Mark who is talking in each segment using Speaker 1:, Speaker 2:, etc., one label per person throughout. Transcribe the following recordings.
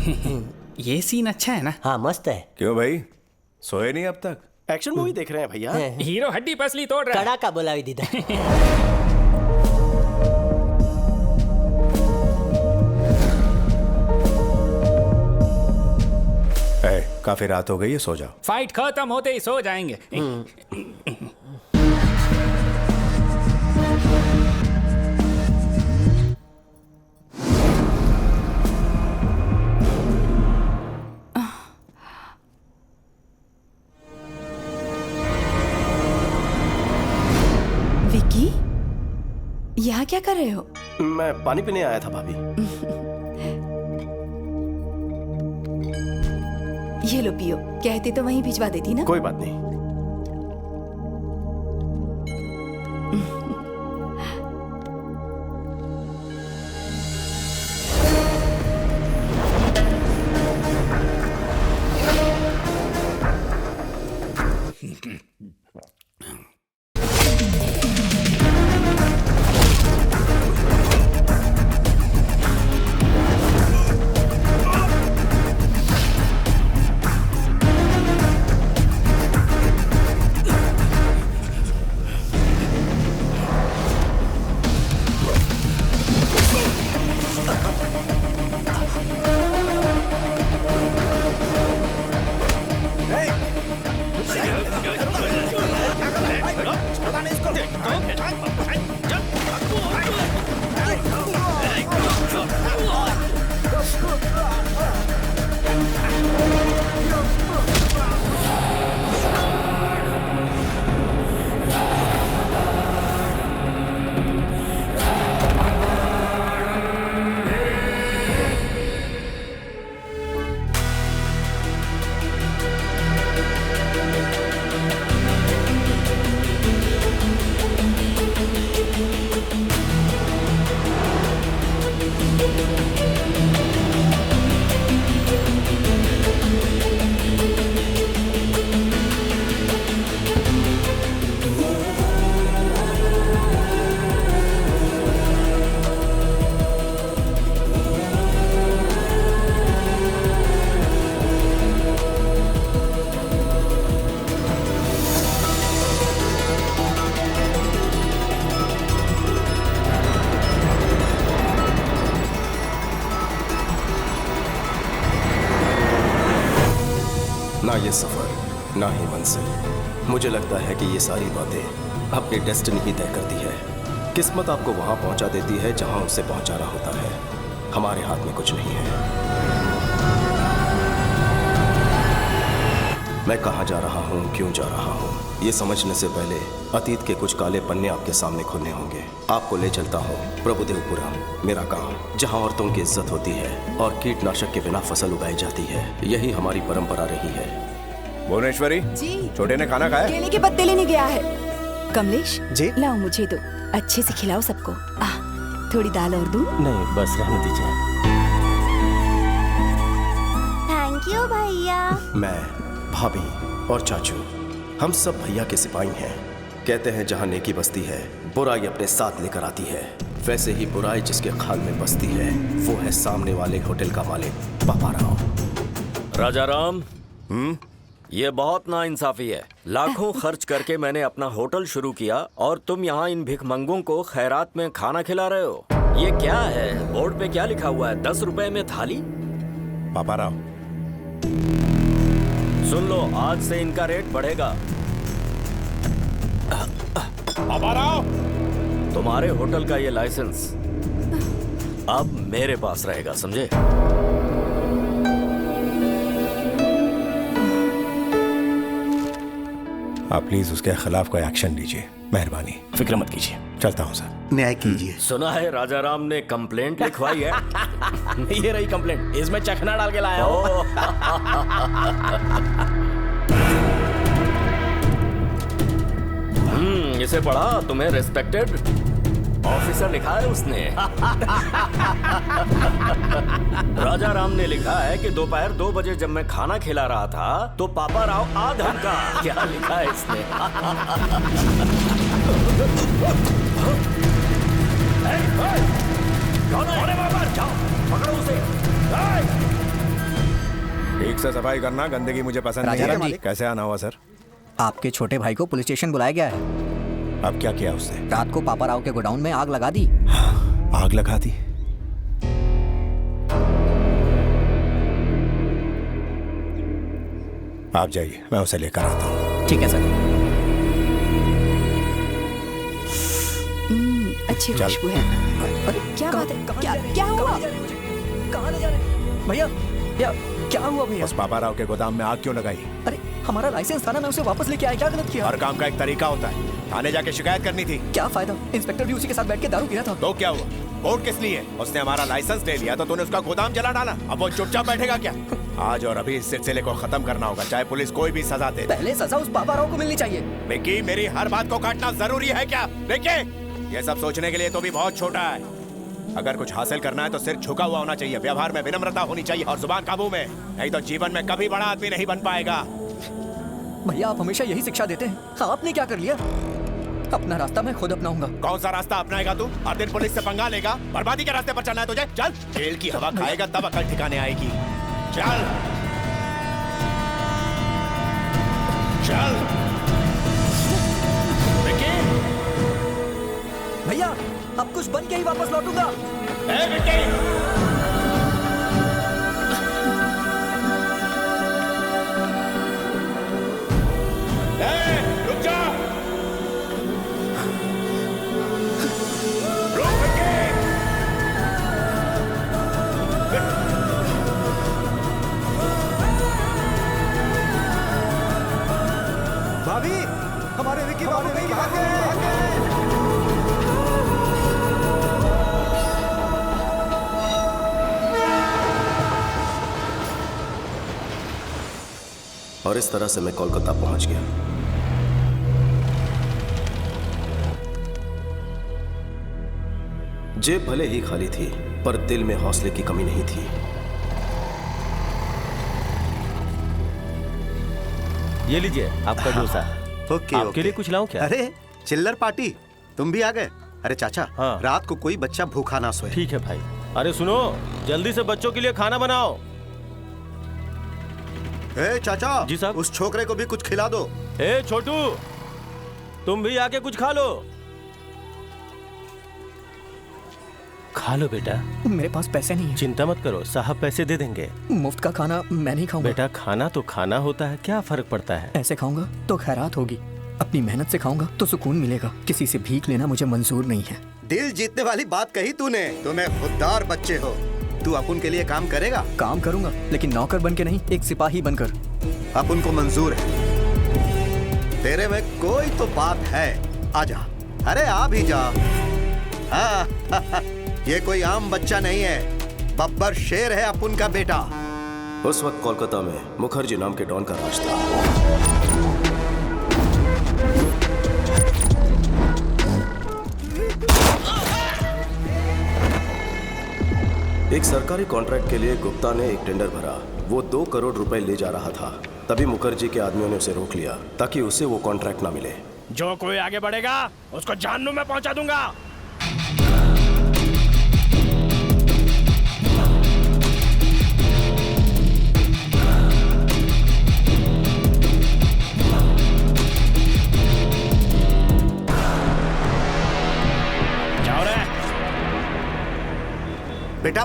Speaker 1: ये सीन अच्छा है ना?
Speaker 2: हाँ मस्त है।
Speaker 3: क्यों भाई, सोए नहीं अब तक?
Speaker 4: एक्शन मूवी देख रहे हैं भैया।
Speaker 1: हीरो हड्डी पसली तोड़ रहा है।
Speaker 2: कड़ाका बोला दीदा।
Speaker 3: काफी रात हो गई है, सो जाओ।
Speaker 1: फाइट खत्म होते ही सो जाएंगे।
Speaker 5: विकी, यहाँ क्या कर रहे हो?
Speaker 4: मैं पानी पीने आया था भाभी।
Speaker 5: ये लो पियो, कहते तो वहीं भिजवा देती ना।
Speaker 4: कोई बात नहीं।
Speaker 6: ना ये सफर, ना ही मंजिल। मुझे लगता है कि ये सारी बातें अपनी डेस्टिनी ही तय करती है। किस्मत आपको वहां पहुंचा देती है जहां उसे पहुंचाना होता है। हमारे हाथ में कुछ नहीं है। मैं कहां जा रहा हूं, क्यों जा रहा हूं, ये समझने से पहले अतीत के कुछ काले पन्ने आपके सामने खुलने होंगे। आपको ले चलता हूं प्रभुदेवपुरम, मेरा गांव, जहां औरतों की इज्जत होती है और कीटनाशक के बिना फसल उगाई जाती है। यही हमारी परंपरा रही है।
Speaker 3: भुवनेश्वरी
Speaker 5: जी।
Speaker 3: छोटे ने खाना खाया?
Speaker 5: केले के पत्ते लेने गया है। कमलेश
Speaker 4: जी।
Speaker 5: लाओ मुझे दो, अच्छे से खिलाओ सबको। थोड़ी दाल और दूं?
Speaker 4: नहीं, बस रहने दीजिए।
Speaker 7: थैंक यू भैया।
Speaker 6: मैं, भाभी और चाचू, हम सब भैया के सिपाही हैं। कहते हैं जहां नेकी बसती है, बुराई अपने साथ लेकर आती है। वैसे ही बुराई जिसके खाल में बसती है, वो है सामने वाले होटल का मालिक पापा राव।
Speaker 8: राजा राम, ये बहुत नाइंसाफी है। लाखों खर्च करके मैंने अपना होटल शुरू किया और तुम यहाँ इन भिखमंगों को खैरात में खाना खिला रहे हो। ये क्या है? बोर्ड पे क्या लिखा हुआ है? 10 रुपए में थाली?
Speaker 3: पापा राव,
Speaker 8: सुन लो, आज से इनका रेट बढ़ेगा।
Speaker 3: पापा राव,
Speaker 8: तुम्हारे होटल का ये लाइसेंस अब मेरे पास रहेगा, समझे?
Speaker 3: आप प्लीज उसके खिलाफ कोई एक्शन लीजिए, मेहरबानी।
Speaker 4: फिक्र मत कीजिए।
Speaker 3: चलता हूँ सर।
Speaker 9: न्याय कीजिए।
Speaker 8: सुना है राजा राम ने कंप्लेंट लिखवाई है।
Speaker 4: ये रही कंप्लेंट, इसमें चखना डाल के लाया हूं।
Speaker 8: इसे पढ़ा? तुम्हें रिस्पेक्टेड ऑफिसर लिखा है उसने। राजा राम ने लिखा है कि दोपहर 2 बजे जब मैं खाना खिला रहा था तो पापा राव आ धमका। क्या लिखा है इसने? कौन है? जाओ पकड़ो उसे।
Speaker 3: ठीक से सफाई करना, गंदगी मुझे पसंद नहीं
Speaker 2: राजाराम
Speaker 3: है।
Speaker 2: जी।
Speaker 3: कैसे आना हुआ सर?
Speaker 2: आपके छोटे भाई को पुलिस स्टेशन बुलाया गया है।
Speaker 3: अब क्या किया उसने?
Speaker 2: रात को पापा राव के गोडाउन में आग लगा दी।
Speaker 3: आग लगा दी? आप जाइए, मैं उसे लेकर आता हूँ।
Speaker 2: ठीक है सर।
Speaker 5: अच्छी
Speaker 3: चल।
Speaker 5: खुशबू है।
Speaker 2: अरे
Speaker 5: क्या बात है? क्या हुआ?
Speaker 2: कहाँ ले जा रहे हैं? भैया क्या हुआ भैया?
Speaker 3: उस पापा राव के गोदाम में आग क्यों लगाई?
Speaker 2: अरे हमारा लाइसेंस था ना, मैं उसे वापस लेके आया। क्या गलत किया?
Speaker 3: हर काम का एक तरीका होता है। थाने जाके शिकायत करनी थी।
Speaker 2: क्या फायदा? इंस्पेक्टर भी उसी के साथ बैठ के दारू पी रहा था।
Speaker 3: तो क्या हुआ? वोट किस लिए? उसने हमारा लाइसेंस ले लिया तो तूने उसका गोदाम जला डाला। अब वो चुपचाप बैठेगा क्या? आज और अभी इस सिलसिले को खत्म करना होगा, चाहे पुलिस कोई भी सजा दे।
Speaker 2: पहले सजा उस पापा राव को मिलनी चाहिए।
Speaker 3: विक्की, मेरी हर बात को काटना जरूरी है क्या? विक्की, ये सब सोचने के लिए तो भी बहुत छोटा है। अगर कुछ हासिल करना है तो सिर झुका हुआ होना चाहिए, व्यवहार में विनम्रता होनी चाहिए और जुबान काबू में, नहीं तो जीवन में कभी बड़ा आदमी नहीं बन पाएगा।
Speaker 2: भैया आप हमेशा यही शिक्षा देते हैं। आपने क्या कर लिया? अपना रास्ता मैं खुद अपनाऊंगा।
Speaker 3: कौन सा रास्ता अपनाएगा तू? हर दिन पुलिस से पंगा लेगा? बर्बादी के रास्ते पर चलना है तुझे? चल, जेल की हवा खाएगा तब अकल ठिकाने आएगी। चल चल।
Speaker 2: भैया अब कुछ बन के ही वापस लौटूंगा।
Speaker 3: रुक जा।
Speaker 9: भाभी, हमारे विक्की बाबू कहीं भाग गए।
Speaker 6: और इस तरह से मैं कोलकाता पहुंच गया। जेब भले ही खाली थी, पर दिल में हौसले की कमी नहीं थी।
Speaker 4: ये लीजिए आपका डोसा।
Speaker 10: ओके,
Speaker 4: आपके लिए कुछ लाऊं क्या?
Speaker 10: अरे चिल्लर पार्टी, तुम भी आ गए? अरे चाचा,
Speaker 4: हाँ।
Speaker 10: रात को कोई बच्चा भूखा ना सोए।
Speaker 4: ठीक है भाई। अरे सुनो, जल्दी से बच्चों के लिए खाना बनाओ।
Speaker 10: ए चाचा
Speaker 4: जी साहब।
Speaker 10: उस छोकरे को भी कुछ खिला दो।
Speaker 4: ए छोटू, तुम भी आके कुछ खा लो। खा लो बेटा।
Speaker 2: मेरे पास पैसे नहीं है।
Speaker 4: चिंता मत करो, साहब पैसे दे देंगे।
Speaker 2: मुफ्त का खाना मैं नहीं खाऊंगा।
Speaker 4: बेटा खाना तो खाना होता है, क्या फर्क पड़ता है?
Speaker 2: ऐसे खाऊंगा तो खैरात होगी, अपनी मेहनत से खाऊंगा तो सुकून मिलेगा। किसी से भीख लेना मुझे मंजूर नहीं है।
Speaker 10: दिल जीतने वाली बात कही तूने। तुम्हें खुददार बच्चे हो। तू अपुन के लिए काम करेगा?
Speaker 2: काम करूंगा, लेकिन नौकर बन के नहीं, एक सिपाही बनकर।
Speaker 10: अपुन को मंजूर है। तेरे में कोई तो बात है। आजा, अरे आ भी जा। हाँ, ये कोई आम बच्चा नहीं है, बब्बर शेर है अपुन का बेटा।
Speaker 6: उस वक्त कोलकाता में मुखर्जी नाम के डॉन का राज था। एक सरकारी कॉन्ट्रैक्ट के लिए गुप्ता ने एक टेंडर भरा। वो 2 करोड़ रुपए ले जा रहा था। तभी मुखर्जी के आदमियों ने उसे रोक लिया ताकि उसे वो कॉन्ट्रैक्ट ना मिले।
Speaker 4: जो कोई आगे बढ़ेगा उसको जहन्नुम में पहुंचा दूंगा। जाओ रे
Speaker 10: बेटा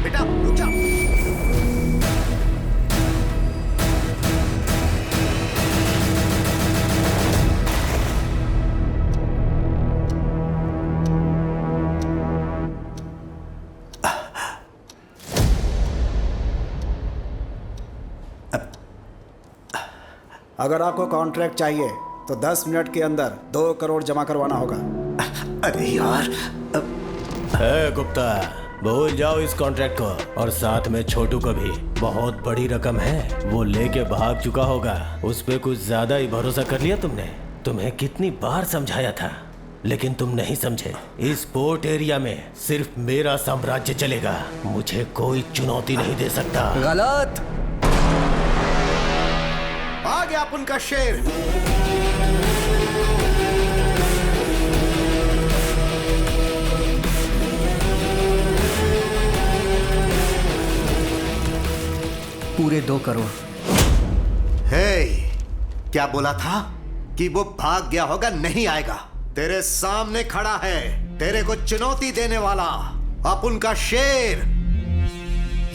Speaker 10: बेटा रुक जा।
Speaker 9: अगर आपको कॉन्ट्रैक्ट चाहिए तो 10 मिनट के अंदर 2 करोड़ जमा करवाना होगा।
Speaker 10: अरे यार,
Speaker 4: गुप्ता, भूल जाओ इस कॉन्ट्रैक्ट को और साथ में छोटू को भी। बहुत बड़ी रकम है, वो लेके भाग चुका होगा। उस पे कुछ ज्यादा ही भरोसा कर लिया तुमने। तुम्हें कितनी बार समझाया था। लेकिन तुम नहीं समझे। इस पोर्ट एरिया में सिर्फ मेरा साम्राज्य चलेगा। मुझे कोई चुनौती नहीं दे सकता।
Speaker 2: गलत।
Speaker 10: आ गया अपन का शेर।
Speaker 2: पूरे 2 करोड़।
Speaker 10: हे, क्या बोला था कि वो भाग गया होगा? नहीं आएगा। तेरे सामने खड़ा है, तेरे को चुनौती देने वाला अपन का शेर।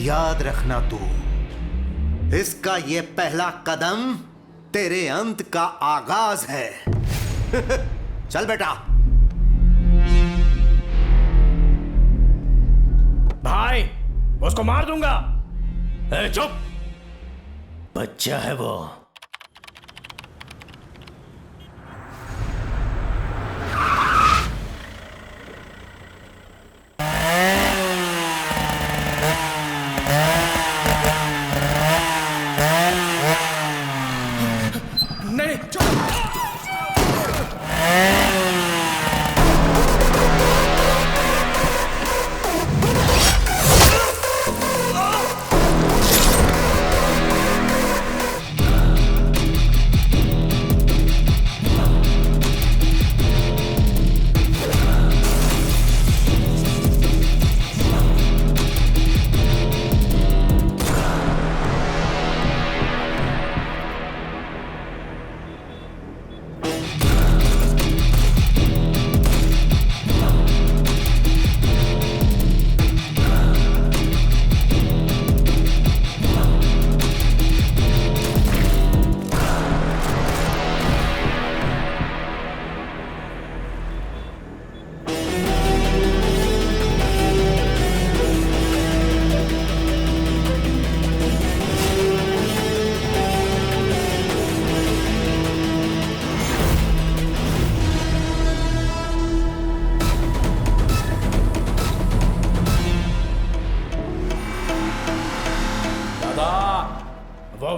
Speaker 10: याद रखना तू, इसका ये पहला कदम तेरे अंत का आगाज है। चल बेटा।
Speaker 4: भाई, उसको मार दूंगा। चुप, बच्चा है वो।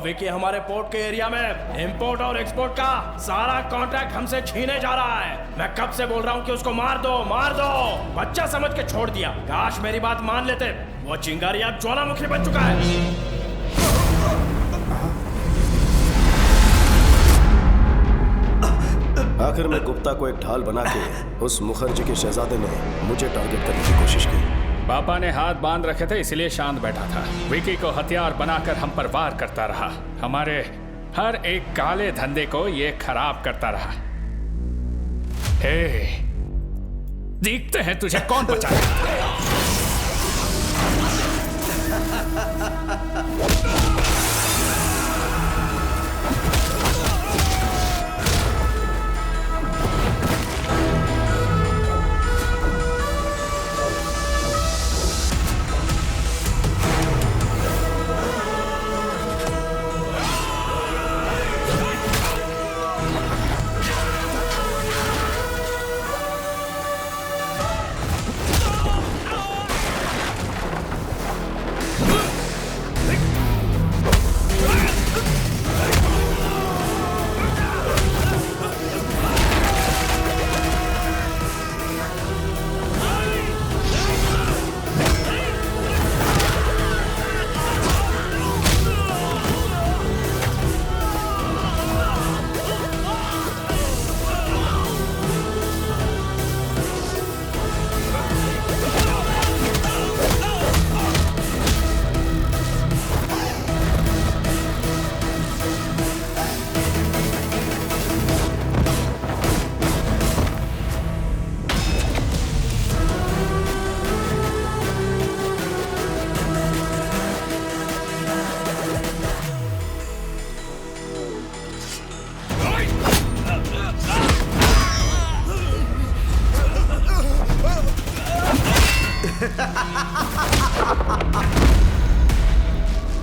Speaker 11: विकी हमारे पोर्ट के एरिया में इंपोर्ट और एक्सपोर्ट का सारा कॉन्ट्रैक्ट हमसे छीने जा रहा है। मैं कब से बोल रहा हूँ कि उसको मार दो मार दो। बच्चा समझ के छोड़ दिया। काश मेरी बात मान लेते। वो चिंगारी अब ज्वालामुखी बन चुका है।
Speaker 6: आखिर में गुप्ता को एक ढाल बना के उस मुखर्जी के शहजादे ने मुझे टारगेट करने की कोशिश की।
Speaker 1: पापा ने हाथ बांध रखे थे इसलिए शांत बैठा था। विकी को हथियार बनाकर हम पर वार करता रहा। हमारे हर एक काले धंधे को ये खराब करता रहा। हे, देखते हैं तुझे कौन बचाएगा।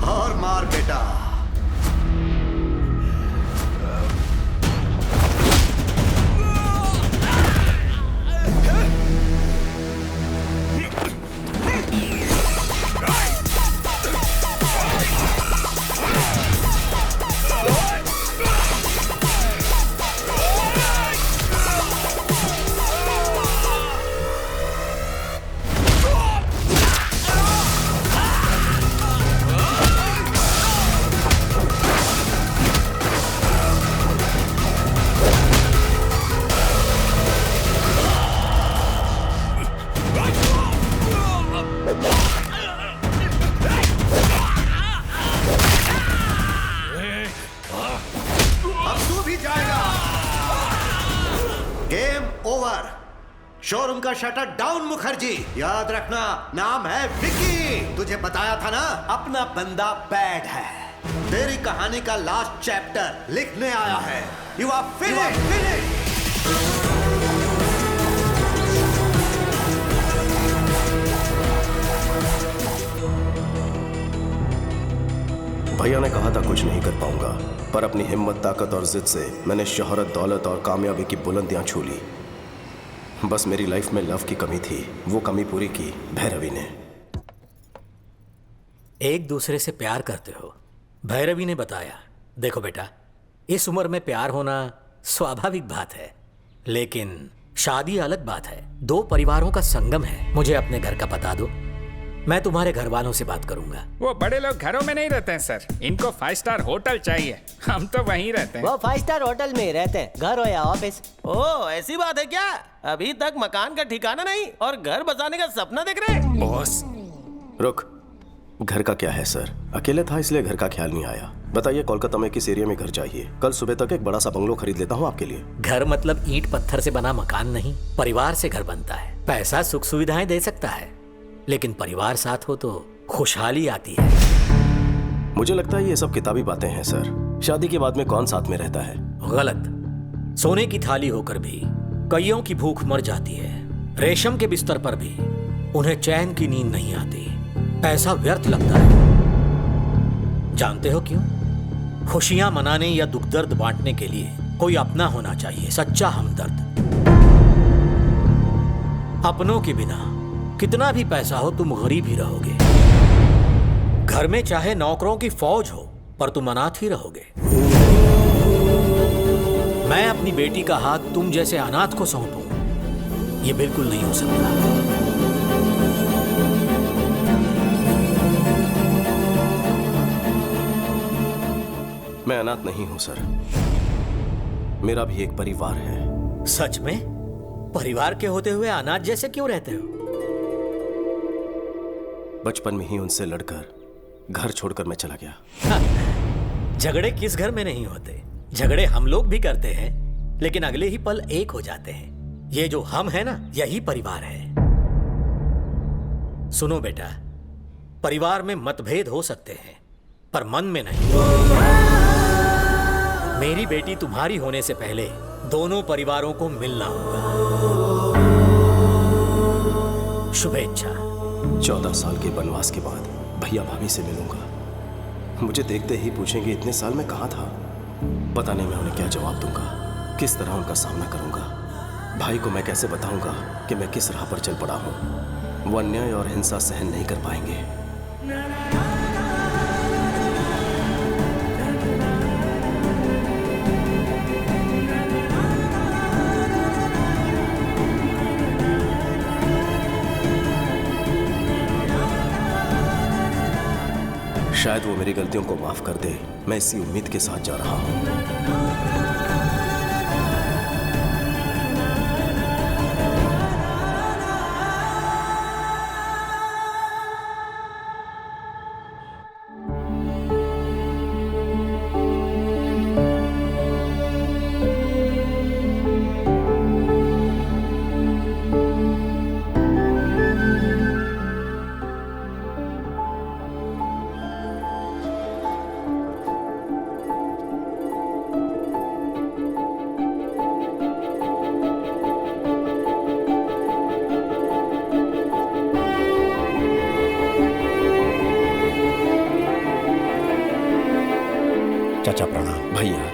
Speaker 10: और मार बेटा। फोन का शटर डाउन मुखर्जी। याद रखना नाम है विकी। तुझे बताया था ना अपना बंदा बैड है। तेरी कहानी का लास्ट चैप्टर लिखने आया है। You are finished.
Speaker 6: भैया ने कहा था कुछ नहीं कर पाऊंगा, पर अपनी हिम्मत, ताकत और जिद से मैंने शोहरत, दौलत और कामयाबी की बुलंदियां छू ली। बस मेरी लाइफ में लव की कमी थी, वो कमी पूरी की भैरवी ने।
Speaker 12: एक दूसरे से प्यार करते हो, भैरवी ने बताया। देखो बेटा, इस उम्र में प्यार होना स्वाभाविक बात है, लेकिन शादी अलग बात है। दो परिवारों का संगम है। मुझे अपने घर का पता दो, मैं तुम्हारे घर वालों से बात करूंगा।
Speaker 1: वो बड़े लोग घरों में नहीं रहते हैं सर, इनको 5 स्टार होटल चाहिए। हम तो वहीं रहते हैं।
Speaker 13: वो 5 स्टार होटल में ही रहते हैं, घर हो या ऑफिस।
Speaker 11: ओ ऐसी बात है क्या? अभी तक मकान का ठिकाना नहीं और घर बसाने का सपना देख रहे?
Speaker 6: बॉस रुक, घर का क्या है सर? अकेले था इसलिए घर का ख्याल नहीं आया। बताइए कोलकाता में किस एरिया में घर चाहिए? कल सुबह तक एक बड़ा सा बंगलो खरीद लेता हूँ आपके लिए।
Speaker 12: घर मतलब ईंट पत्थर से बना मकान नहीं, परिवार से घर बनता है। पैसा सुख सुविधाएं दे सकता है, लेकिन परिवार साथ हो तो खुशहाली आती है।
Speaker 6: मुझे लगता है ये सब किताबी बातें हैं सर। शादी के बाद में कौन साथ में रहता है?
Speaker 12: गलत। सोने की थाली होकर भी कईयों की भूख मर जाती है। रेशम के बिस्तर पर भी उन्हें चैन की नींद नहीं आती। पैसा व्यर्थ लगता है। जानते हो क्यों? खुशियां मनाने या दुख दर्द बांटने के लिए कोई अपना होना चाहिए, सच्चा हमदर्द। अपनों के बिना कितना भी पैसा हो तुम गरीब ही रहोगे। घर में चाहे नौकरों की फौज हो, पर तुम अनाथ ही रहोगे। मैं अपनी बेटी का हाथ तुम जैसे अनाथ को सौंपूं, ये बिल्कुल नहीं हो सकता।
Speaker 6: मैं अनाथ नहीं हूं सर, मेरा भी एक परिवार है।
Speaker 12: सच में? परिवार के होते हुए अनाथ जैसे क्यों रहते हो?
Speaker 6: बचपन में ही उनसे लड़कर घर छोड़कर मैं चला गया।
Speaker 12: झगड़े किस घर में नहीं होते? झगड़े हम लोग भी करते हैं, लेकिन अगले ही पल एक हो जाते हैं। ये जो हम है ना, यही परिवार है। सुनो बेटा, परिवार में मतभेद हो सकते हैं, पर मन में नहीं। मेरी बेटी तुम्हारी होने से पहले दोनों परिवारों को मिलना होगा। शुभेच्छा।
Speaker 6: 14 साल के वनवास के बाद भैया भाभी से मिलूंगा। मुझे देखते ही पूछेंगे इतने साल में कहाँ था। पता नहीं मैं उन्हें क्या जवाब दूंगा, किस तरह उनका सामना करूंगा। भाई को मैं कैसे बताऊंगा कि मैं किस राह पर चल पड़ा हूं। वो अन्याय और हिंसा सहन नहीं कर पाएंगे। शायद वो मेरी गलतियों को माफ कर दे। मैं इसी उम्मीद के साथ जा रहा हूं।
Speaker 3: चाचा प्रणाम।
Speaker 6: भैया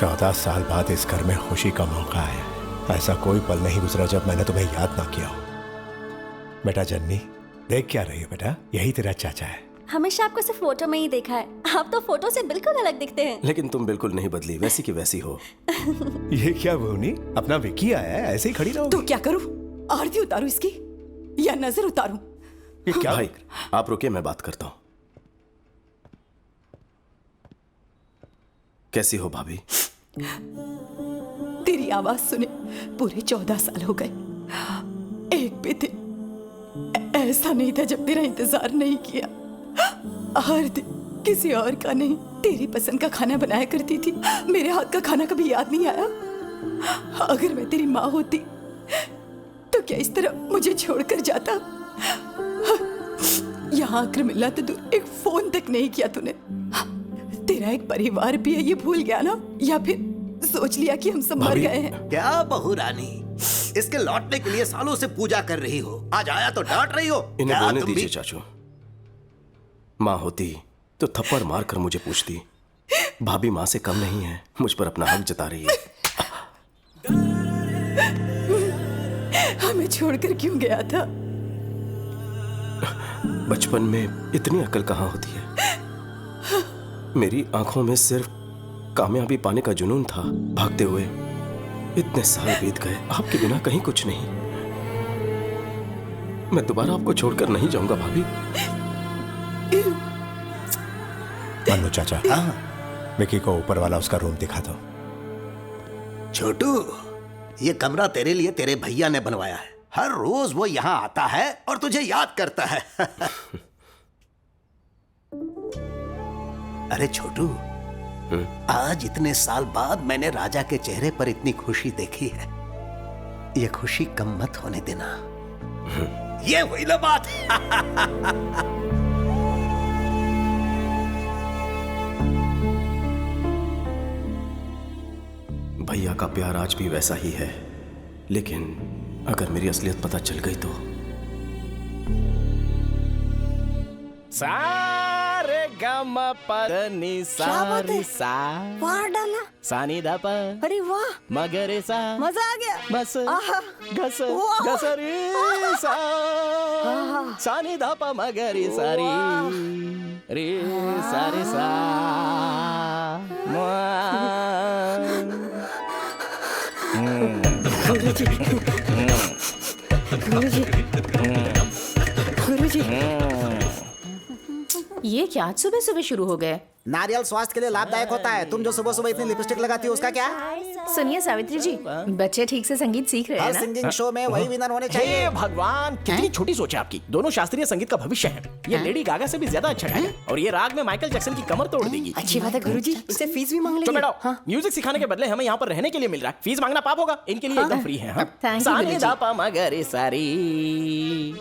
Speaker 3: 14 साल बाद इस घर में खुशी का मौका आया। ऐसा कोई पल नहीं गुजरा जब मैंने तुम्हें याद ना किया हो। बेटा जन्नी, देख क्या रही हो बेटा? यही तेरा चाचा है।
Speaker 7: हमेशा आपको सिर्फ फोटो में ही देखा है, आप तो फोटो से बिल्कुल अलग दिखते हैं।
Speaker 6: लेकिन तुम बिल्कुल नहीं बदली, वैसी की वैसी हो।
Speaker 3: ये क्या भूनी, अपना विक्की आया है, ऐसे ही खड़ी रहोगी?
Speaker 14: तो क्या करूं? आरती उतारूं इसकी या नजर उतारूं?
Speaker 3: ये क्या
Speaker 6: भाई, आप रुकिए, मैं बात करता हूँ। कैसी हो भाभी?
Speaker 14: तेरी आवाज सुने पूरे 14 साल हो गए। एक भी दिन ऐसा नहीं था जब तेरा इंतजार नहीं किया। हर दिन किसी और का नहीं, तेरी पसंद का खाना बनाया करती थी। मेरे हाथ का खाना कभी याद नहीं आया? अगर मैं तेरी माँ होती तो क्या इस तरह मुझे छोड़कर जाता? यहाँ आकर मिलना तो दूर, एक फोन तक नहीं किया तूने। तेरा एक परिवार भी है, ये भूल गया ना? या फिर सोच लिया कि हम सब मर गए हैं?
Speaker 10: क्या बहू रानी, इसके लौटने के लिए सालों से पूजा कर रही हो, आज आया तो डांट रही हो?
Speaker 6: इन्हें
Speaker 10: क्या
Speaker 6: बोलने
Speaker 10: तुम
Speaker 6: दीजिए
Speaker 10: भी?
Speaker 6: चाचू। माँ होती तो थप्पड़ मार कर मुझे पूछती। भाभी माँ से कम नहीं है, मुझ पर अपना हक जता रही है।
Speaker 14: हमें छोड़कर क्यों गया था?
Speaker 6: बचपन में इतनी अकल कहाँ होती है। मेरी आंखों में सिर्फ कामयाबी पाने का जुनून था। भागते हुए इतने साल बीत गए, आपके बिना कहीं कुछ नहीं। मैं दोबारा आपको छोड़कर नहीं जाऊंगा भाभी।
Speaker 3: मनु चाचा, विक्की को ऊपर वाला उसका रूम दिखा दो।
Speaker 10: छोटू, ये कमरा तेरे लिए तेरे भैया ने बनवाया है। हर रोज वो यहाँ आता है और तुझे याद करता है। अरे छोटू, आज इतने साल बाद मैंने राजा के चेहरे पर इतनी खुशी देखी है। ये खुशी कम मत होने देना। ये हुई ना बात।
Speaker 6: भैया का प्यार आज भी वैसा ही है, लेकिन अगर मेरी असलियत पता चल गई तो।
Speaker 11: सारे गम पदनी सारी सा
Speaker 14: वाह डाला
Speaker 11: सानी दा पा,
Speaker 14: अरे वाह,
Speaker 11: मगरे सा,
Speaker 14: मजा आ गया।
Speaker 11: बस घस
Speaker 14: वाह।
Speaker 11: घसरी सा सानी दा पा मगरे सारी रे सारे सा
Speaker 14: गुरुजी, गुरुजी, गुरुजी।
Speaker 5: ये क्या आज सुबह सुबह शुरू हो गए?
Speaker 9: नारियल स्वास्थ्य के लिए लाभदायक होता है। तुम जो सुबह सुबह इतनी लिपस्टिक लगाती हो उसका क्या?
Speaker 5: सुनिए सावित्री जी, बच्चे ठीक से संगीत सीख रहे हैं
Speaker 9: हर
Speaker 5: ना?
Speaker 9: सिंगिंग शो में वही विनर होने चाहिए।
Speaker 11: हे भगवान, कितनी छोटी सोच है आपकी। दोनों शास्त्रीय संगीत का भविष्य है। ये लेडी गागा से भी ज्यादा अच्छा गाएगा और ये राग में माइकल जैक्सन की कमर तोड़ देगी।
Speaker 14: अच्छी बात है गुरुजी, इससे फीस भी मांग
Speaker 11: तो
Speaker 14: लेंगे।
Speaker 11: मैडम, म्यूजिक सिखाने के बदले हमें यहाँ पर रहने के लिए मिल रहा है। फीस मांगना पाप होगा। इनके लिए एकदम फ्री है।
Speaker 5: Thank you,
Speaker 11: सानी
Speaker 5: गुरुजी।
Speaker 11: दा पा मगरे सारी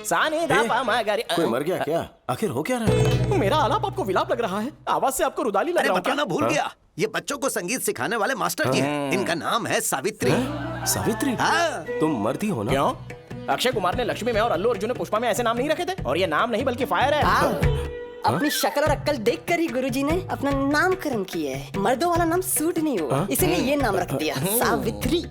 Speaker 11: सानी दा पा मगरे।
Speaker 6: कोई मर गया क्या? आखिर हो क्या रहा है?
Speaker 11: मेरा आलाप आपको विलाप लग रहा है। आवाज से आपको रुदाली लग
Speaker 10: अरे
Speaker 11: रहा है क्या?
Speaker 10: बताना भूल गया, ये बच्चों को संगीत सिखाने वाले मास्टर जी हैं। इनका नाम है सावित्री।
Speaker 6: सावित्री?
Speaker 10: हाँ।
Speaker 6: तुम मर्द ही हो ना?
Speaker 11: क्यों? अक्षय कुमार ने लक्ष्मी में और अल्लू अर्जुन ने पुष्पा में ऐसे नाम नहीं रखे थे? और ये नाम नहीं बल्कि फायर है।
Speaker 14: अपनी शक्ल और अक्ल देख कर ही गुरुजी ने अपना नामकरण किया है। मर्दों वाला नाम सूट नहीं हुआ, इसीलिए ये नाम रख दिया, सावित्री।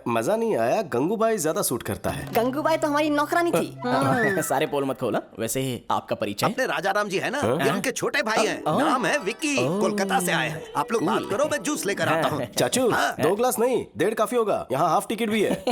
Speaker 6: मजा नहीं आया। गंगूबाई ज्यादा सूट करता है।
Speaker 14: गंगूबाई तो हमारी नौकरानी थी।
Speaker 11: सारे पोल मत खोला। वैसे आपका परिचय?
Speaker 10: अपने राजा राम जी है ना, ये उनके छोटे भाई हैं। नाम है विक्की, कोलकाता से आए हैं। आप लोग बात करो, मैं जूस लेकर आता हूँ।
Speaker 6: चाचू, 2 ग्लास नहीं, 1.5 काफी होगा। यहाँ हाफ टिकट भी है।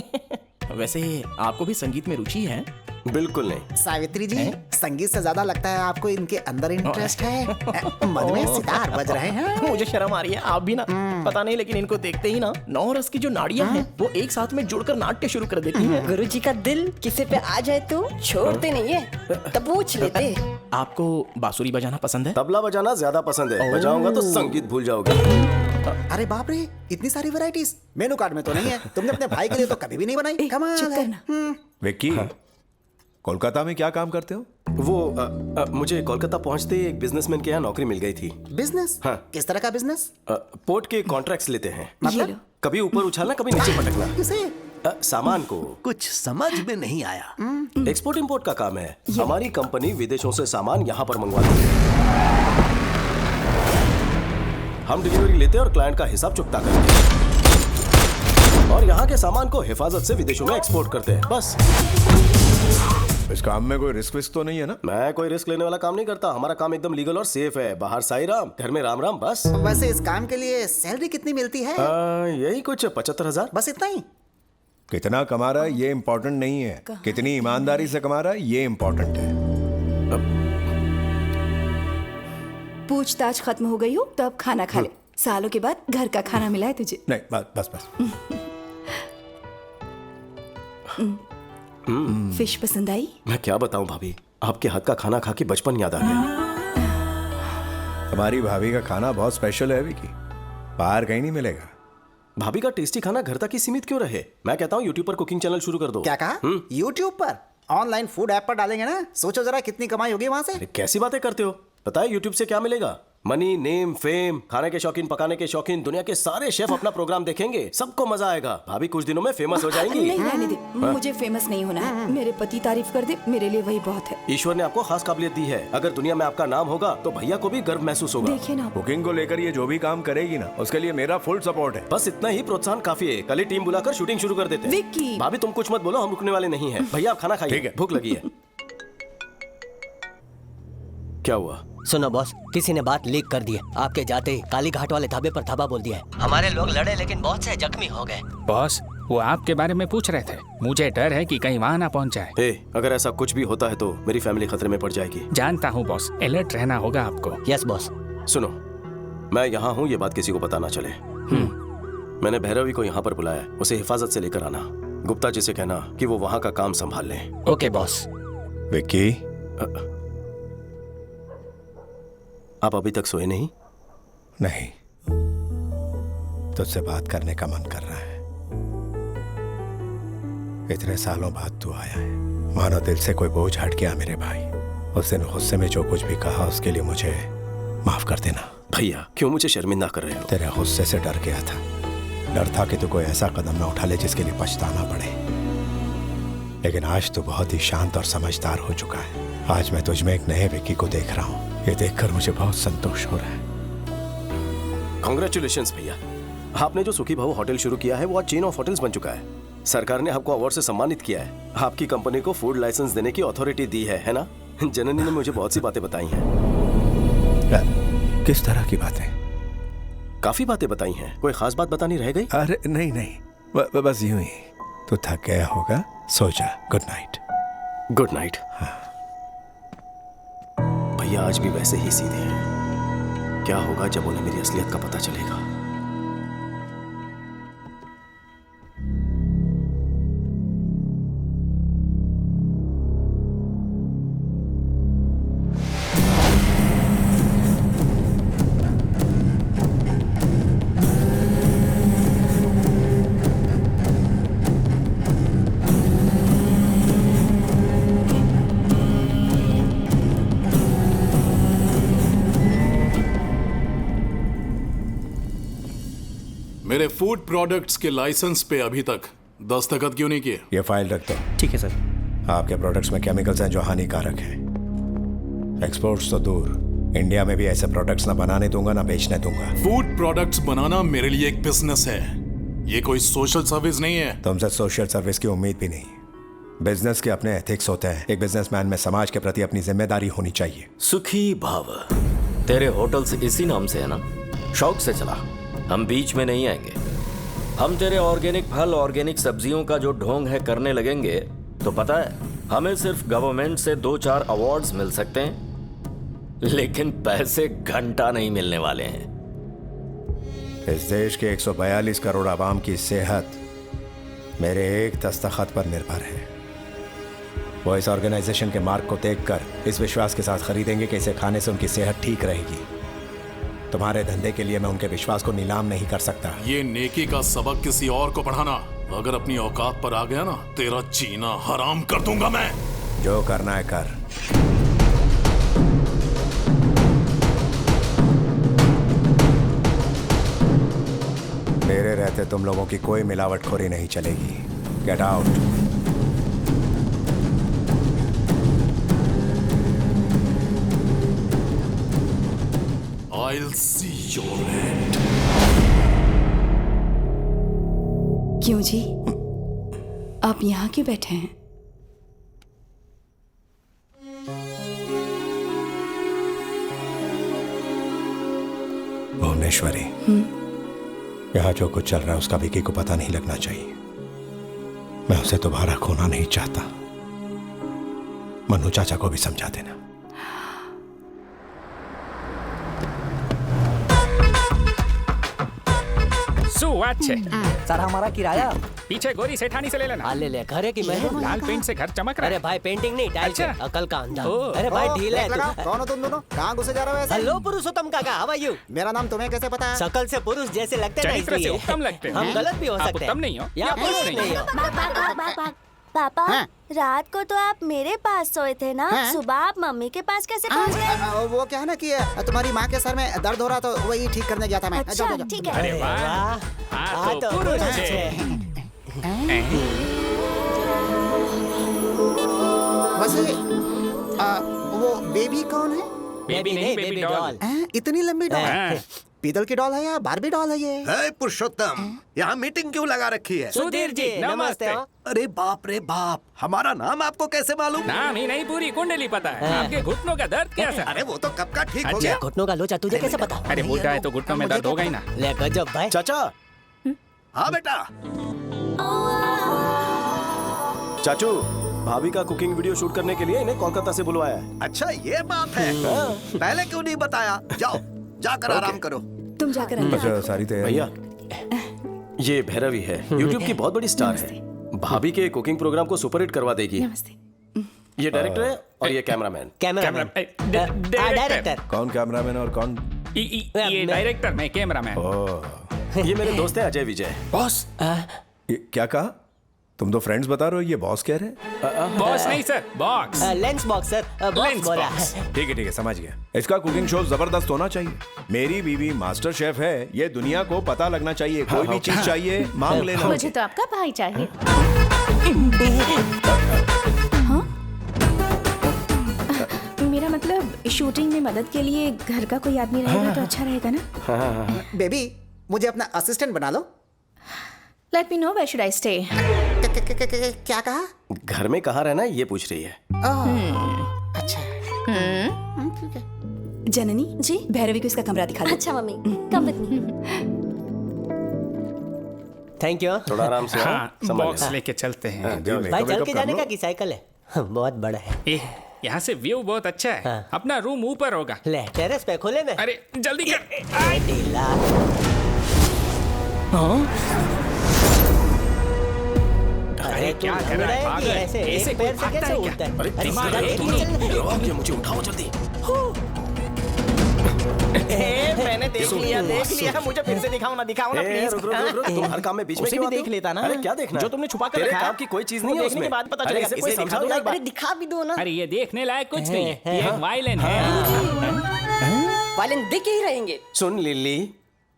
Speaker 11: वैसे आपको भी संगीत में रुचि है?
Speaker 6: बिल्कुल नहीं।
Speaker 9: सावित्री जी, संगीत से ज्यादा लगता है आपको इनके अंदर इंटरेस्ट है। मन में सितार बज रहे हैं।
Speaker 11: मुझे शर्म आ रही है, आप भी ना। पता नहीं, लेकिन इनको देखते ही ना 9 रस की जो नाड़ियां हैं वो एक साथ में जुड़कर नाट्य शुरू कर देती हैं।
Speaker 14: गुरुजी का दिल किसी पे आ जाए तो छोड़ते नहीं है, तब पूछ लेते।
Speaker 11: आपको बांसुरी बजाना पसंद है?
Speaker 6: तबला बजाना ज्यादा पसंद है। बजाऊंगा तो संगीत भूल जाओगे।
Speaker 9: अरे बाप रे, इतनी सारी वैरायटीज मेनू कार्ड में तो नहीं है। तुमने अपने भाई के लिए तो कभी भी नहीं बनाई। कमाल है।
Speaker 3: विक्की, कोलकाता में क्या काम करते हो?
Speaker 6: वो मुझे कोलकाता पहुंचते ही एक बिजनेसमैन के यहाँ नौकरी मिल गई थी।
Speaker 9: बिजनेस?
Speaker 6: हाँ।
Speaker 9: किस तरह का बिजनेस?
Speaker 6: पोर्ट के कॉन्ट्रैक्ट्स लेते हैं।
Speaker 9: मतलब?
Speaker 6: कभी ऊपर उछालना, कभी नीचे पटकना।
Speaker 9: किसे?
Speaker 6: सामान को।
Speaker 10: कुछ समझ में नहीं आया।
Speaker 6: एक्सपोर्ट इंपोर्ट का काम है। हमारी कंपनी विदेशों से सामान यहाँ पर मंगवाती है। हम डिलीवरी लेते हैं और क्लाइंट का हिसाब चुकता करते हैं और यहाँ के सामान को हिफाजत से विदेशों में एक्सपोर्ट करते हैं। बस
Speaker 3: इस काम में कोई रिस्क तो नहीं है ना?
Speaker 6: मैं कोई रिस्क लेने वाला काम नहीं करता। हमारा काम एकदम लीगल और सेफ है। बाहर साई राम, घर में राम राम। बस
Speaker 9: वैसे इस काम के लिए सैलरी कितनी मिलती है?
Speaker 6: यही कुछ 75,000।
Speaker 9: बस इतना ही?
Speaker 3: कितना कमा रहा है ये इम्पोर्टेंट नहीं है, कितनी ईमानदारी से कमा रहा है ये इम्पोर्टेंट है।
Speaker 5: पूछताछ खत्म हो गई हो तो अब खाना खा ले। सालों के बाद घर का खाना मिला है तुझे।
Speaker 3: नहीं बस बस।
Speaker 5: फिश पसंद आई?
Speaker 6: मैं क्या बताऊं भाभी, आपके हाथ का खाना खा के बचपन याद आ गया।
Speaker 3: तुम्हारी भाभी का खाना बहुत स्पेशल है विकी, बाहर कहीं नहीं मिलेगा।
Speaker 6: भाभी का टेस्टी खाना घर तक ही सीमित क्यों रहे? मैं कहता हूँ यूट्यूब पर कुकिंग चैनल शुरू कर दो।
Speaker 9: क्या कहा? यूट्यूब पर? ऑनलाइन फूड ऐप पर डालेंगे ना, सोचो जरा कितनी कमाई होगी वहां से।
Speaker 6: कैसी बातें करते हो? पता है यूट्यूब से क्या मिलेगा? Money, name, fame. खाने के शौकीन, पकाने के शौकीन, दुनिया के सारे शेफ अपना प्रोग्राम देखेंगे। सबको मजा आएगा। भाभी कुछ दिनों में फेमस हो जाएंगी।
Speaker 5: नहीं रहने दे, मुझे फेमस नहीं होना है। मेरे पति तारीफ कर दे, मेरे लिए वही बहुत है।
Speaker 6: ईश्वर ने आपको खास काबिलियत दी है। अगर दुनिया में आपका नाम होगा तो भैया को भी गर्व महसूस होगा।
Speaker 5: देखिए ना,
Speaker 3: कुकिंग को लेकर ये जो भी काम करेगी ना, उसके लिए मेरा फुल सपोर्ट है।
Speaker 6: बस इतना ही प्रोत्साहन काफी है। कल ही टीम बुलाकर शूटिंग शुरू कर देते हैं।
Speaker 5: विक्की।
Speaker 6: भाभी तुम कुछ मत बोलो, हम रुकने वाले नहीं हैं। भैया आप खाना खाइए, भूख लगी है। क्या हुआ?
Speaker 13: सुनो बॉस, किसी ने बात लीक कर दी है। आपके जाते ही काली घाट वाले ढाबे पर धाबा बोल दिया है। हमारे लोग लड़े लेकिन बहुत से जख्मी हो गए।
Speaker 1: बॉस, वो आपके बारे में पूछ रहे थे। मुझे डर है कि कहीं वहाँ ना पहुँच जाए।
Speaker 6: अगर ऐसा कुछ भी होता है तो मेरी फैमिली खतरे में पड़ जाएगी।
Speaker 1: जानता हूँ बॉस, अलर्ट रहना होगा आपको।
Speaker 13: Yes boss.
Speaker 6: सुनो, मैं यहाँ हूँ, ये बात किसी को पता ना चले। मैंने भैरवी को यहाँ पर बुलाया, उसे हिफाजत से लेकर आना। गुप्ता जी से कहना कि वो वहाँ का काम संभाल लें।
Speaker 1: Okay boss.
Speaker 3: विक्की,
Speaker 6: आप अभी तक सोए नहीं?
Speaker 3: नहीं, तुझसे बात करने का मन कर रहा है। इतने सालों बाद तू आया है, मानो दिल से कोई बोझ हट गया मेरे भाई। उस दिन गुस्से में जो कुछ भी कहा उसके लिए मुझे माफ कर देना।
Speaker 6: भैया क्यों मुझे शर्मिंदा कर रहे हो?
Speaker 3: तेरे गुस्से से डर गया था। डर था कि तू कोई ऐसा कदम ना उठा ले जिसके लिए पछताना पड़े। लेकिन आज तू बहुत ही शांत और समझदार हो चुका है। आज मैं तुझ में एक नए विक्की को देख रहा हूँ। ये देखकर मुझे बहुत संतोष हो रहा है।
Speaker 6: कांग्रेचुलेशंस भैया, आपने जो सुखी भाऊ होटल शुरू किया है वो आज चेन ऑफ होटल्स बन चुका है। सरकार ने आपको अवार्ड से सम्मानित किया है। आपकी कंपनी को फूड लाइसेंस देने की अथॉरिटी दी है ना? जननी ने मुझे बहुत सी बातें बताई हैं।
Speaker 3: किस तरह की बातें?
Speaker 6: काफी बातें बताई हैं। कोई खास बात बतानी रह गई?
Speaker 3: अरे नहीं, बस यूं ही। तू थक गया होगा, सो जा। Good night.
Speaker 6: Good night. भैया आज भी वैसे ही सीधे हैं। क्या होगा जब उन्हें मेरी असलियत का पता चलेगा?
Speaker 15: मेरे फूड प्रोडक्ट्स के लाइसेंस पे अभी तक दस्तखत क्यों नहीं किए?
Speaker 3: ये फाइल रख दो।
Speaker 13: ठीक है सर।
Speaker 3: आपके प्रोडक्ट्स में केमिकल्स हैं जो हानिकारक हैं। एक्सपोर्ट्स तो दूर, इंडिया में भी ऐसे प्रोडक्ट्स ना बनाने दूंगा ना बेचने दूंगा।
Speaker 15: फूड प्रोडक्ट्स बनाना मेरे लिए एक बिजनेस है, ये कोई सोशल सर्विस नहीं है।
Speaker 3: तुमसे सोशल सर्विस की उम्मीद भी नहीं। बिजनेस के अपने एथिक्स होते हैं। एक बिजनेसमैन में समाज के प्रति अपनी जिम्मेदारी होनी चाहिए।
Speaker 8: सुखी भाव, तेरे होटल्स इसी नाम से है ना? शौक से चला, हम बीच में नहीं आएंगे। हम तेरे ऑर्गेनिक फल, ऑर्गेनिक सब्जियों का जो ढोंग है करने लगेंगे तो पता है हमें सिर्फ गवर्नमेंट से 2-4 अवार्ड्स मिल सकते हैं, लेकिन पैसे घंटा नहीं मिलने वाले हैं।
Speaker 3: इस देश के 142 करोड़ आवाम की सेहत मेरे एक दस्तखत पर निर्भर है। वो इस ऑर्गेनाइजेशन के मार्क को देखकर इस विश्वास के साथ खरीदेंगे कि इसे खाने से उनकी सेहत ठीक रहेगी। तुम्हारे धंधे के लिए मैं उनके विश्वास को नीलाम नहीं कर सकता।
Speaker 15: ये नेकी का सबक किसी और को पढ़ाना, अगर अपनी औकात पर आ गया ना, तेरा जीना हराम कर दूंगा मैं।
Speaker 3: जो करना है कर। मेरे रहते तुम लोगों की कोई मिलावटखोरी नहीं चलेगी। Get out.
Speaker 15: I'll see your end.
Speaker 5: क्यों जी, आप यहाँ क्यों बैठे हैं?
Speaker 3: भुवनेश्वरी, यहाँ जो कुछ चल रहा है उसका विकी को पता नहीं लगना चाहिए। मैं उसे दोबारा खोना नहीं चाहता। मनु चाचा को भी समझा देना।
Speaker 1: अच्छे
Speaker 13: सर हमारा किराया
Speaker 1: पीछे गोरी सेठानी से ले लेना।
Speaker 13: ले ले, घर है कि मैं
Speaker 1: लाल पेंट से घर चमक रहा है।
Speaker 13: अरे भाई पेंटिंग नहीं, टाइल
Speaker 1: अच्छा?
Speaker 13: अकल का अंधा। अरे भाई ढील है तू।
Speaker 9: कौन हो तुम दोनों? कहाँ घुसे जा रहे हो ऐसे?
Speaker 13: हेलो पुरुषोत्तम काका, हाउ आर यू?
Speaker 9: मेरा नाम तुम्हें कैसे पता है?
Speaker 13: शकल से पुरुष जैसे लगते हैं,
Speaker 1: चरित्र से उत्तम लगते हैं।
Speaker 13: हम गलत भी हो सकते हैं।
Speaker 1: उत्तम नहीं हो
Speaker 13: या पुरुष नहीं हो।
Speaker 7: पापा रात को तो आप मेरे पास सोए थे ना, सुबह आप मम्मी के पास कैसे पहुंच गए?
Speaker 9: वो क्या है ना कि तुम्हारी माँ के सर में दर्द हो रहा तो वही ठीक करने गया था मैं।
Speaker 7: अच्छा, ठीक है।
Speaker 1: अरे वाह, तो पुरुष
Speaker 9: वैसे वो बेबी कौन है?
Speaker 1: बेबी नहीं, बेबी डॉल।
Speaker 9: इतनी लंबी डॉल? पीतल की डॉल है या बारबी डॉल है ये?
Speaker 10: है पुरुषोत्तम, यहाँ मीटिंग क्यों लगा रखी है?
Speaker 13: सुधीर जी नमस्ते।
Speaker 10: अरे बाप रे बाप, हमारा नाम आपको कैसे मालूम?
Speaker 1: नाम ही नहीं, पूरी कुंडली पता है। आपके घुटनों का दर्द कैसा?
Speaker 10: अरे वो तो कब का ठीक हो गया।
Speaker 13: घुटनों का लोचा तुझे कैसे पता?
Speaker 1: अरे बूढ़ा है तो घुटनों में दर्द होगा ही ना।
Speaker 13: ले गजब भाई।
Speaker 6: चाचा।
Speaker 10: हाँ बेटा।
Speaker 6: चाचू, भाभी का कुकिंग वीडियो शूट करने के लिए इन्हें कोलकाता से बुलवाया है।
Speaker 10: अच्छा ये बात है, पहले क्यों नहीं बताया? जाओ जाकर आराम करो।
Speaker 5: तुम जाकर
Speaker 3: अच्छा सारी तैयारी।
Speaker 6: भैया, ये भैरवी है, यूट्यूब की बहुत बड़ी स्टार है। भाभी के कुकिंग प्रोग्राम को सुपरहिट करवा देगी।
Speaker 5: नमस्ते।
Speaker 6: ये डायरेक्टर है और ये कैमरामैन।
Speaker 13: डायरेक्टर।
Speaker 3: कौन कैमरामैन और कौन?
Speaker 1: ये डायरेक्टर, मैं कैमरामैन।
Speaker 6: ये मेरे दोस्त हैं अजय विजय।
Speaker 3: बॉस क्या कहा? तुम तो फ्रेंड्स बता रहे हो, ये बॉस कह रहे हैं?
Speaker 1: बॉस नहीं sir, box.
Speaker 13: Lens box sir, box बोला।
Speaker 3: ठीक है समझ गया। इसका कुकिंग शो जबरदस्त होना चाहिए। मेरी बीवी मास्टर शेफ है, ये दुनिया को पता लगना चाहिए। कोई भी चीज चाहिए मांग लेना।
Speaker 7: मुझे तो आपका भाई चाहिए। मेरा मतलब शूटिंग में मदद के लिए घर का कोई आदमी रहेगा तो अच्छा रहेगा ना।
Speaker 9: बेबी मुझे अपना असिस्टेंट बना लो।
Speaker 7: Let me know where should I stay.
Speaker 9: क्या कहा?
Speaker 6: घर में कहाँ रहना ये पूछ रही है।
Speaker 9: अच्छा
Speaker 5: ठीक है। जननी जी, भैरवी को इसका कमरा दिखा दो।
Speaker 7: अच्छा mummy, come with me.
Speaker 13: Thank you.
Speaker 6: थोड़ा आराम से।
Speaker 1: बॉक्स लेके चलते हैं।
Speaker 13: भाई चल के जाने का की साइकिल है, बहुत बड़ा है।
Speaker 1: यहाँ से व्यू बहुत अच्छा है। अपना रूम ऊपर होगा।
Speaker 13: ले टेरेस पे खोले में।
Speaker 1: अरे जल्दी कर। अरे क्या कर रहा है पागल? ऐसे
Speaker 13: पैर से कैसे उठता है?
Speaker 6: अरे दिमाग है कि नहीं? मुझे उठाओ जल्दी।
Speaker 11: मैंने देख लिया, मुझे फिर से दिखाओ ना प्लीज।
Speaker 6: रुक, तुम हर काम में बीच में
Speaker 11: क्यों देख लेता ना?
Speaker 6: अरे क्या देखना?
Speaker 11: जो तुमने छुपा कर
Speaker 6: तेरे
Speaker 11: रखा है,
Speaker 6: काम की कोई चीज नहीं है
Speaker 11: देखने
Speaker 6: उसमें।
Speaker 11: के बाद पता चलेगा।
Speaker 6: इसे कोई समझा दो ना एक बार।
Speaker 11: दिखा भी दो ना।
Speaker 1: अरे ये देखने लायक कुछ नहीं है, ये वायलिन है।
Speaker 11: वायलिन देख ही रहेंगे।
Speaker 6: सुन लिली,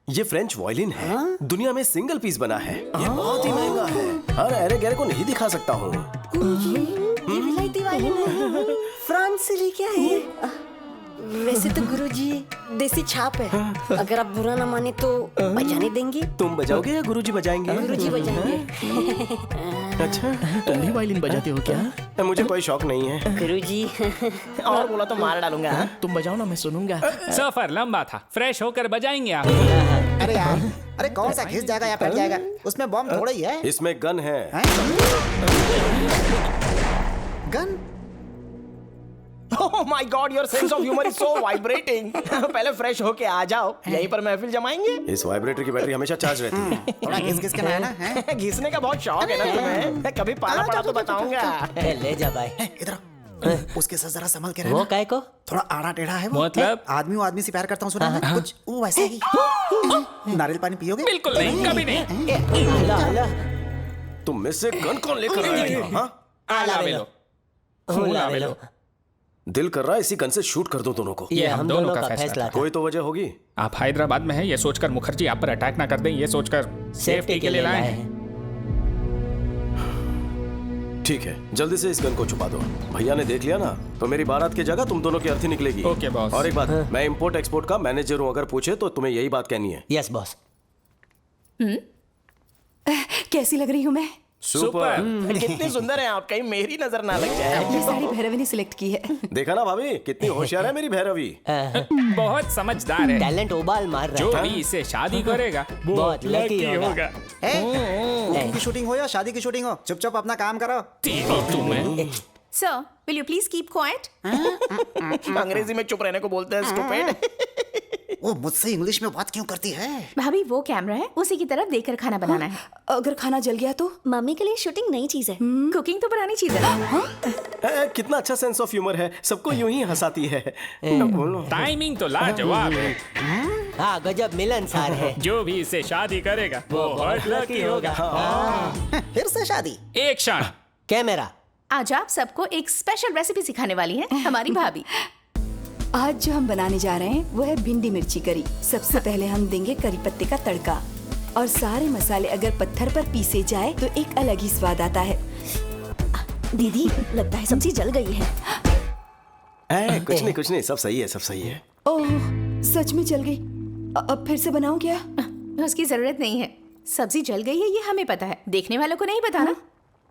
Speaker 6: ये फ्रेंच वायलिन है। दुनिया में सिंगल पीस बना है। ये बहुत ही महंगा है। हर अरे गहरे को नहीं दिखा सकता हूँ।
Speaker 11: ये विलायती वायलिन है, फ्रांस से लेके आए हैं। वैसे तो गुरुजी देसी छाप है, अगर आप बुरा ना माने तो बजाने देंगे।
Speaker 6: तुम बजाओगे या गुरुजी बजाएंगे?
Speaker 11: गुरुजी बजाएंगे।
Speaker 6: अच्छा,
Speaker 11: तुम भी वायलिन बजाते हो क्या?
Speaker 6: मुझे कोई शौक नहीं है
Speaker 11: गुरुजी। और बोला तो मार डालूंगा। तुम बजाओ ना, मैं सुनूंगा।
Speaker 1: सफर लंबा था, फ्रेश होकर बजाएंगे आप।
Speaker 9: अरे यार, अरे कौन सा घिस जाएगा या फट जाएगा? उसमें बम थोड़ा ही है।
Speaker 6: इसमें गन है।
Speaker 9: Gun?
Speaker 11: Oh my God, your sense of humor is so vibrating. पहले फ्रेश होके आ जाओ, यहीं पर महफिल जमाएंगे।
Speaker 6: इस वाइब्रेटर की बैटरी हमेशा चार्ज रहती है।
Speaker 9: थोड़ा घिस के ना है ना?
Speaker 11: घिसने का बहुत शौक है ना तुम्हें? कभी पाला पड़ा तो बताऊंगा।
Speaker 13: ले जा भाई।
Speaker 9: इधर उसके साथ जरा संभल के रहना।
Speaker 13: वो काय को?
Speaker 9: थोड़ा आड़ा टेढ़ा है वो।
Speaker 1: मतलब?
Speaker 9: आदमी वो आदमी से प्यार करता हूँ, सुना है कुछ वो वैसे ही। नारियल पानी पियोगे?
Speaker 1: बिल्कुल नहीं, कभी नहीं।
Speaker 6: तुम में से गन कौन लेकर आया?
Speaker 1: आला
Speaker 6: दिल कर रहा है इसी गन से शूट कर दो दोनों को।
Speaker 1: ये हम दोनों का फैसला था।
Speaker 6: कोई तो वजह होगी।
Speaker 1: आप हैदराबाद में हैं, ये सोचकर मुखर्जी आप पर अटैक ना कर दें, ये सोचकर सेफ्टी के लिए लाए हैं।
Speaker 6: ठीक है, जल्दी से इस गन को छुपा दो। भैया ने देख लिया ना तो मेरी बारात की जगह तुम दोनों की अर्थी निकलेगी।
Speaker 1: Okay boss.
Speaker 6: और एक बात, मैं इंपोर्ट एक्सपोर्ट का मैनेजर हूँ, अगर पूछे तो तुम्हें यही बात कहनी है।
Speaker 13: Yes boss.
Speaker 14: कैसी लग रही हूँ मैं?
Speaker 11: सुपर। कितनी सुंदर है आप, कहीं मेरी नजर ना लग जाए।
Speaker 14: ये साड़ी भैरवी ने सिलेक्ट की है।
Speaker 6: देखा ना भाभी, कितनी होशियार है मेरी भैरवी।
Speaker 1: बहुत समझदार है।
Speaker 13: टैलेंट उबाल मार रहा
Speaker 1: जो
Speaker 13: है।
Speaker 1: भी इसे शादी करेगा वो
Speaker 13: बहुत लकी होगा।
Speaker 9: कुकिंग की शूटिंग हो या शादी की शूटिंग हो, चुपचाप अपना काम करो।
Speaker 1: तुम्हें
Speaker 7: sir will you please keep quiet?
Speaker 11: अंग्रेजी में चुप रहने को बोलते हैं स्टूपिड।
Speaker 9: वो मुझसे इंग्लिश में बात क्यों करती है?
Speaker 7: भाभी वो कैमरा है, उसी की तरफ देखकर खाना बनाना है।
Speaker 14: अगर खाना जल गया तो?
Speaker 7: मम्मी के लिए शूटिंग नई चीज है, कुकिंग तो पुरानी चीज है।
Speaker 6: कितना अच्छा सेंस ऑफ ह्यूमर है, सबको यूं ही हंसाती है।
Speaker 1: टाइमिंग तो लाजवाब है।
Speaker 13: हाँ गजब मिलनसार है।
Speaker 1: जो भी इसे शादी करेगा वो बहुत लकी होगा।
Speaker 9: फिर से शादी?
Speaker 1: एक क्षण।
Speaker 13: कैमरा।
Speaker 7: आज आप सबको एक स्पेशल रेसिपी सिखाने वाली है हमारी भाभी।
Speaker 14: आज जो हम बनाने जा रहे हैं वो है भिंडी मिर्ची करी। सबसे पहले हम देंगे करी पत्ते का तड़का, और सारे मसाले अगर पत्थर पर पीसे जाए तो एक अलग ही स्वाद आता है।
Speaker 7: दीदी लगता है सब्जी जल गई है।
Speaker 6: कुछ नहीं, सब सही है, सब सही है।
Speaker 14: ओह सच में जल गई। अब फिर से बनाऊं क्या?
Speaker 7: उसकी जरूरत नहीं है, सब्जी जल गई है ये हमें पता है, देखने वालों को नहीं पता ना।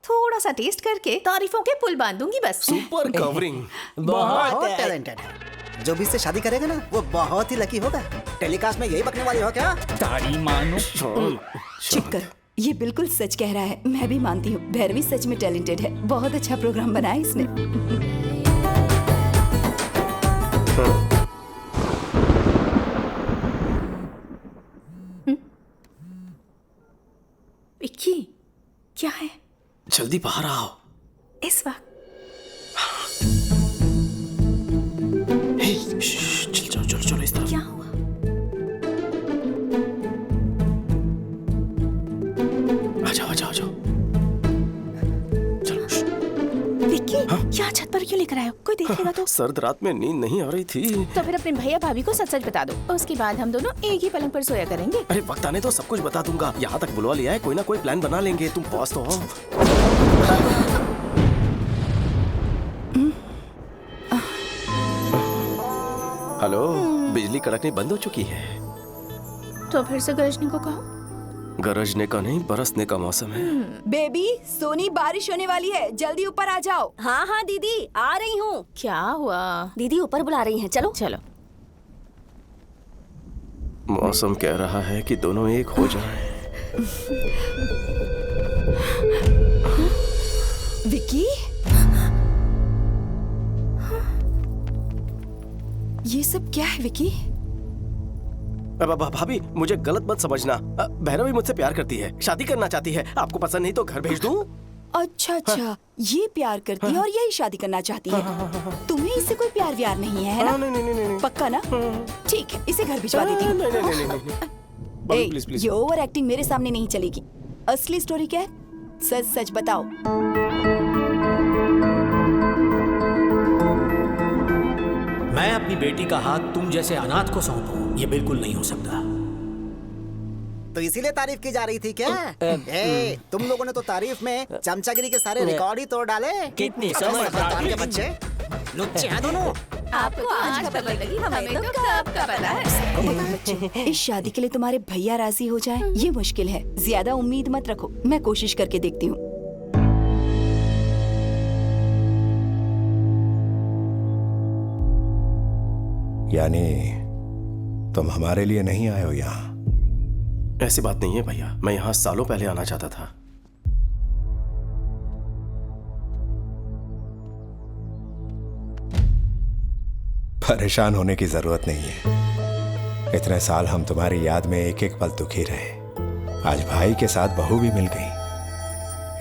Speaker 7: थोड़ा सा टेस्ट करके तारीफों के पुल बांध दूंगी बस।
Speaker 6: Super covering.
Speaker 9: बहुत टैलेंटेड है। जो भी इससे शादी करेगा ना वो बहुत ही लकी होगा। टेलीकास्ट में यही बकने वाली हो क्या?
Speaker 1: तारी मानो।
Speaker 14: चुप कर, ये बिल्कुल सच कह रहा है। मैं भी मानती हूँ भैरवी सच में टैलेंटेड है। बहुत अच्छा प्रोग्राम बनाया इसने।
Speaker 7: विक्की क्या है?
Speaker 6: जल्दी बाहर आओ।
Speaker 7: इस वक्त
Speaker 6: चलो इस तरफ।
Speaker 7: क्या हुआ?
Speaker 6: आ जाओ। चलो।
Speaker 7: विक्की क्या छत पर क्यों लेकर आए हो? कोई देखेगा तो?
Speaker 6: सर्द रात में नींद नहीं आ रही थी।
Speaker 7: तो फिर अपने भैया भाभी को सच बता दो, उसके बाद हम दोनों एक ही पलंग पर सोया करेंगे।
Speaker 6: अरे वक्त आने तो सब कुछ बता दूंगा। यहाँ तक बुलवा लिया है, कोई ना कोई प्लान बना लेंगे। तुम पास तो हो। हेलो, बिजली कड़कनी बंद हो चुकी है।
Speaker 7: तो फिर से गरजने को कहो।
Speaker 6: गरजने का नहीं, बरसने का मौसम है।
Speaker 14: बेबी सोनी बारिश होने वाली है, जल्दी ऊपर आ जाओ।
Speaker 7: हाँ हाँ दीदी आ रही हूँ। क्या हुआ? दीदी ऊपर बुला रही हैं, चलो चलो।
Speaker 6: मौसम कह रहा है कि दोनों एक हो जाएं।
Speaker 14: विक्की ये सब क्या है विक्की?
Speaker 6: भाभी मुझे गलत मत समझना। भैरवी मुझसे प्यार करती है, शादी करना चाहती है। आपको पसंद नहीं तो घर भेज दूं?
Speaker 14: अच्छा ये प्यार करती है और यही शादी करना चाहती है। तुम्हें इससे कोई प्यार व्यार नहीं है ना?
Speaker 6: नहीं।
Speaker 14: पक्का ना? ठीक है, इसे घर भिजवा देती हूँ।
Speaker 6: नहीं।
Speaker 14: ये ओवर एक्टिंग मेरे सामने नहीं चलेगी। असली स्टोरी क्या है? सच सच बताओ।
Speaker 12: मैं अपनी बेटी का हाथ तुम जैसे अनाथ को सौंपूं, ये बिल्कुल नहीं हो सकता।
Speaker 9: तो इसीलिए तारीफ की जा रही थी क्या? तुम लोगों ने तो तारीफ में चमचागिरी के सारे रिकॉर्ड ही तोड़ डाले।
Speaker 13: कितनी
Speaker 9: समझदार के बच्चे, लुच्चे हैं दोनों।
Speaker 7: आपको आज खबर लगी, हमें तो कब का पता है।
Speaker 14: इस शादी के लिए तुम्हारे भैया राजी हो जाएं, ये मुश्किल है। ज्यादा उम्मीद मत रखो, मैं कोशिश करके देखती हूँ।
Speaker 3: यानी तुम हमारे लिए नहीं आए हो यहाँ?
Speaker 6: ऐसी बात नहीं है भैया, मैं यहाँ सालों पहले आना चाहता था।
Speaker 3: परेशान होने की जरूरत नहीं है। इतने साल हम तुम्हारी याद में एक एक पल दुखी रहे। आज भाई के साथ बहू भी मिल गई।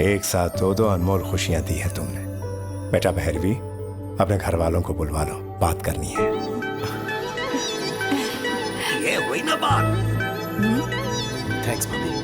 Speaker 3: एक साथ दो अनमोल खुशियां दी हैं तुमने। बेटा भैरवी, अपने घर वालों को बुलवा लो, बात करनी है।
Speaker 10: ये हुई ना बात।
Speaker 6: थैंक्स भाभी।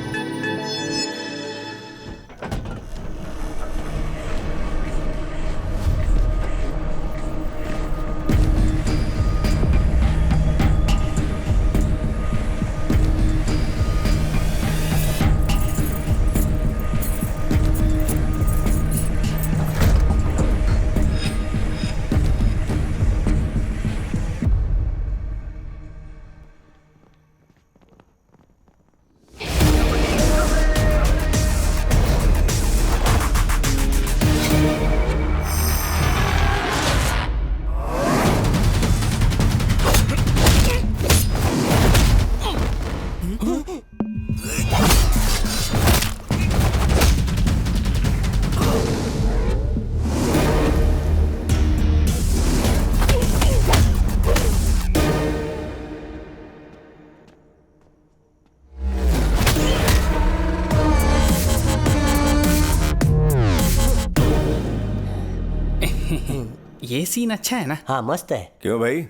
Speaker 1: ये सीन अच्छा है ना?
Speaker 13: हाँ मस्त है।
Speaker 3: क्यों भाई,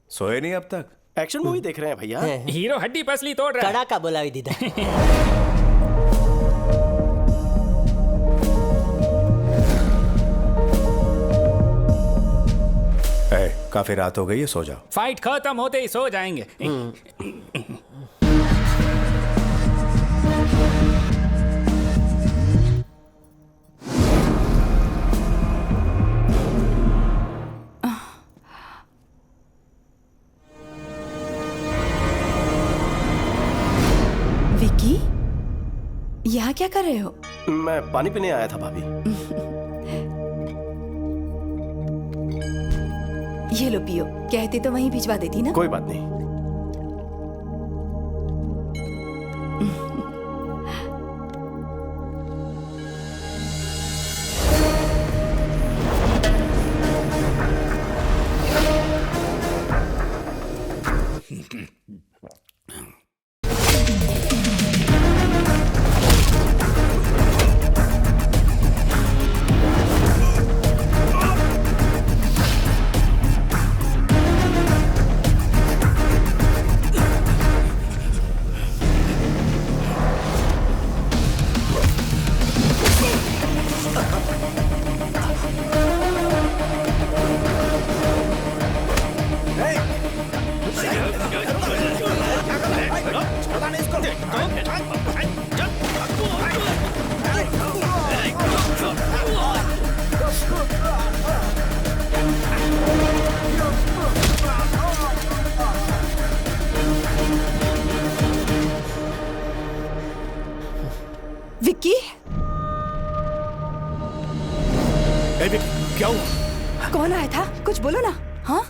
Speaker 3: सोए नहीं अब तक?
Speaker 6: एक्शन मूवी देख रहे हैं भैया।
Speaker 1: हीरो हड्डी पसली तोड़ रहा है।
Speaker 13: कड़ा का बोला दीदा।
Speaker 3: काफी रात हो गई है, सो जाओ।
Speaker 1: फाइट खत्म होते ही सो जाएंगे।
Speaker 5: विकी, यहाँ क्या कर रहे हो?
Speaker 6: मैं पानी पीने आया था भाभी।
Speaker 5: ये लो पियो, कहते तो वहीं भिजवा देती ना।
Speaker 6: कोई बात नहीं।
Speaker 5: विक्की,
Speaker 3: क्या हुआ?
Speaker 5: कौन आया था? कुछ बोलो ना। हाँ,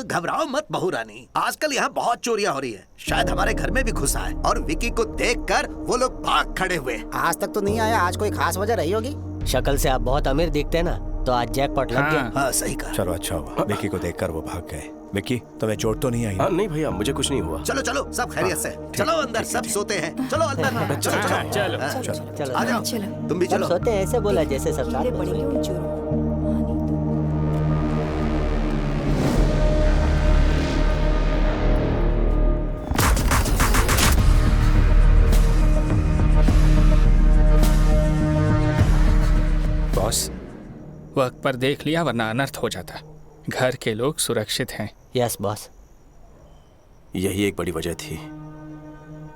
Speaker 10: घबराओ मत बहू रानी, आजकल यहाँ बहुत चोरियां हो रही है। शायद हमारे घर में भी घुसा है और विकी को देखकर वो लोग भाग खड़े हुए।
Speaker 9: आज तक तो नहीं आया, आज कोई खास वजह रही होगी।
Speaker 13: शक्ल से आप बहुत अमीर दिखते हैं ना, तो आज जैकपॉट लग गया।
Speaker 10: हाँ सही कहा।
Speaker 3: चलो अच्छा हुआ, विकी को देखकर वो भाग गए। विकी, तुम्हें चोट तो नहीं आई?
Speaker 6: नहीं भैया, मुझे कुछ नहीं हुआ।
Speaker 10: चलो चलो, सब खैरियत से। चलो अंदर, सब सोते हैं। चलो अंदर। चलो
Speaker 13: चलो
Speaker 10: आ जाओ, तुम भी चलो।
Speaker 13: सोते हैं ऐसे बोला जैसे सब साथ में सोते।
Speaker 1: बॉस, वक्त पर देख लिया वरना अनर्थ हो जाता। घर के लोग सुरक्षित हैं।
Speaker 13: Yes boss.
Speaker 6: यही एक बड़ी वजह थी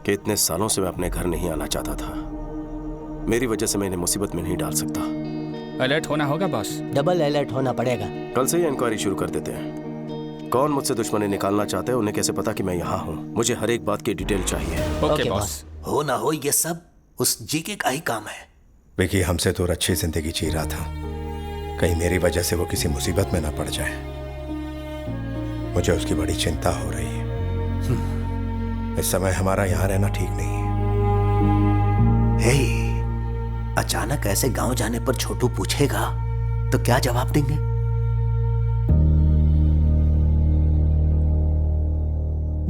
Speaker 6: कि इतने सालों से मैं अपने घर नहीं आना चाहता था। मेरी वजह से मैं इन्हें मुसीबत में नहीं डाल सकता।
Speaker 1: अलर्ट होना होगा बॉस।
Speaker 13: डबल अलर्ट होना पड़ेगा।
Speaker 6: कल से ही इंक्वायरी शुरू कर देते हैं। कौन मुझसे दुश्मनी निकालना चाहते हैं, उन्हें कैसे पता कि मैं यहाँ हूँ? मुझे हर एक बात की डिटेल चाहिए।
Speaker 1: Okay boss.
Speaker 10: हो ना हो, ये सब उस जीके का ही काम है।
Speaker 3: विकी हमसे दूर अच्छी जिंदगी जी रहा था, कहीं मेरी वजह से वो किसी मुसीबत में ना पड़ जाए। मुझे उसकी बड़ी चिंता हो रही है। इस समय हमारा यहाँ रहना ठीक नहीं है।
Speaker 10: हे, अचानक ऐसे गांव जाने पर छोटू पूछेगा तो क्या जवाब देंगे?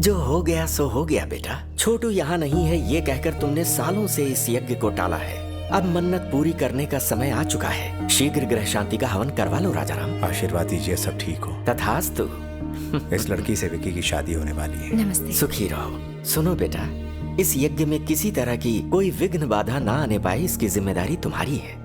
Speaker 8: जो हो गया सो हो गया बेटा। छोटू यहाँ नहीं है ये कहकर तुमने सालों से इस यज्ञ को टाला है। अब मन्नत पूरी करने का समय आ चुका है। शीघ्र ग्रह शांति का हवन करवा लो राजाराम।
Speaker 3: आशीर्वाद दीजिए सब ठीक हो।
Speaker 8: तथास्तु।
Speaker 3: इस लड़की से विकी की शादी होने वाली है।
Speaker 5: नमस्ते।
Speaker 8: सुखी रहो। सुनो बेटा, इस यज्ञ में किसी तरह की कोई विघ्न बाधा ना आने पाए, इसकी जिम्मेदारी तुम्हारी है।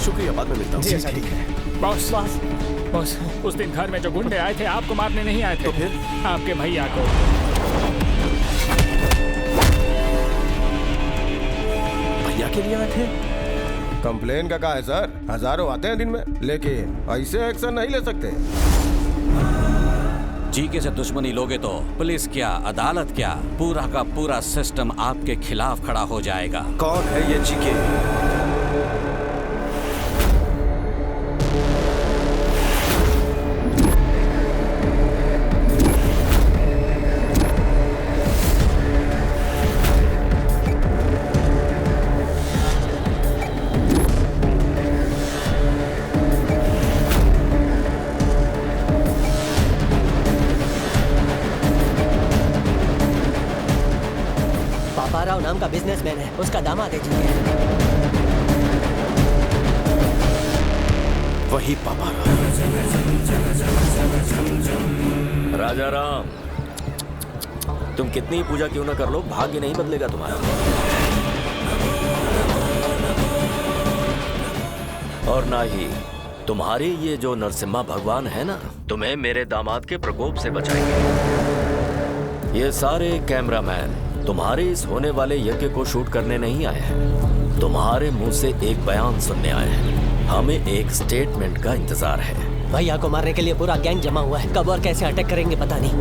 Speaker 6: शुक्रिया, बाद में मिलता हूँ।
Speaker 1: जी ठीक है। बॉस बॉस, उस दिन घर में जो गुंडे आए थे आपको मारने नहीं आए थे। तो फिर आपके भैया को।
Speaker 6: भैया के लिए आए थे?
Speaker 4: कंप्लेन का है सर, हजारों आते हैं दिन में, लेकिन ऐसे एक्शन नहीं ले सकते।
Speaker 16: जीके से दुश्मनी लोगे तो पुलिस क्या, अदालत क्या, पूरा का पूरा सिस्टम आपके खिलाफ खड़ा हो जाएगा।
Speaker 6: कौन है ये जीके?
Speaker 13: नाम का बिजनेसमैन है, उसका दामाद है जी।
Speaker 6: वही पापा
Speaker 8: राजा राम, तुम कितनी पूजा क्यों ना कर लो, भाग्य नहीं बदलेगा तुम्हारा। और ना ही तुम्हारे ये जो नरसिम्हा भगवान है ना, तुम्हें मेरे दामाद के प्रकोप से बचाएंगे। ये सारे कैमरामैन तुम्हारे इस होने वाले यज्ञ को शूट करने नहीं आए हैं, तुम्हारे मुंह से एक बयान सुनने आए हैं। हमें एक स्टेटमेंट का इंतजार है।
Speaker 13: भैया को मारने के लिए पूरा गैंग जमा हुआ है, कब और कैसे अटैक करेंगे पता नहीं।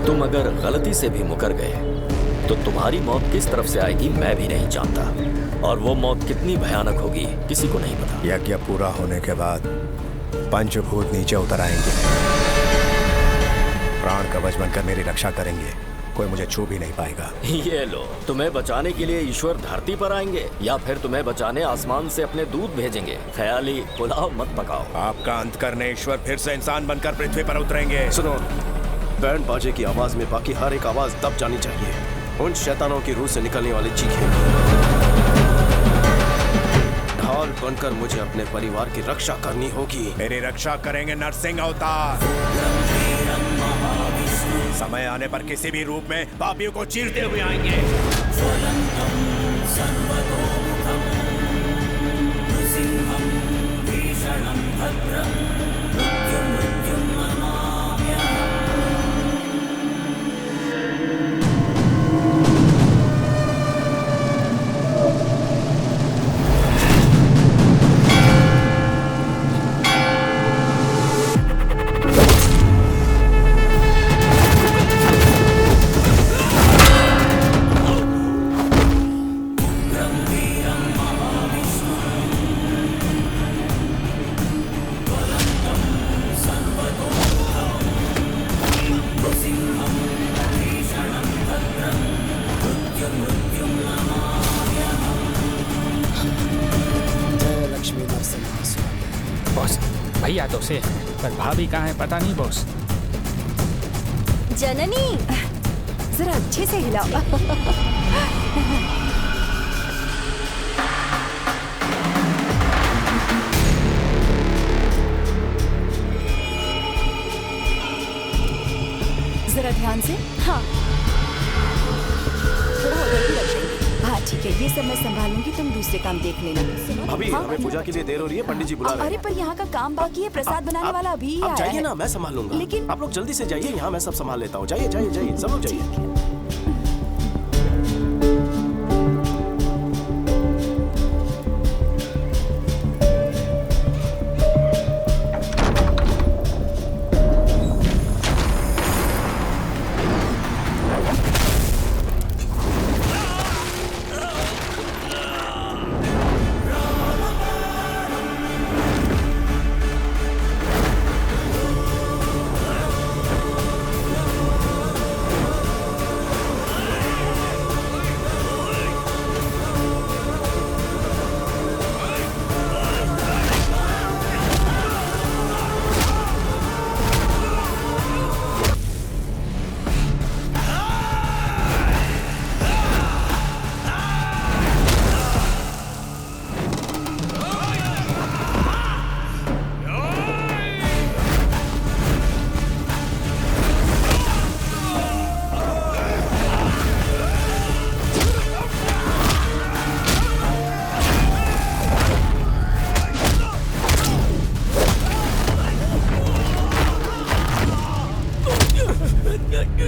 Speaker 8: तुम अगर गलती से भी मुकर गए तो तुम्हारी मौत किस तरफ से आएगी मैं भी नहीं जानता, और वो मौत कितनी भयानक होगी किसी को नहीं पता।
Speaker 3: यज्ञ पूरा होने के बाद पंचभूत नीचे उतर आएंगे, प्राण कवच बनकर मेरी रक्षा करेंगे, कोई मुझे छू भी नहीं पाएगा।
Speaker 8: ये लो, तुम्हें बचाने के लिए ईश्वर धरती पर आएंगे या फिर तुम्हें बचाने आसमान से अपने दूत भेजेंगे। ख्याली पुलाव मत पकाओ।
Speaker 3: आपका अंत करने ईश्वर फिर से इंसान बनकर पृथ्वी पर उतरेंगे।
Speaker 6: सुनो, बैंड बाजे की आवाज में बाकी हर एक आवाज दब जानी चाहिए। उन शैतानों की रूह से निकलने वाली चीखें ढाल बनकर मुझे अपने परिवार की रक्षा करनी होगी।
Speaker 3: मेरी रक्षा करेंगे नरसिंह अवतार। समय आने पर किसी भी रूप में पापियों को चीरते हुए आएंगे।
Speaker 1: बॉस, भैया तो से पर भाभी कहाँ है पता नहीं बॉस।
Speaker 17: जननी, जरा अच्छे से हिलाओ।
Speaker 5: जरा ध्यान से। हाँ, थोड़ा उधर भी रखेंगे। हाँ ठीक है, ये सब मैं संभालूंगी, तुम दूसरे काम देख लेना।
Speaker 6: अभी
Speaker 5: हाँ?
Speaker 6: हमें पूजा के लिए देर हो रही है, पंडित जी बुला रहे हैं।
Speaker 5: अरे पर यहाँ का काम बाकी है, प्रसाद बनाने वाला अभी ही
Speaker 6: आप
Speaker 5: आया
Speaker 6: जाइए
Speaker 5: है।
Speaker 6: ना, मैं संभाल लूंगा।
Speaker 5: लेकिन
Speaker 6: आप लोग जल्दी से जाइए, यहाँ मैं सब संभाल लेता हूँ। जाइए जाइए जाइए, सब लोग जाइए।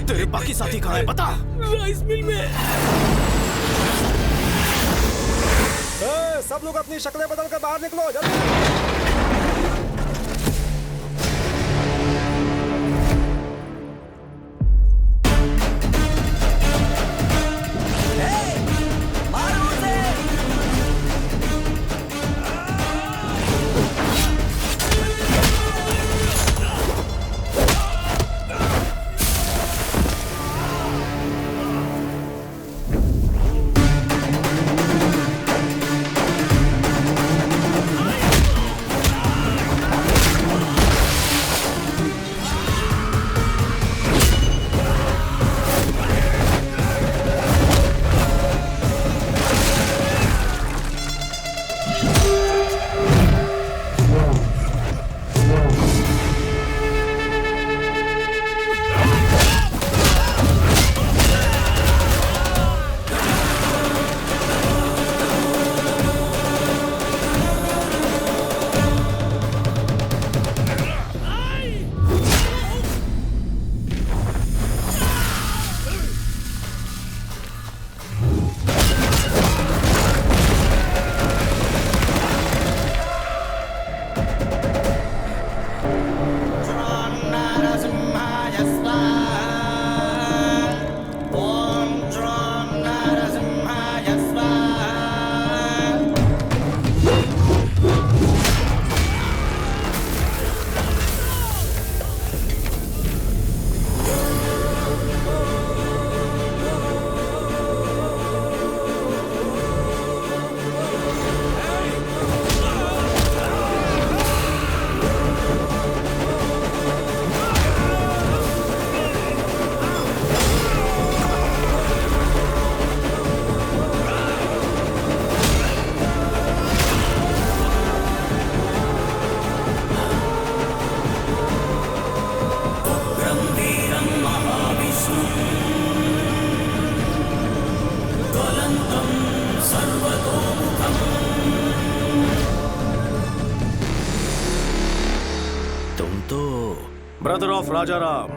Speaker 6: तेरे बाकी साथी कहाँ है बता।
Speaker 9: राइस मिल में। सब लोग अपनी शक्लें बदल कर बाहर निकलो जल्दी।
Speaker 6: ब्रदर ऑफ राजा राम।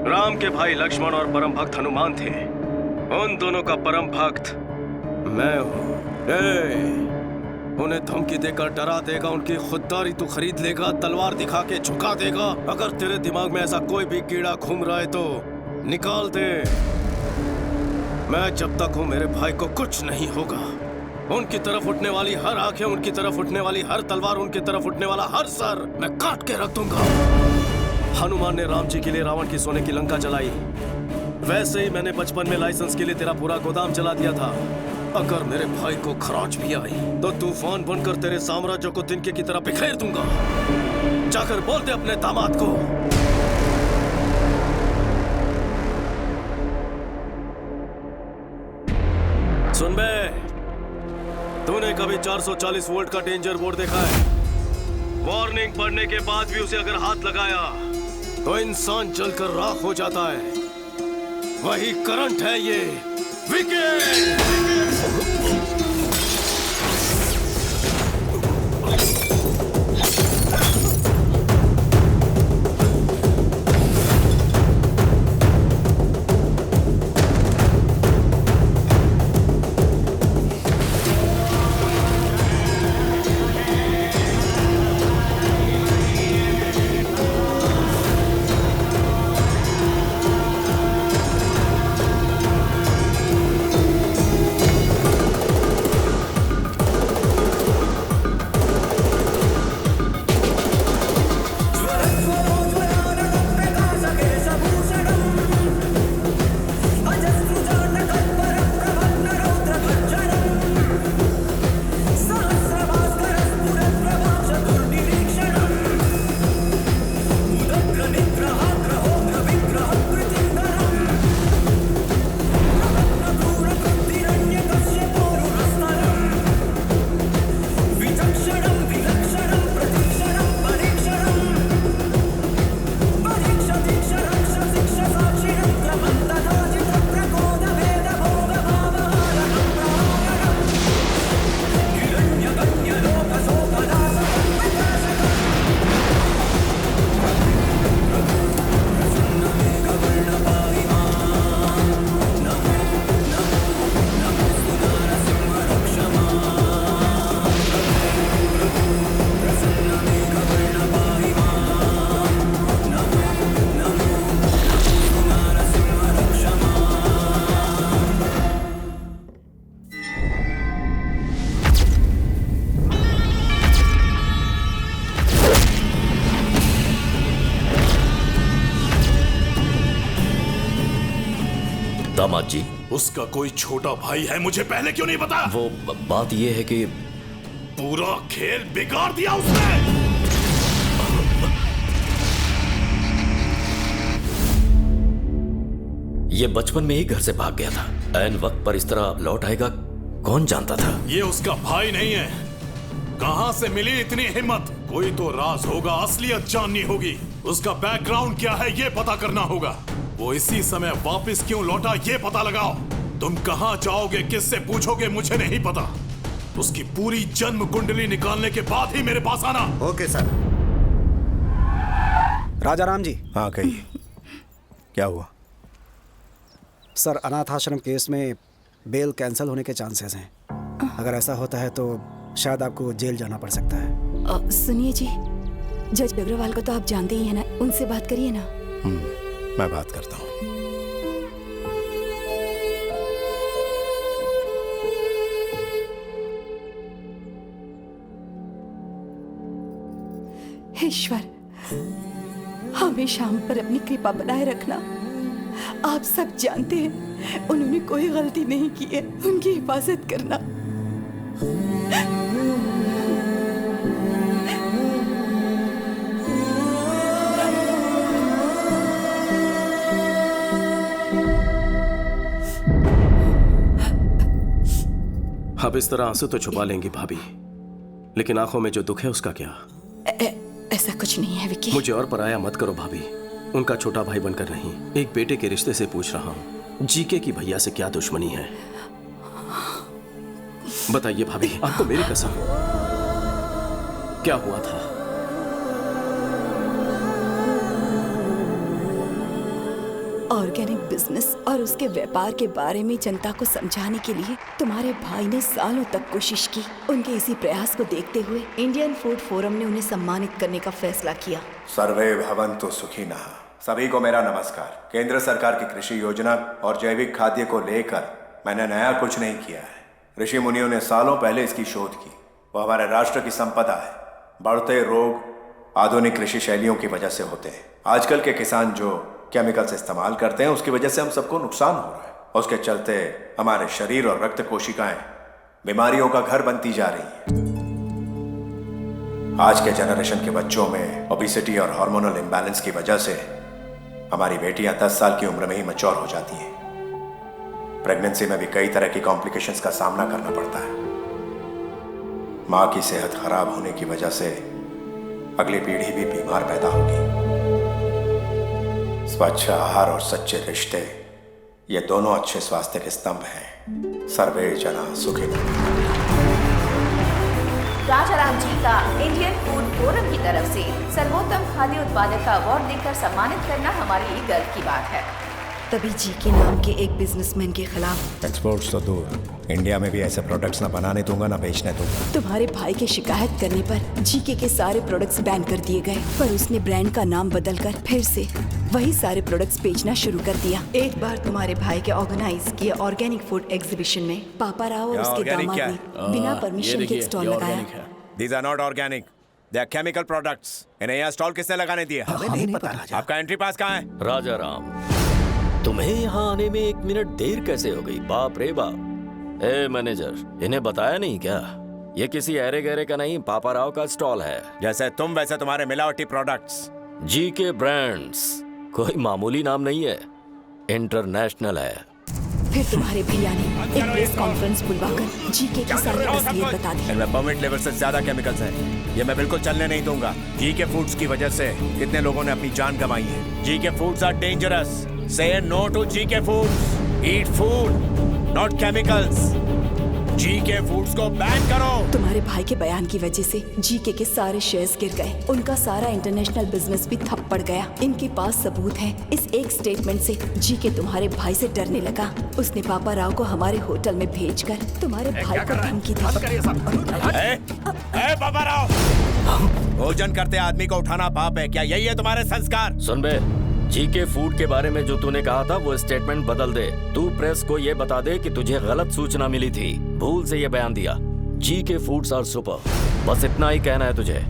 Speaker 6: राम के भाई लक्ष्मण और परम भक्त हनुमान थे। उन दोनों का परम भक्त मैं हूँ। उन्हें धमकी देकर डरा देगा, उनकी खुददारी तू खरीद लेगा, तलवार दिखा के झुका देगा। अगर तेरे दिमाग में ऐसा कोई भी कीड़ा घूम रहा है तो निकाल दे। मैं जब तक हूँ मेरे भाई को कुछ नहीं होगा। उनकी तरफ उठने वाली हर आंखें, उनकी तरफ उठने वाली हर तलवार, उनकी तरफ उठने वाला हर सर मैं काट के रख दूंगा। हनुमान ने राम जी के लिए रावण की सोने की लंका जलाई, वैसे ही मैंने बचपन में लाइसेंस के लिए तेरा पूरा गोदाम जला दिया था। अगर मेरे भाई को खराज भी आई तो तूफान बनकर तेरे साम्राज्य को तिनके की तरह बिखेर दूंगा। जाकर बोल दे अपने दामाद को। सुन बे, तूने कभी 440 वोल्ट का डेंजर बोर्ड देखा है? वार्निंग पढ़ने के बाद भी उसे अगर हाथ लगाया तो इंसान जलकर राख हो जाता है। वही करंट है ये। विकेट!
Speaker 8: दामाद जी,
Speaker 15: उसका कोई छोटा भाई है, मुझे पहले क्यों नहीं बताया?
Speaker 8: वो बात ये है कि
Speaker 15: पूरा खेल बिगाड़ दिया उसने।
Speaker 8: ये बचपन में ही घर से भाग गया था। ऐन वक्त पर इस तरह लौट आएगा कौन जानता था?
Speaker 15: ये उसका भाई नहीं है। कहां से मिली इतनी हिम्मत? कोई तो राज होगा, असलियत जाननी होगी। उसका बैकग्राउंड क्या है ये पता करना होगा। वो इसी समय वापस क्यों लौटा ये पता लगाओ। तुम कहां जाओगे, किससे पूछोगे, मुझे नहीं पता। उसकी पूरी जन्म कुंडली निकालने के बाद ही मेरे पास आना।
Speaker 9: Okay sir.
Speaker 18: राजा राम जी।
Speaker 3: हाँ कहिए, क्या हुआ?
Speaker 18: सर, अनाथ आश्रम केस में बेल कैंसिल होने के चांसेस हैं। अगर ऐसा होता है तो शायद आपको जेल जाना पड़ सकता है।
Speaker 5: सुनिए जी, जज अग्रवाल को तो आप जानते ही हैं ना, उनसे बात करिए ना।
Speaker 3: मैं बात करता हूँ।
Speaker 14: ईश्वर, हमेशा हम पर अपनी कृपा बनाए रखना। आप सब जानते हैं उन्होंने कोई गलती नहीं की है, उनकी हिफाजत करना।
Speaker 6: अब इस तरह आंसू तो छुपा लेंगी भाभी, लेकिन आंखों में जो दुख है उसका क्या?
Speaker 14: ऐसा कुछ नहीं है विकी।
Speaker 6: मुझे और पराया मत करो भाभी। उनका छोटा भाई बनकर नहीं, एक बेटे के रिश्ते से पूछ रहा हूँ। जीके की भैया से क्या दुश्मनी है बताइए भाभी, आपको मेरी कसम। क्या हुआ था?
Speaker 14: ऑर्गेनिक बिजनेस और उसके व्यापार के बारे में जनता को समझाने के लिए तुम्हारे भाई ने सालों तक कोशिश की। उनके इसी प्रयास को देखते हुए इंडियन फूड फोरम ने उन्हें सम्मानित करने का फैसला किया।
Speaker 3: सर्वे भवन्तु सुखिनः। सभी को मेरा नमस्कार। केंद्र सरकार की कृषि योजना और जैविक खाद्य को लेकर मैंने नया कुछ नहीं किया है। ऋषि मुनियों ने सालों पहले इसकी शोध की। वो हमारे राष्ट्र की संपदा है। बढ़ते रोग आधुनिक कृषि शैलियों की वजह से होते हैं। आजकल के किसान जो केमिकल्स इस्तेमाल करते हैं उसकी वजह से हम सबको नुकसान हो रहा है। उसके चलते हमारे शरीर और रक्त कोशिकाएं बीमारियों का घर बनती जा रही हैं। आज के जनरेशन के बच्चों में ओबेसिटी और हार्मोनल इम्बैलेंस की वजह से हमारी बेटियां 10 साल की उम्र में ही मैच्योर हो जाती हैं। प्रेगनेंसी में भी कई तरह की कॉम्प्लिकेशंस का सामना करना पड़ता है। माँ की सेहत खराब होने की वजह से अगली पीढ़ी भी बीमार पैदा होगी। स्वच्छ आहार और सच्चे रिश्ते, ये दोनों अच्छे स्वास्थ्य के स्तंभ हैं। सर्वे जना सुखिनः।
Speaker 7: राजाराम जी का इंडियन फूड फोरम की तरफ से सर्वोत्तम खाद्य उत्पादक का अवार्ड देकर सम्मानित करना हमारे लिए गर्व की बात है।
Speaker 14: तभी जी के नाम के एक बिजनेसमैन के खिलाफ
Speaker 3: एक्सपोर्ट्स तो दूर, इंडिया में भी ऐसे प्रोडक्ट्स ना बनाने दूंगा ना बेचने दूंगा।
Speaker 14: तुम्हारे भाई के शिकायत करने पर जीके के सारे प्रोडक्ट्स बैन कर दिए गए, पर उसने ब्रांड का नाम बदलकर फिर से वही सारे प्रोडक्ट्स बेचना शुरू कर दिया। एक बार तुम्हारे भाई के ऑर्गेनाइज किए ऑर्गेनिक फूड एग्जीबिशन में पापा राव और उसके दामाद ने बिना परमिशन के स्टॉल लगाया।
Speaker 3: These are not organic. They are chemical products. इन्हें यहाँ स्टॉल किसने लगाने दिया?
Speaker 9: हमें नहीं पता राजा।
Speaker 3: आपका एंट्री पास कहाँ है?
Speaker 8: राजा राम, तुम्हें यहाँ आने में 1 मिनट देर कैसे हो गई? बाप रे बाप। ए मैनेजर, इन्हें बताया नहीं क्या? ये किसी ऐरे गहरे का नहीं, पापा राव का स्टॉल है।
Speaker 3: जैसे तुम वैसे तुम्हारे मिलावटी प्रोडक्ट्स।
Speaker 8: जी के ब्रांड्स कोई मामूली नाम नहीं है, इंटरनेशनल है।
Speaker 14: फिर तुम्हारे भैया ने एक प्रेस कॉन्फ्रेंस बुलवाकर जीके की सारी असलियत बता दी।
Speaker 3: इनमें परमिट लेवल से ज्यादा केमिकल्स हैं। ये मैं बिल्कुल चलने नहीं दूंगा। जीके फूड्स की वजह से कितने लोगों ने अपनी जान गंवाई है। जीके foods are dangerous. Say no to GK Foods. Eat food, not chemicals. GK Foods को बैन करो।
Speaker 14: तुम्हारे भाई के बयान की वजह से जीके के सारे शेयर्स गिर गए। उनका सारा इंटरनेशनल बिजनेस भी ठप पड़ गया। इनके पास सबूत है। इस एक स्टेटमेंट से जीके तुम्हारे भाई से डरने लगा। उसने पापा राव को हमारे होटल में भेजकर तुम्हारे भाई को धमकी दी।
Speaker 3: पापा राव, भोजन करते आदमी को उठाना पाप है क्या? यही है तुम्हारे संस्कार?
Speaker 8: सुन बे, जीके फूड के बारे में जो तूने कहा था वो स्टेटमेंट बदल दे। तू प्रेस को ये बता दे कि तुझे गलत सूचना मिली थी, भूल से ये बयान दिया। जीके फूड्स आर सुपर, बस इतना ही कहना है तुझे।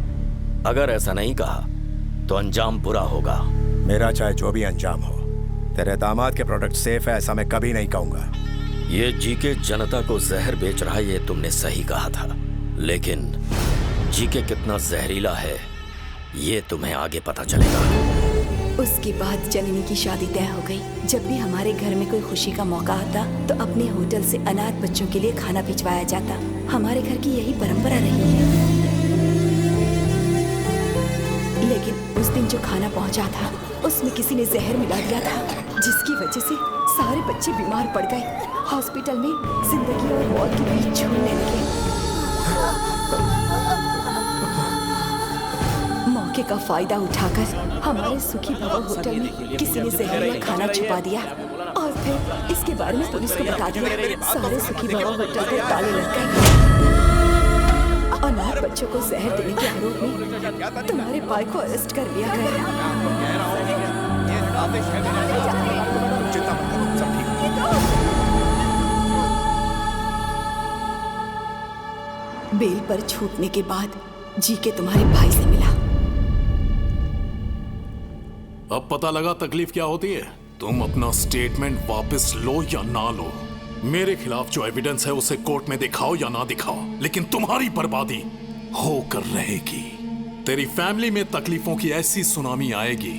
Speaker 8: अगर ऐसा नहीं कहा तो अंजाम बुरा होगा।
Speaker 3: मेरा चाहे जो भी अंजाम हो, तेरे दामाद के प्रोडक्ट सेफ है ऐसा मैं कभी नहीं कहूंगा।
Speaker 8: ये जीके जनता को जहर बेच रहा है, ये तुमने सही कहा था, लेकिन जीके कितना जहरीला है ये तुम्हें आगे पता चलेगा।
Speaker 14: उसके बाद जननी की शादी तय हो गई। जब भी हमारे घर में कोई खुशी का मौका आता तो अपने होटल से अनाथ बच्चों के लिए खाना भिजवाया जाता। हमारे घर की यही परंपरा रही है। लेकिन उस दिन जो खाना पहुंचा था उसमें किसी ने जहर मिला दिया था, जिसकी वजह से सारे बच्चे बीमार पड़ गए। हॉस्पिटल में जिंदगी और मौत के बीच झूलने लगे। मौके का फायदा उठाकर हमारे सुखी भवन होटल में किसी ने जहरीला खाना छुपा दिया और फिर इसके बारे में पुलिस को बता दिया। सारे सुखी भवन होटल को ताले लग गए। अनाथ बच्चों को जहर देने के आरोप में तुम्हारे भाई को अरेस्ट कर लिया गया। बेल पर छूटने के बाद जीके तुम्हारे भाई से मिला।
Speaker 15: अब पता लगा तकलीफ क्या होती है। तुम अपना स्टेटमेंट वापस लो या ना लो, मेरे खिलाफ जो एविडेंस है उसे कोर्ट में दिखाओ या ना दिखाओ, लेकिन तुम्हारी बर्बादी होकर रहेगी। तेरी फैमिली में तकलीफों की ऐसी सुनामी आएगी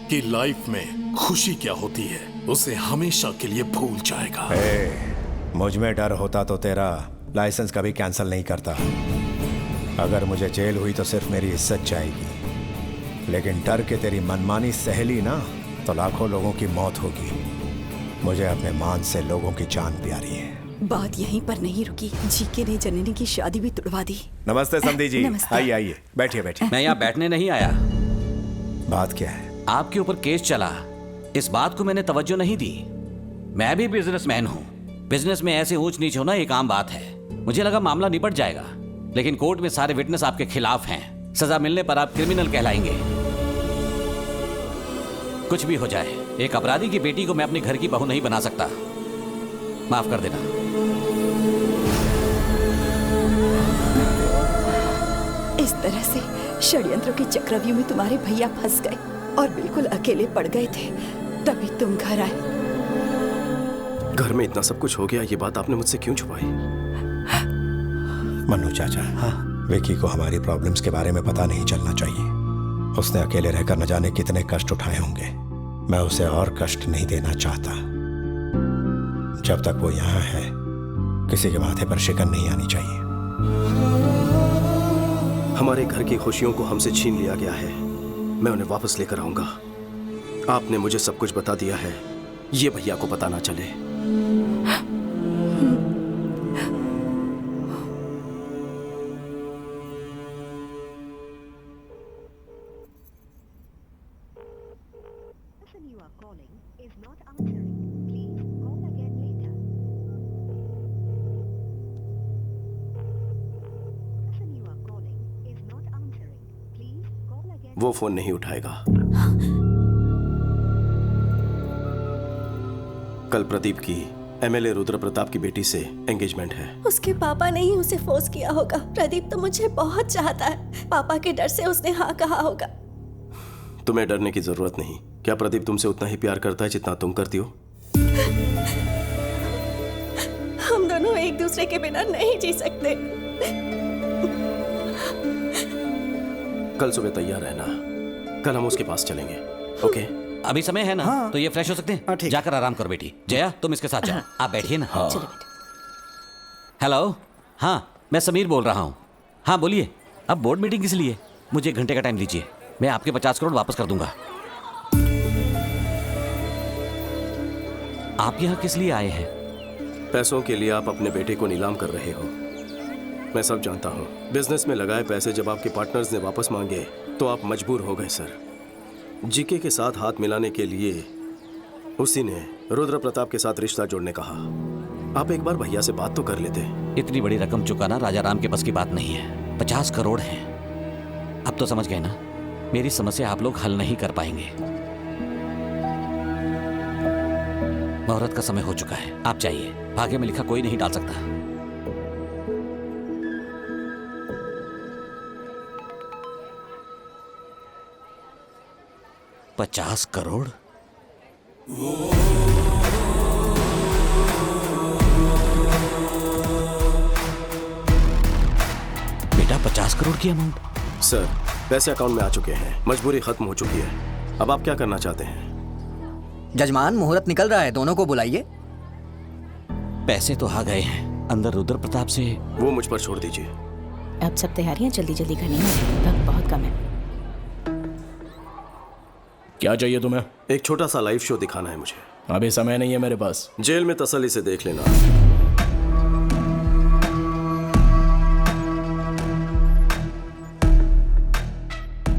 Speaker 15: कि लाइफ में खुशी क्या होती है उसे हमेशा के लिए भूल जाएगा।
Speaker 3: मुझ में डर होता तो तेरा लाइसेंस कभी कैंसिल नहीं करता। अगर मुझे जेल हुई तो सिर्फ मेरी इज्जत जाएगी, लेकिन डर के तेरी मनमानी सहेली ना तो लाखों लोगों की मौत होगी। मुझे अपने मान से लोगों की जान प्यारी है।
Speaker 14: बात यहीं पर नहीं रुकी, जीके ने जननी की शादी भी तुड़वा दी।
Speaker 3: नमस्ते समधी जी। आइए आइए, बैठिए बैठिए।
Speaker 16: मैं यहाँ बैठने नहीं आया।
Speaker 3: बात क्या है?
Speaker 16: आपके ऊपर केस चला, इस बात को मैंने तवज्जो नहीं दी। मैं भी बिजनेसमैन हूँ। बिजनेस में ऐसे ऊंच नीच होना एक आम बात है। मुझे लगा मामला निपट जाएगा, लेकिन कोर्ट में सारे विटनेस आपके खिलाफ हैं। सजा मिलने पर आप क्रिमिनल कहलाएंगे। कुछ भी हो जाए, एक अपराधी की बेटी को मैं अपने घर की बहू नहीं बना सकता। माफ कर देना।
Speaker 14: इस तरह से षड्यंत्रों के चक्रव्यूह में तुम्हारे भैया फंस गए और बिल्कुल अकेले पड़ गए थे, तभी तुम घर आए।
Speaker 6: घर में इतना सब कुछ हो गया, ये बात आपने मुझसे क्यों छुपाई?
Speaker 3: मन्नू चाचा, विकी को हमारी प्रॉब्लम्स के बारे में पता नहीं चलना चाहिए। उसने अकेले रहकर न जाने कितने कष्ट उठाए होंगे। मैं उसे और कष्ट नहीं देना चाहता। जब तक वो यहाँ है, किसी के माथे पर शिकन नहीं आनी चाहिए।
Speaker 6: हमारे घर की खुशियों को हमसे छीन लिया गया है। मैं उन्हें वापस लेकर आऊंगा। आपने मुझे सब कुछ बता दिया है, ये भैया को पता ना चले। वो फोन नहीं उठाएगा। कल प्रदीप की एमएलए रुद्र प्रताप की बेटी से एंगेजमेंट है।
Speaker 19: उसके पापा ने ही उसे फोर्स किया होगा। प्रदीप तो मुझे बहुत चाहता है। पापा के डर से उसने हाँ कहा होगा।
Speaker 6: तुम्हें डरने की जरूरत नहीं। क्या प्रदीप तुमसे उतना ही प्यार करता है जितना तुम करती हो?
Speaker 19: हम दोनों एक दूसरे के बिना नहीं जी सकते।
Speaker 6: कल सुबह तैयार रहना, कल हम उसके पास चलेंगे। ओके?
Speaker 16: अभी समय है ना? तो ये फ्रेश हो सकते हैं? जाकर आराम करो बेटी। जया, तुम इसके साथ जाओ। आप बैठिए ना। हेलो, हाँ मैं समीर बोल रहा हूँ। हाँ बोलिए। अब बोर्ड मीटिंग किस लिए? मुझे 1 घंटे का टाइम दीजिए, मैं आपके 50 करोड़ वापस कर दूंगा। आप यहाँ किस लिए आए हैं?
Speaker 6: पैसों के लिए आप अपने बेटे को नीलाम कर रहे हो। मैं सब जानता हूँ। बिजनेस में लगाए पैसे जब आपके पार्टनर्स ने वापस मांगे तो आप मजबूर हो गए सर। जीके के साथ हाथ मिलाने के लिए उसी ने रुद्र प्रताप के साथ रिश्ता जोड़ने कहा। आप एक बार भैया से बात तो कर लेते।
Speaker 16: इतनी बड़ी रकम चुकाना राजा राम के बस की बात नहीं है। 50 करोड़ हैं। अब तो समझ गए ना, मेरी समस्या आप लोग हल नहीं कर पाएंगे। मुहूर्त का समय हो चुका है, आप जाइए। भाग्य में लिखा कोई नहीं डाल सकता। $50 करोड़? बेटा 50 करोड़ की अमाउंट?
Speaker 6: सर पैसे अकाउंट में आ चुके हैं, मजबूरी खत्म हो चुकी है। अब आप क्या करना चाहते हैं?
Speaker 2: जजमान, मुहूर्त निकल रहा है, दोनों को बुलाइए।
Speaker 16: पैसे तो आ गए हैं, अंदर रुद्र प्रताप से।
Speaker 6: वो मुझ पर छोड़ दीजिए।
Speaker 7: अब सब तैयारियां जल्दी जल्दी करनी है, वक्त बहुत कम है।
Speaker 11: क्या चाहिए तुम्हें?
Speaker 6: एक छोटा सा लाइव शो दिखाना है मुझे।
Speaker 11: अभी समय नहीं है मेरे पास।
Speaker 6: जेल में तसल्ली से देख लेना।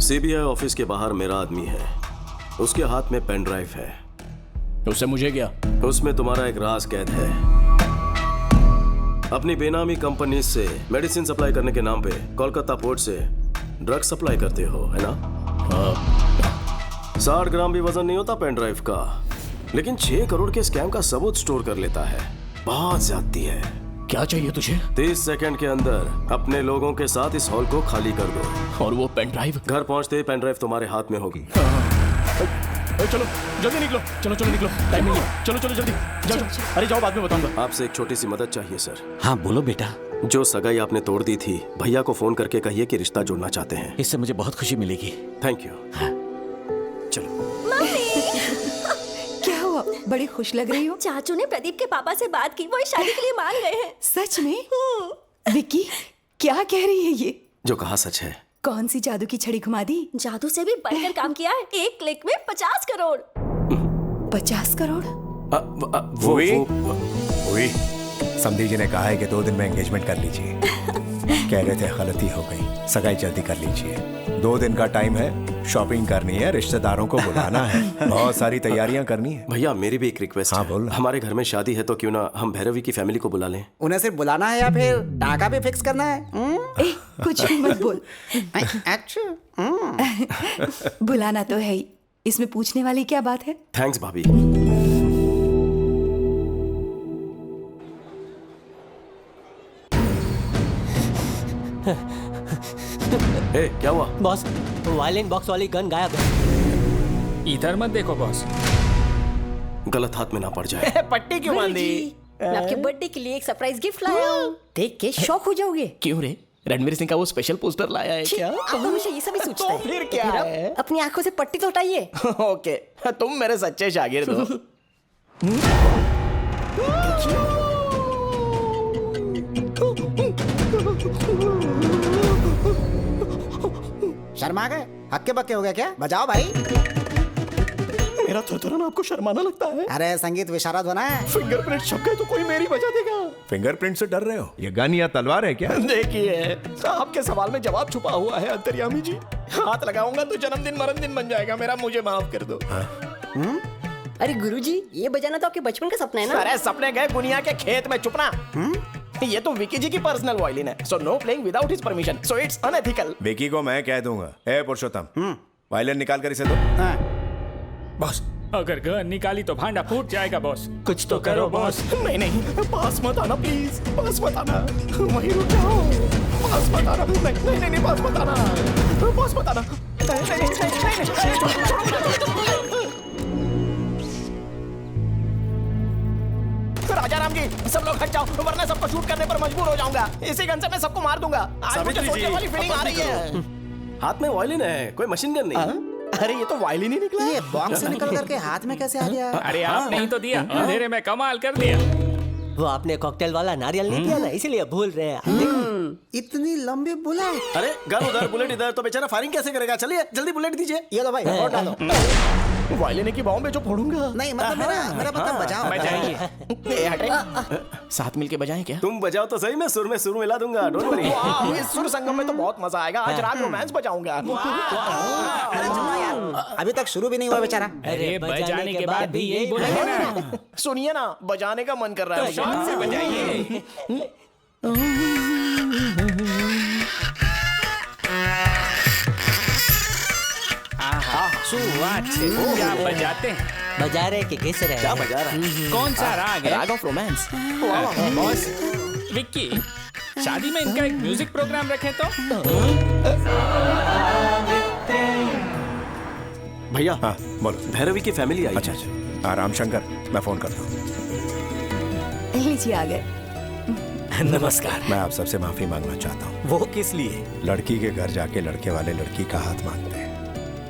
Speaker 6: सीबीआई ऑफिस के बाहर मेरा आदमी है, उसके हाथ में पेन ड्राइव है।
Speaker 11: उससे मुझे क्या?
Speaker 6: उसमें तुम्हारा एक राज कैद है। अपनी बेनामी कंपनी से मेडिसिन सप्लाई करने के नाम पे कोलकाता पोर्ट से ड्रग सप्लाई करते हो, है ना? 60 ग्राम भी वजन नहीं होता पेन ड्राइव का, लेकिन 6 करोड़ के स्कैम का सबूत स्टोर कर लेता है। बहुत ज्यादती है।
Speaker 11: क्या चाहिए तुझे?
Speaker 6: 30 सेकंड के अंदर अपने लोगों के साथ इस हॉल को खाली कर दो।
Speaker 11: और वो पेन ड्राइव?
Speaker 6: घर पहुंचते ही पेन ड्राइव तुम्हारे हाथ में होगी।
Speaker 11: चलो जल्दी निकलो, चलो चलो निकलो, टाइम नहीं है। चलो चलो जल्दी जाओ। अरे जाओ, बाद में बताऊंगा।
Speaker 6: आपसे एक छोटी सी मदद चाहिए सर।
Speaker 16: हाँ बोलो बेटा।
Speaker 6: जो सगाई आपने तोड़ दी थी, भैया को फोन करके कहिए कि रिश्ता जोड़ना चाहते हैं।
Speaker 16: इससे मुझे बहुत खुशी मिलेगी।
Speaker 6: Thank you. चलो।
Speaker 14: क्या हुआ? बड़ी खुश लग रही हो।
Speaker 19: चाचू ने प्रदीप के पापा से बात की, वो इस शादी के लिए मान गए हैं।
Speaker 14: सच में? विकी क्या कह रही है ये?
Speaker 6: जो कहा सच है।
Speaker 14: कौन सी जादू की छड़ी घुमा दी?
Speaker 19: जादू से भी बढ़कर काम किया है। एक क्लिक में 50 करोड़।
Speaker 14: 50 करोड़?
Speaker 3: वो समधी जी ने कहा है कि 2 दिन में एंगेजमेंट कर लीजिए। कह रहे थे गलती हो गई, सगाई जल्दी कर लीजिए। 2 दिन का टाइम है, शॉपिंग करनी है, रिश्तेदारों को बुलाना है, बहुत सारी तैयारियां करनी है।
Speaker 6: भैया मेरी भी एक रिक्वेस्ट है।
Speaker 3: बोल।
Speaker 6: हमारे घर में शादी है तो क्यों ना हम भैरवी की फैमिली को बुला लें।
Speaker 9: उन्हें सिर्फ बुलाना है या फिर टाका भी फिक्स करना है?
Speaker 14: कुछ भी मत बोल। बुलाना तो है ही, इसमें पूछने वाली क्या बात है?
Speaker 6: थैंक्स भाभी। ए, क्या हुआ?
Speaker 13: बॉस, वायलिन बॉक्स वाली गन गायब है।
Speaker 1: इधर मत देखो बॉस,
Speaker 6: गलत हाथ में ना पड़ जाए।
Speaker 20: पट्टी क्यों बांधी?
Speaker 19: मैं आपके बर्थडे के लिए एक सरप्राइज गिफ्ट लाया हूँ, देख के शॉक हो जाओगे।
Speaker 20: क्यों रे? रणवीर सिंह का वो स्पेशल पोस्टर लाया है क्या?
Speaker 19: आप हमेशा ये सब ही सोचते हैं।
Speaker 20: फिर क्या है?
Speaker 19: अपनी आंखों से पट्टी तो हटाइए।
Speaker 20: ओके, तुम मेरे सच्चे शागिर्द हो।
Speaker 9: शर्मा गए? हक्के बक्के हो गए क्या? बजाओ भाई।
Speaker 20: मेरा थरथराना आपको शर्माना लगता है?
Speaker 9: अरे संगीत विशारद होना है।
Speaker 20: फिंगरप्रिंट छप गए तो कोई मेरी बजा देगा।
Speaker 3: फिंगरप्रिंट से डर रहे हो? ये गन या तलवार है क्या?
Speaker 20: देखिए, आपके सवाल में जवाब छुपा हुआ है अंतर्यामी जी। हाथ लगाऊंगा तो जन्मदिन मरणदिन बन जाएगा मेरा, मुझे माफ कर दो।
Speaker 19: अरे गुरुजी, ये बजाना तो आपके बचपन का सपना है ना?
Speaker 20: अरे सपने गए गुनिया के खेत में, चुपना। ये तो विकी जी की पर्सनल वायलिन है, so know playing without his permission, so it's unethical.
Speaker 3: Vicky को मैं कह दूंगा। ए पुरुषोत्तम, वायलिन निकाल कर इसे दो।
Speaker 1: बॉस, अगर गन निकाली तो भांडा फूट जाएगा बॉस। कुछ तो करो बॉस।
Speaker 20: नहीं नहीं, पास मत आना प्लीज, पास मत आना, वहीं रुक जाओ। पास मत आना, नहीं नहीं नहीं, पास मत आना, पास मत आना। राजा राम जी, सब लोग हट जाओ, वरना सबको शूट करने पर मजबूर हो जाऊंगा। इसी गन से मैं सबको मार दूंगा। आज मुझे सोचने वाली फीलिंग आ रही है।
Speaker 6: हाथ में वायलिन है, कोई मशीन गन नहीं।
Speaker 20: अरे ये तो वायलिन ही निकला।
Speaker 9: ये बॉक्स से निकल करके हाथ में कैसे आ गया?
Speaker 1: अरे आपने ही तो दिया, अंधेरे में कमाल कर दिया।
Speaker 13: वो आपने कॉकटेल वाला नारियल नहीं दिया ना, इसीलिए भूल रहे हैं। देखो
Speaker 9: इतनी लंबी बुलेट।
Speaker 6: अरे गन उधर, बुलेट इधर, तो बेचारा फायरिंग कैसे करेगा? चलिए जल्दी बुलेट दीजिए।
Speaker 9: ये लो भाई, और डालो।
Speaker 20: वायलिन की बॉम्ब में जो फोड़ूंगा।
Speaker 9: नहीं मतलब मेरा मतलब बजाओ।
Speaker 20: बजाइए। साथ मिलके बजाएं क्या?
Speaker 6: तुम बजाओ तो सही, मैं सुर में सुर मिला दूंगा, डोंट वरी।
Speaker 20: इस सुर संगम में तो बहुत मजा आएगा। आज रात रोमांस बजाऊंगा।
Speaker 9: अरे सुनो यार, अभी तक शुरू भी नहीं हुआ बेचारा।
Speaker 1: अरे बजाने के बाद भी यही बोलेंगे ना।
Speaker 20: सुनिए ना, बजाने का मन कर रहा है।
Speaker 1: शान से बजाइए। क्या बजाते हैं?
Speaker 13: बजा रहे कि घिस रहे?
Speaker 20: क्या बजा रहा है?
Speaker 1: कौन सा राग है?
Speaker 20: राग ऑफ रोमांस।
Speaker 1: बॉस, विक्की, शादी में इनका एक म्यूजिक प्रोग्राम रखे तो?
Speaker 6: भैया,
Speaker 3: हाँ बोलो।
Speaker 6: भैरवी की फैमिली आई।
Speaker 3: अच्छा अच्छा, राम शंकर, मैं फोन करता हूँ।
Speaker 14: लीजिए आ गए।
Speaker 12: नमस्कार।
Speaker 3: मैं आप सबसे माफी मांगना चाहता हूँ।
Speaker 12: वो किस लिए?
Speaker 3: लड़की के घर जाके लड़के वाले लड़की का हाथ मांगते हैं,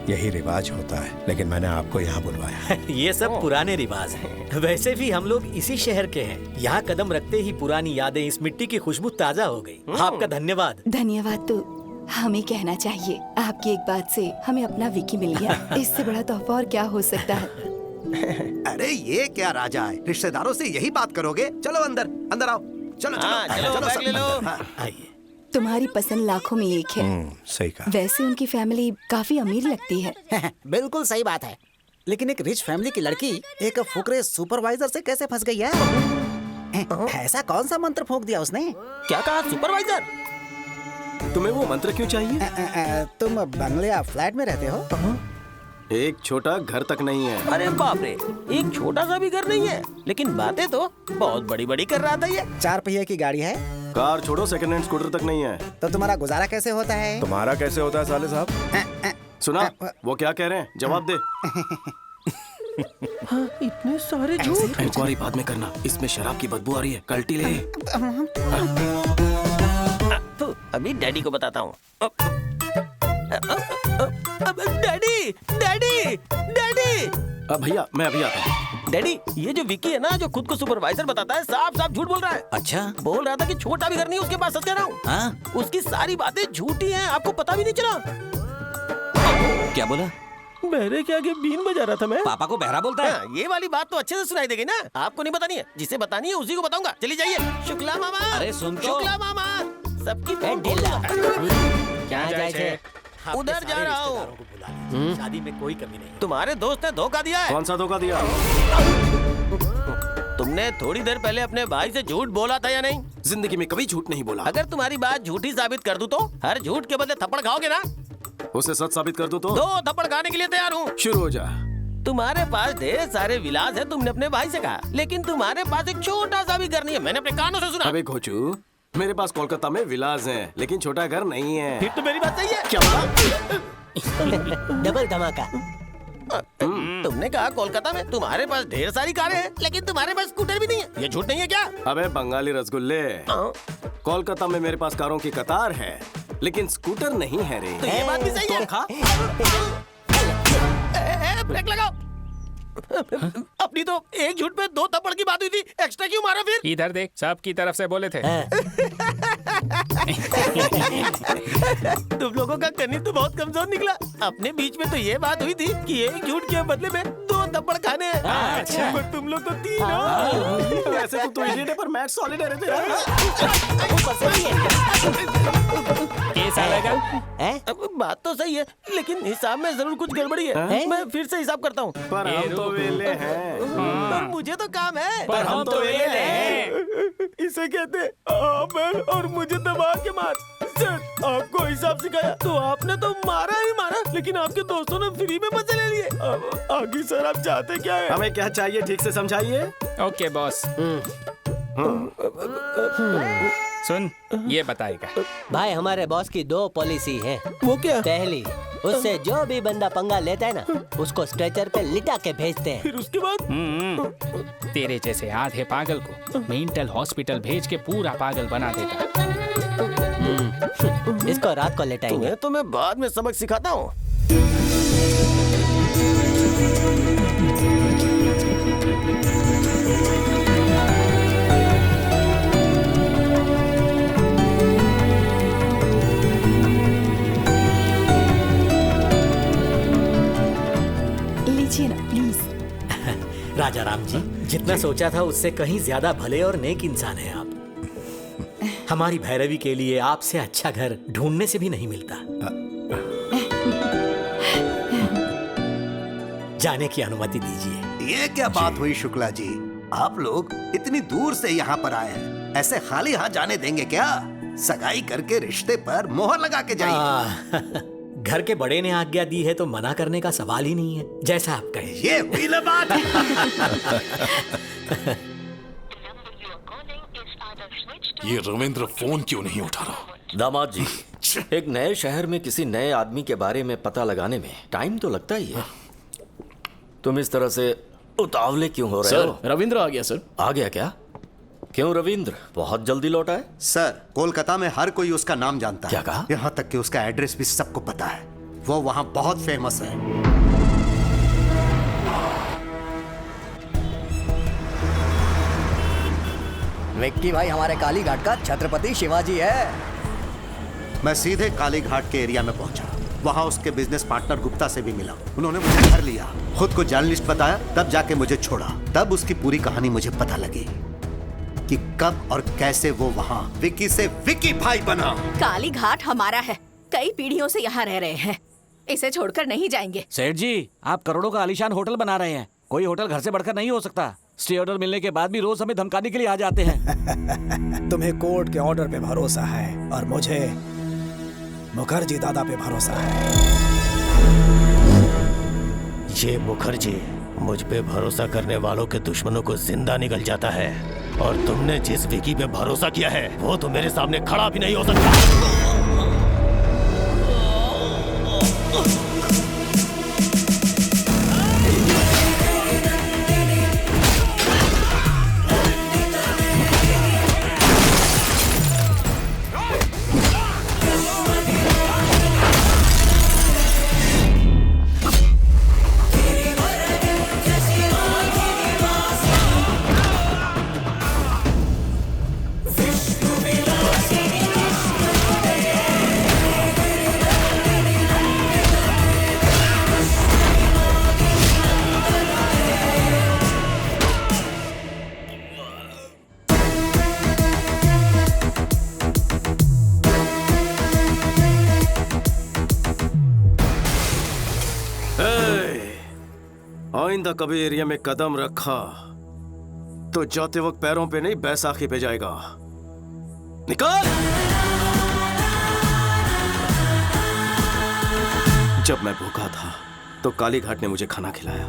Speaker 3: यही रिवाज होता है, लेकिन मैंने आपको यहाँ बुलवाया।
Speaker 12: ये सब पुराने रिवाज हैं। वैसे भी हम लोग इसी शहर के हैं। यहाँ कदम रखते ही पुरानी यादें, इस मिट्टी की खुशबू ताजा हो गई। आपका धन्यवाद।
Speaker 14: धन्यवाद तो हमें कहना चाहिए। आपकी एक बात से हमें अपना विकी मिल गया। इससे बड़ा तोहफा और क्या हो सकता है?
Speaker 10: अरे ये क्या राजा है, रिश्तेदारों से यही बात करोगे? चलो अंदर, अंदर आओ। चलो चलो
Speaker 20: बैग ले लो।
Speaker 12: आइए।
Speaker 14: तुम्हारी पसंद लाखों में एक है।
Speaker 3: सही कहा।
Speaker 14: वैसे उनकी फैमिली काफी अमीर लगती है।
Speaker 9: बिल्कुल सही बात है, लेकिन एक रिच फैमिली की लड़की एक फुकरे सुपरवाइजर से कैसे फंस गई है? ऐसा कौन सा मंत्र फूंक दिया उसने?
Speaker 20: क्या कहा? सुपरवाइजर?
Speaker 6: तुम्हें वो मंत्र क्यों चाहिए?
Speaker 9: तुम बंगले या फ्लैट में रहते हो?
Speaker 6: एक छोटा घर तक नहीं है।
Speaker 20: अरे बाप रे, एक छोटा सा भी घर नहीं है, लेकिन बातें तो बहुत बड़ी बड़ी कर रहा था ये।
Speaker 9: 4 पहिए की गाड़ी है?
Speaker 6: कार छोड़ो, सेकंड हैंड स्कूटर तक नहीं है।
Speaker 9: तो तुम्हारा गुजारा कैसे होता है?
Speaker 3: तुम्हारा कैसे होता है साले साहब?
Speaker 6: सुना, वो क्या कह रहे हैं? जवाब दे।
Speaker 20: हाँ, इतने सारे झूठ।
Speaker 6: इंक्वायरी बाद में करना, इसमें शराब की बदबू आ रही है, कल्टी ले।
Speaker 20: तो अभी डैडी को बताता हूँ। Daddy daddy daddy.
Speaker 6: भैया मैं अभी आता हूँ।
Speaker 20: डैडी, ये जो विकी है ना, जो खुद को सुपरवाइजर बताता है, साफ साफ झूठ बोल रहा है।
Speaker 12: अच्छा?
Speaker 20: बोल रहा था कि छोटा भी घर नहीं उसके पास। सच कह रहा हूँ।
Speaker 12: हाँ?
Speaker 20: उसकी सारी बातें झूठी हैं, आपको पता भी नहीं चला।
Speaker 12: क्या बोला?
Speaker 20: बहरे के आगे बीन बजा रहा था मैं।
Speaker 12: पापा को बहरा बोलता है?
Speaker 20: हाँ, ये वाली बात तो अच्छे से सुनाई देगी ना। आपको नहीं बतानी है, जिसे बतानी है उसी को बताऊंगा। चली जाइए। शुक्ला मामा।
Speaker 12: अरे सुन तो।
Speaker 20: शुक्ला मामा,
Speaker 13: सबकी ढीला क्या जाए थे?
Speaker 21: उधर जा रहा हूँ।
Speaker 12: शादी में कोई कमी नहीं।
Speaker 21: तुम्हारे दोस्त ने धोखा दिया है।
Speaker 6: कौन सा धोखा दिया?
Speaker 21: तुमने थोड़ी देर पहले अपने भाई से झूठ बोला था या नहीं?
Speaker 6: जिंदगी में कभी झूठ नहीं बोला।
Speaker 21: अगर तुम्हारी बात झूठी साबित कर दूं तो हर झूठ के बदले थप्पड़ खाओगे ना?
Speaker 6: उसे सच साबित कर दूं तो?
Speaker 21: 2 थप्पड़ खाने के लिए तैयार हूँ।
Speaker 6: शुरू हो जा।
Speaker 21: तुम्हारे पास ढेर सारे विलास है, तुमने अपने भाई से कहा, लेकिन तुम्हारे पास एक छोटा सा भी घर नहीं है। मैंने अपने कानों से सुना।
Speaker 6: अबे घोचू, मेरे पास कोलकाता में विलास है, लेकिन छोटा घर नहीं है।
Speaker 21: फिर तो मेरी बात सही है।
Speaker 6: क्या?
Speaker 13: डबल धमाका।
Speaker 21: तुमने कहा कोलकाता में तुम्हारे पास ढेर सारी कारें हैं, लेकिन तुम्हारे पास स्कूटर भी नहीं है। ये झूठ नहीं है क्या?
Speaker 6: अबे बंगाली रसगुल्ले, कोलकाता में मेरे पास कारों की कतार है, लेकिन स्कूटर नहीं है रे।
Speaker 21: तो ये बात भी सही है। ब्रेक लगाओ। अपनी तो एक झूठ पे 2 थप्पड़ की बात हुई थी, एक्स्ट्रा क्यों मारा फिर?
Speaker 1: इधर देख, सबकी तरफ से बोले थे।
Speaker 21: तुम लोगों का गणित तो बहुत कमजोर निकला। अपने बीच में तो ये बात हुई थी कि एक झूठ के बदले में 2 थप्पड़ खाने हैं।
Speaker 6: अच्छा।
Speaker 21: पर तुम लोग तो 3 हो।
Speaker 6: ऐसे तो इडियट है, पर मैथ्स सॉलिड है रे तेरा।
Speaker 1: कैसा लगा?
Speaker 21: बात तो सही है, लेकिन हिसाब में जरूर कुछ गड़बड़ी है। मैं फिर से हिसाब करता हूँ।
Speaker 6: पर हम तो वेले हैं।
Speaker 21: पर मुझे तो काम है।
Speaker 6: पर हम तो वेले हैं।
Speaker 21: इसे कहते हैं आमर और मुझे दबा के मार। सर, आपको हिसाब सिखाया तो आपने तो मारा ही मारा, लेकिन आपके दोस्तों ने फ्री में मजे ले लिए। आगे सर आप चाहते क्या है?
Speaker 6: हमें क्या चाहिए ठीक से समझाइए।
Speaker 1: Okay boss. सुन, ये बताएगा।
Speaker 13: भाई हमारे बॉस की 2 पॉलिसी है।
Speaker 21: वो क्या?
Speaker 13: पहली, उससे जो भी बंदा पंगा लेता है ना, उसको स्ट्रेचर पे लिटा के भेजते हैं।
Speaker 21: फिर उसके बाद
Speaker 1: तेरे जैसे आधे पागल को मेंटल हॉस्पिटल भेज के पूरा पागल बना देता।
Speaker 13: इसको रात को लेटाएंगे।
Speaker 21: तो मैं बाद में सबक सिखाता हूँ।
Speaker 14: लीजिए ना प्लीज।
Speaker 12: राजा राम जी, जितना सोचा था उससे कहीं ज्यादा भले और नेक इंसान है आप। हमारी भैरवी के लिए आपसे अच्छा घर ढूंढने से भी नहीं मिलता। जाने की अनुमति दीजिए।
Speaker 10: ये क्या बात हुई शुक्ला जी? आप लोग इतनी दूर से यहाँ पर आए हैं, ऐसे खाली हाथ जाने देंगे क्या? सगाई करके रिश्ते पर मोहर लगा के जाइए।
Speaker 12: घर के बड़े ने आज्ञा दी है तो मना करने का सवाल ही नहीं है, जैसा आप कहें।
Speaker 10: ये हुई ना बात।
Speaker 15: ये रविंद्र फोन क्यों नहीं उठा रहा?
Speaker 8: दामाद जी, एक नए शहर में किसी नए आदमी के बारे में पता लगाने में टाइम तो लगता ही है। तुम इस तरह से उतावले क्यों हो रहे हो?
Speaker 20: सर, रविंद्र आ गया सर।
Speaker 8: आ गया क्या? क्यों रविंद्र बहुत जल्दी लौटा है?
Speaker 10: सर, कोलकाता में हर कोई उसका नाम जानता है।
Speaker 8: क्या कहा?
Speaker 10: यहाँ तक कि उसका एड्रेस भी सबको पता है। वो वहाँ बहुत फेमस है।
Speaker 2: विक्की भाई हमारे काली घाट का छत्रपति शिवाजी है।
Speaker 10: मैं सीधे काली घाट के एरिया में पहुंचा। वहाँ उसके बिजनेस पार्टनर गुप्ता से भी मिला। उन्होंने मुझे घर लिया, खुद को जर्नलिस्ट बताया, तब जाके मुझे छोड़ा। तब उसकी पूरी कहानी मुझे पता लगी कि कब और कैसे वो वहाँ विक्की से विक्की भाई बना।
Speaker 7: काली घाट हमारा है, कई पीढ़ियों से यहाँ रह रहे हैं, इसे छोड़कर नहीं जाएंगे।
Speaker 16: सेठ जी, आप करोड़ों का आलीशान होटल बना रहे हैं, कोई होटल घर से बढ़कर नहीं हो सकता। स्टे ऑर्डर मिलने के बाद भी रोज हमें धमकाने के लिए आ जाते हैं।
Speaker 18: तुम्हें कोर्ट के ऑर्डर पे भरोसा है और मुझे मुखर्जी दादा पे भरोसा है।
Speaker 4: ये मुखर्जी मुझ पे भरोसा करने वालों के दुश्मनों को जिंदा निकल जाता है, और तुमने जिस विकी पे भरोसा किया है वो तो मेरे सामने खड़ा भी नहीं हो सकता।
Speaker 6: आइंदा कभी एरिया में कदम रखा तो जाते वक्त पैरों पे नहीं बैसाखी पे जाएगा। निकाल। जब मैं भूखा था तो काली घाट ने मुझे खाना खिलाया,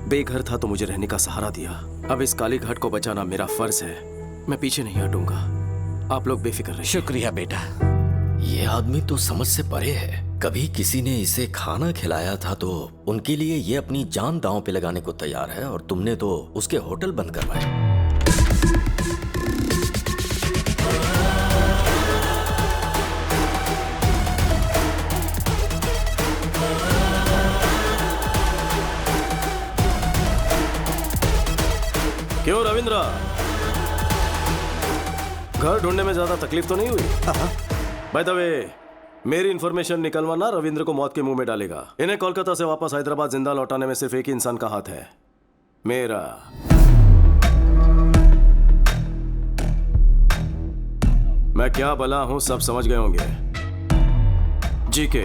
Speaker 6: बेघर था तो मुझे रहने का सहारा दिया। अब इस काली घाट को बचाना मेरा फर्ज है, मैं पीछे नहीं हटूंगा। आप लोग बेफिक्र रहिए।
Speaker 12: शुक्रिया बेटा।
Speaker 8: ये आदमी तो समझ से परे है। कभी किसी ने इसे खाना खिलाया था तो उनके लिए ये अपनी जान दांव पे लगाने को तैयार है, और तुमने तो उसके होटल बंद करवाए।
Speaker 6: क्यों रविंद्र, घर ढूंढने में ज्यादा तकलीफ तो नहीं हुई? बाय द वे, मेरी इंफॉर्मेशन निकलवाना रविंद्र को मौत के मुंह में डालेगा। इन्हें कोलकाता से वापस हैदराबाद जिंदा लौटाने में सिर्फ एक ही इंसान का हाथ है, मेरा। मैं क्या भला हूं सब समझ गए होंगे। जीके,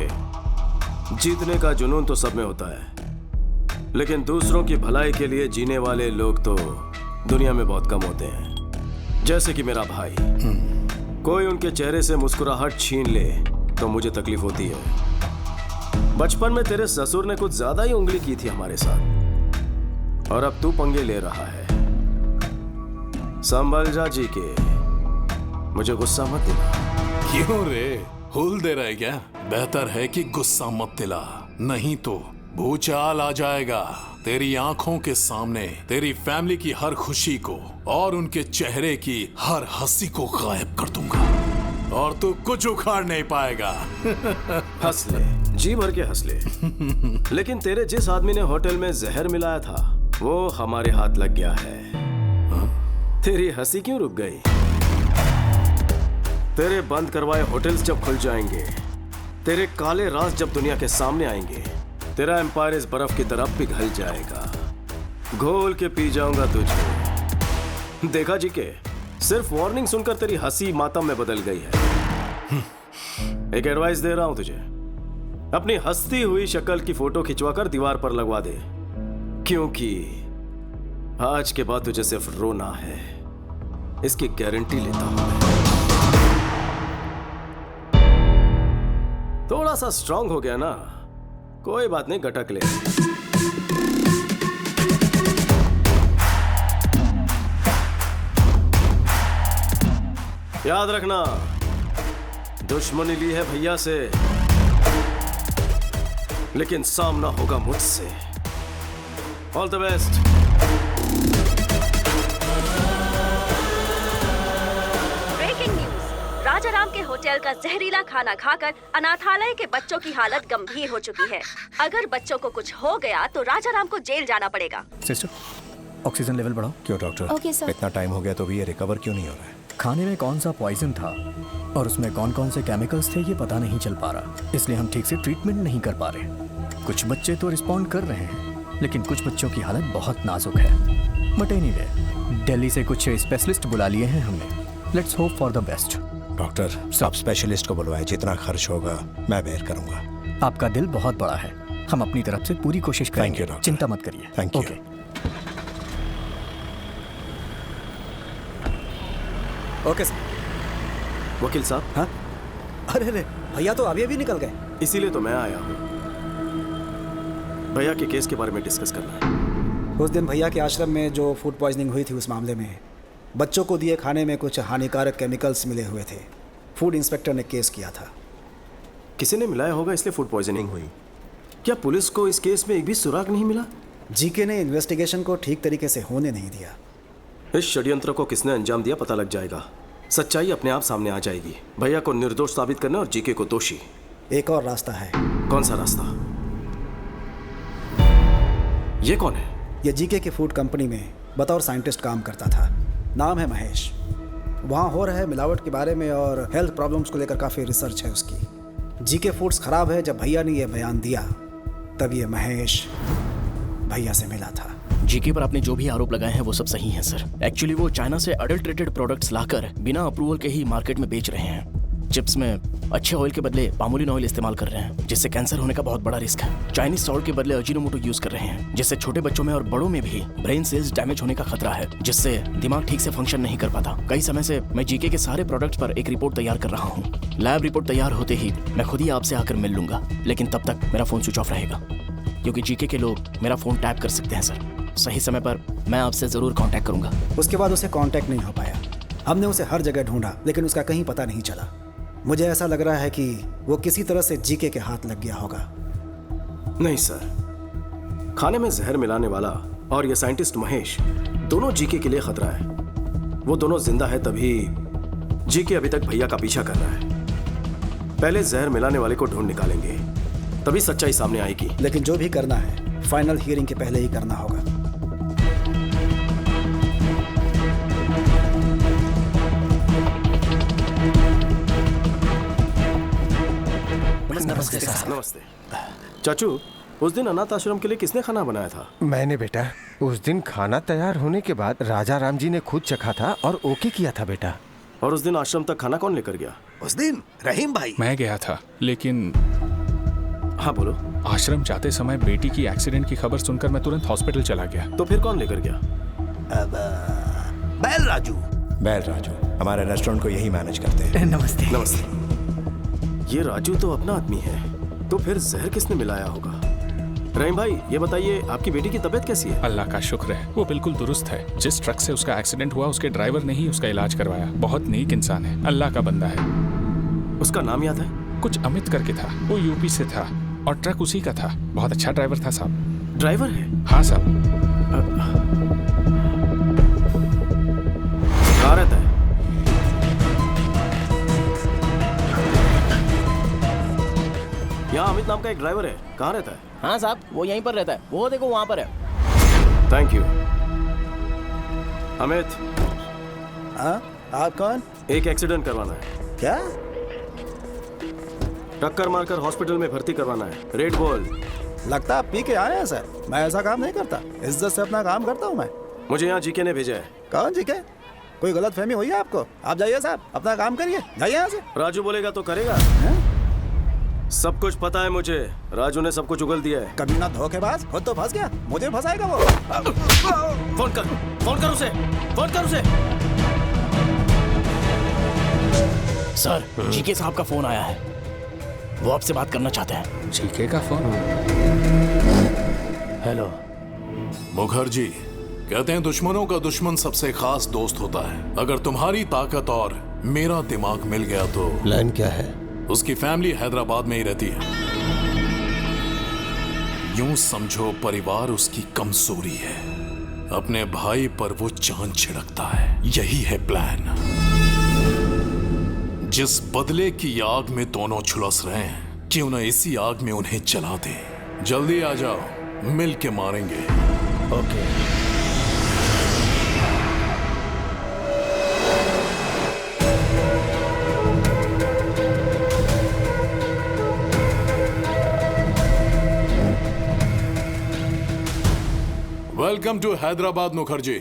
Speaker 6: जीतने का जुनून तो सब में होता है, लेकिन दूसरों की भलाई के लिए जीने वाले लोग तो दुनिया में बहुत कम होते हैं। जैसे कि मेरा भाई, कोई उनके चेहरे से मुस्कुराहट छीन ले तो मुझे तकलीफ होती है। बचपन में तेरे ससुर ने कुछ ज्यादा ही उंगली की थी हमारे साथ, और अब तू पंगे ले रहा है। संभल जा जी के, मुझे गुस्सा मत दिला।
Speaker 15: क्यों रे, हुल दे रहा है क्या? बेहतर है कि गुस्सा मत दिला, नहीं तो भूचाल आ जाएगा। तेरी आंखों के सामने तेरी फैमिली की हर खुशी को और उनके चेहरे की हर हंसी को गायब कर दूंगा, और तू कुछ उखाड़ नहीं पाएगा।
Speaker 6: हंस ले, जी भर के हंस ले। लेकिन तेरे जिस आदमी ने होटल में जहर मिलाया था वो हमारे हाथ लग गया है। तेरी हंसी क्यों रुक गई? तेरे बंद करवाए होटल्स जब खुल जाएंगे, तेरे काले राज जब दुनिया के सामने आएंगे, तेरा एम्पायर इस बर्फ की तरफ पिघल जाएगा। घोल के पी जाऊंगा तुझे। देखा जी के, सिर्फ वार्निंग सुनकर तेरी हंसी मातम में बदल गई है। एक एडवाइस दे रहा हूं तुझे, अपनी हंसती हुई शक्ल की फोटो खिंचवाकर दीवार पर लगवा दे, क्योंकि आज के बाद तुझे सिर्फ रोना है, इसकी गारंटी लेता हूं। थोड़ा सा स्ट्रांग हो गया ना, कोई बात नहीं, गटक ले। याद रखना, दुश्मनी ली है भैया से, लेकिन सामना होगा मुझसे। All the best.
Speaker 17: Breaking news, Rajaram के होटल का जहरीला खाना खाकर अनाथालय के बच्चों की हालत गंभीर हो चुकी है। अगर बच्चों को कुछ हो गया तो राजाराम को जेल जाना पड़ेगा।
Speaker 2: सिस्टर, ऑक्सीजन लेवल बढ़ाओ।
Speaker 3: क्यों डॉक्टर?
Speaker 17: Okay sir.
Speaker 3: इतना टाइम हो गया तो भी ये रिकवर क्यों नहीं हो रहा है?
Speaker 2: खाने में कौन सा पॉइजन था और उसमें कौन कौन से केमिकल्स थे ये पता नहीं चल पा रहा, इसलिए हम ठीक से ट्रीटमेंट नहीं कर पा रहे। कुछ बच्चे तो रिस्पॉन्ड कर रहे हैं, लेकिन कुछ बच्चों की हालत बहुत नाजुक है। बट एनीवे, दिल्ली से कुछ स्पेशलिस्ट बुला लिए हैं हमने। Let's hope for the best.
Speaker 3: Doctor, सब स्पेशलिस्ट को बुलवाए, जितना खर्च होगा मैं बेयर करूंगा।
Speaker 2: आपका दिल बहुत बड़ा है, हम अपनी तरफ से पूरी कोशिश करेंगे।
Speaker 3: Thank you doctor.
Speaker 2: चिंता मत करिए।
Speaker 3: Thank you.
Speaker 18: Okay sir.
Speaker 6: वकील साहब।
Speaker 18: हाँ? अरे अरे, भैया तो अभी अभी निकल गए।
Speaker 6: इसीलिए तो मैं आया हूँ, भैया के केस के बारे में डिस्कस करना है।
Speaker 18: उस दिन भैया के आश्रम में जो फूड पॉइजनिंग हुई थी, उस मामले में बच्चों को दिए खाने में कुछ हानिकारक केमिकल्स मिले हुए थे। फूड इंस्पेक्टर ने केस किया था।
Speaker 6: किसी ने मिलाया होगा, इसलिए फूड पॉइजनिंग हुई। क्या पुलिस को इस केस में एक भी सुराग नहीं मिला?
Speaker 18: जीके ने इन्वेस्टिगेशन को ठीक तरीके से होने नहीं दिया।
Speaker 6: इस षड्यंत्र को किसने अंजाम दिया पता लग जाएगा, सच्चाई अपने आप सामने आ जाएगी। भैया को निर्दोष साबित करना और जीके को दोषी।
Speaker 18: एक और रास्ता है।
Speaker 6: कौन सा रास्ता? ये कौन है?
Speaker 18: ये जीके की फूड कंपनी में बतौर साइंटिस्ट काम करता था। नाम है महेश। वहाँ हो रहे मिलावट के बारे में और हेल्थ प्रॉब्लम्स को लेकर काफ़ी रिसर्च है उसकी। जीके फूड्स खराब है। जब भैया ने यह बयान दिया तब ये महेश भैया से मिला था।
Speaker 21: जीके पर आपने जो भी आरोप लगाए हैं वो सब सही हैं सर। एक्चुअली वो चाइना से अडल्ट्रेटेड प्रोडक्ट्स लाकर बिना अप्रूवल के ही मार्केट में बेच रहे हैं। चिप्स में
Speaker 20: अच्छे ऑयल के बदले पामोलिन ऑयल इस्तेमाल कर रहे हैं, जिससे कैंसर होने का बहुत बड़ा रिस्क है। चाइनीज सॉल्ट के बदले अजीनोमोटो यूज कर रहे हैं, जिससे छोटे बच्चों में और बड़ों में भी ब्रेन सेल्स डैमेज होने का खतरा है, जिससे दिमाग ठीक से फंक्शन नहीं कर पाता। कई समय से मैं जीके के सारे प्रोडक्ट्स पर एक रिपोर्ट तैयार कर रहा हूँ। लैब रिपोर्ट तैयार होते ही मैं खुद ही आपसे आकर मिल लूंगा, लेकिन तब तक मेरा फोन स्विच ऑफ रहेगा, क्योंकि जीके के लोग मेरा फोन टैप कर सकते हैं सर। सही समय पर मैं आपसे जरूर कांटेक्ट करूंगा।
Speaker 18: उसके बाद उसे कांटेक्ट नहीं हो पाया। हमने उसे हर जगह ढूंढा, लेकिन उसका कहीं पता नहीं चला। मुझे ऐसा लग रहा है कि वो किसी तरह से जीके के हाथ लग गया होगा।
Speaker 6: नहीं सर, खाने में जहर मिलाने वाला और ये साइंटिस्ट महेश दोनों जीके के लिए खतरा है। वो दोनों जिंदा है तभी जीके अभी तक भैया का पीछा कर रहा है। पहले जहर मिलाने वाले को ढूंढ निकालेंगे, तभी सच्चाई सामने आएगी।
Speaker 18: लेकिन जो भी करना है फाइनल हियरिंग के पहले ही करना होगा।
Speaker 6: नमस्ते सर। नमस्ते चाचू, उस दिन अनाथ आश्रम के लिए किसने खाना बनाया था?
Speaker 5: मैंने बेटा। उस दिन खाना तैयार होने के बाद राजा राम जी ने खुद चखा था और ओके किया था बेटा।
Speaker 6: और उस दिन आश्रम तक खाना कौन लेकर गया?
Speaker 10: उस दिन रहीम भाई।
Speaker 1: मैं गया था, लेकिन
Speaker 6: हाँ बोलो।
Speaker 1: आश्रम जाते समय बेटी की एक्सीडेंट की खबर सुनकर मैं तुरंत हॉस्पिटल चला गया।
Speaker 6: तो फिर कौन लेकर गया?
Speaker 10: बैल राजू।
Speaker 3: बैल राजू हमारे रेस्टोरेंट को यही मैनेज करते हैं।
Speaker 2: नमस्ते।
Speaker 6: नमस्ते। ये राजू तो अपना आदमी है, तो फिर जहर किसने मिलाया होगा? रहीम भाई, ये बताइए आपकी बेटी की तबीयत कैसी है?
Speaker 1: अल्लाह का शुक्र है, वो बिल्कुल दुरुस्त है। जिस ट्रक से उसका एक्सीडेंट हुआ उसके ड्राइवर ने ही उसका इलाज करवाया। बहुत नेक इंसान है, अल्लाह का बंदा है।
Speaker 6: उसका नाम याद है?
Speaker 1: कुछ अमित करके था। वो यूपी से था और ट्रक उसी का था। बहुत अच्छा ड्राइवर था साहब।
Speaker 6: ड्राइवर है?
Speaker 1: हाँ साहब।
Speaker 6: कहाँ रहता है? यहाँ अमित नाम का एक ड्राइवर है, कहाँ रहता है?
Speaker 20: हाँ साहब, वो यहीं पर रहता है। वो देखो वहाँ पर है।
Speaker 6: Thank you. अमित।
Speaker 18: हाँ, आप कौन?
Speaker 6: एक एक्सीडेंट करवाना है।
Speaker 18: क्या?
Speaker 6: टक्कर मारकर हॉस्पिटल में भर्ती करवाना है। रेड बोल।
Speaker 18: लगता आप पी के आए हैं सर। मैं ऐसा काम नहीं करता, इज्जत से अपना काम करता हूँ मैं।
Speaker 6: मुझे यहाँ जीके ने भेजा है।
Speaker 18: कौन जीके? कोई गलत फहमी हुई है आपको? आप जाइए साहब, अपना काम करिए, जाइए यहाँ से।
Speaker 6: राजू बोलेगा तो करेगा। सब कुछ पता है मुझे। राजू ने सब कुछ उगल दिया है।
Speaker 18: कभी ना धोखेबाज, खुद तो फंस गया, मुझे फंसाएगा वो।
Speaker 6: फोन कर उसे, फोन कर उसे।
Speaker 20: सर, जीके साहब का फोन आया है। वो आपसे बात करना चाहते हैं।
Speaker 1: जीके का फोन?
Speaker 20: हेलो।
Speaker 15: मुखर्जी, कहते हैं दुश्मनों का दुश्मन सबसे खास दोस्त होता है। अगर तुम्हारी ताकत और मेरा दिमाग मिल गया तो
Speaker 4: प्लान क्या है?
Speaker 15: उसकी फैमिली हैदराबाद में ही रहती है। यूं समझो परिवार उसकी कमजोरी है। अपने भाई पर वो जान छिड़कता है। यही है प्लान। जिस बदले की आग में दोनों झुलस रहे हैं, क्यों न इसी आग में उन्हें जला दे। जल्दी आ जाओ, मिल के मारेंगे।
Speaker 18: Okay.
Speaker 15: Welcome to Hyderabad Mukherjee.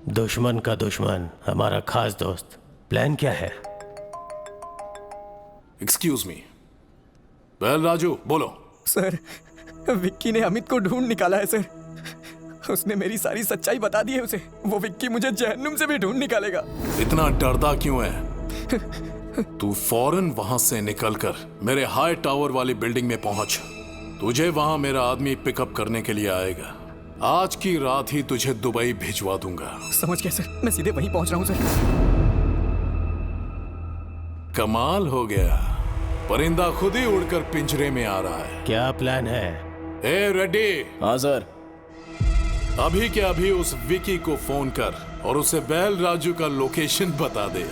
Speaker 4: दुश्मन का दुश्मन हमारा खास दोस्त। प्लान क्या है?
Speaker 15: Excuse me. वेल राजू, बोलो।
Speaker 2: सर, विक्की ने अमित को ढूंढ निकाला है सर। उसने मेरी सारी सच्चाई बता दी है उसे। वो विक्की मुझे जहन्नुम से भी ढूंढ निकालेगा।
Speaker 15: इतना डरता क्यों है? तू फौरन वहां से निकलकर मेरे हाई टावर वाली बिल्डिंग में पहुंच। तुझे वहां मेरा आदमी पिकअप करने के लिए आएगा। आज की रात ही तुझे दुबई भिजवा दूंगा।
Speaker 2: समझ गया सर, मैं सीधे वहीं पहुंच रहा हूं सर।
Speaker 15: कमाल हो गया, परिंदा खुद ही उड़कर पिंजरे में आ रहा है।
Speaker 4: क्या प्लान है?
Speaker 15: ए रेड्डी।
Speaker 20: हाँ सर।
Speaker 15: अभी के अभी उस विकी को फोन कर और उसे बैल राजू का लोकेशन बता दे।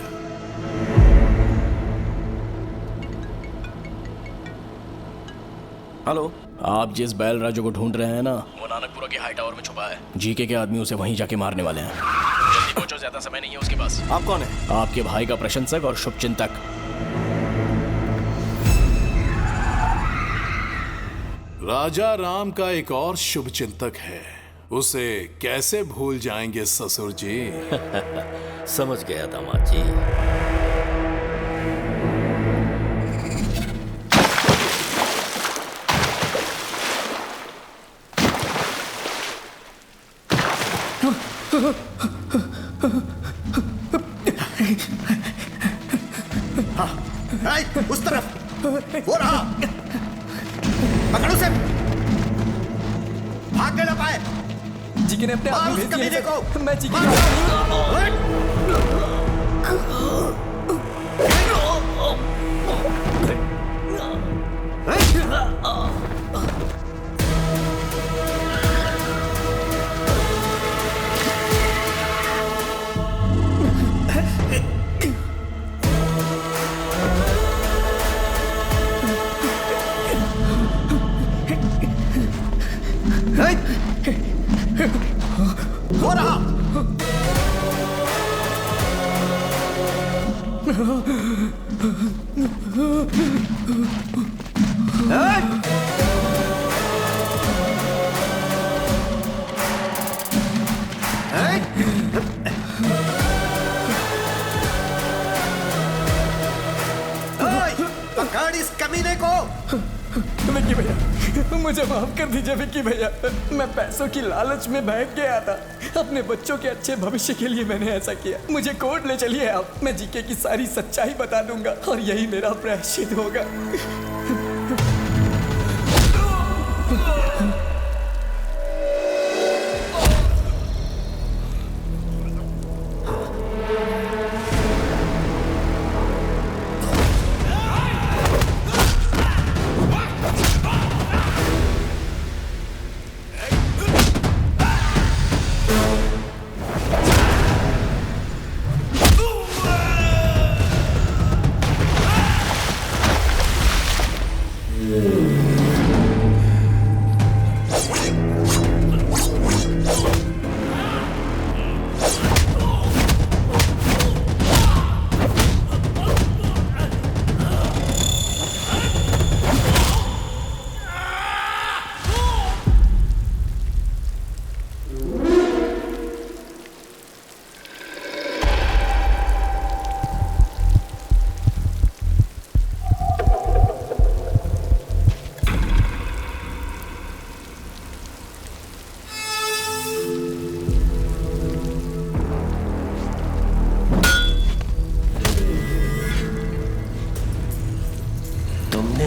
Speaker 20: हेलो। आप जिस बैल राजू को ढूंढ रहे हैं ना, वो नानकपुरा के हाई टावर में छुपा है। जीके के आदमी उसे वहीं जाके मारने वाले हैं। जल्दी पहुंचो, ज्यादा समय नहीं है उसके पास।
Speaker 6: आप कौन है?
Speaker 20: आपके भाई का प्रशंसक और शुभचिंतक।
Speaker 15: राजा राम का एक और शुभचिंतक है, उसे कैसे भूल जाएंगे ससुर जी।
Speaker 8: समझ गया दामाद जी।
Speaker 10: हाँ, उस तरफ वो रहा, पकड़ो उसे, भाग ना पाए।
Speaker 21: जीके ने अपने
Speaker 10: मार
Speaker 21: आदमी
Speaker 10: उस
Speaker 21: भेज दिए
Speaker 10: कमीने को।
Speaker 21: मैं जीके की
Speaker 10: वो रहा। पकड़ इस कमीने को।
Speaker 21: विक्की भैया, मुझे माफ कर दीजिए विक्की भैया, मैं पैसों की लालच में बहक गया था। अपने बच्चों के अच्छे भविष्य के लिए मैंने ऐसा किया। मुझे कोर्ट ले चलिए आप, मैं जीके की सारी सच्चाई बता दूंगा और यही मेरा प्रायश्चित होगा।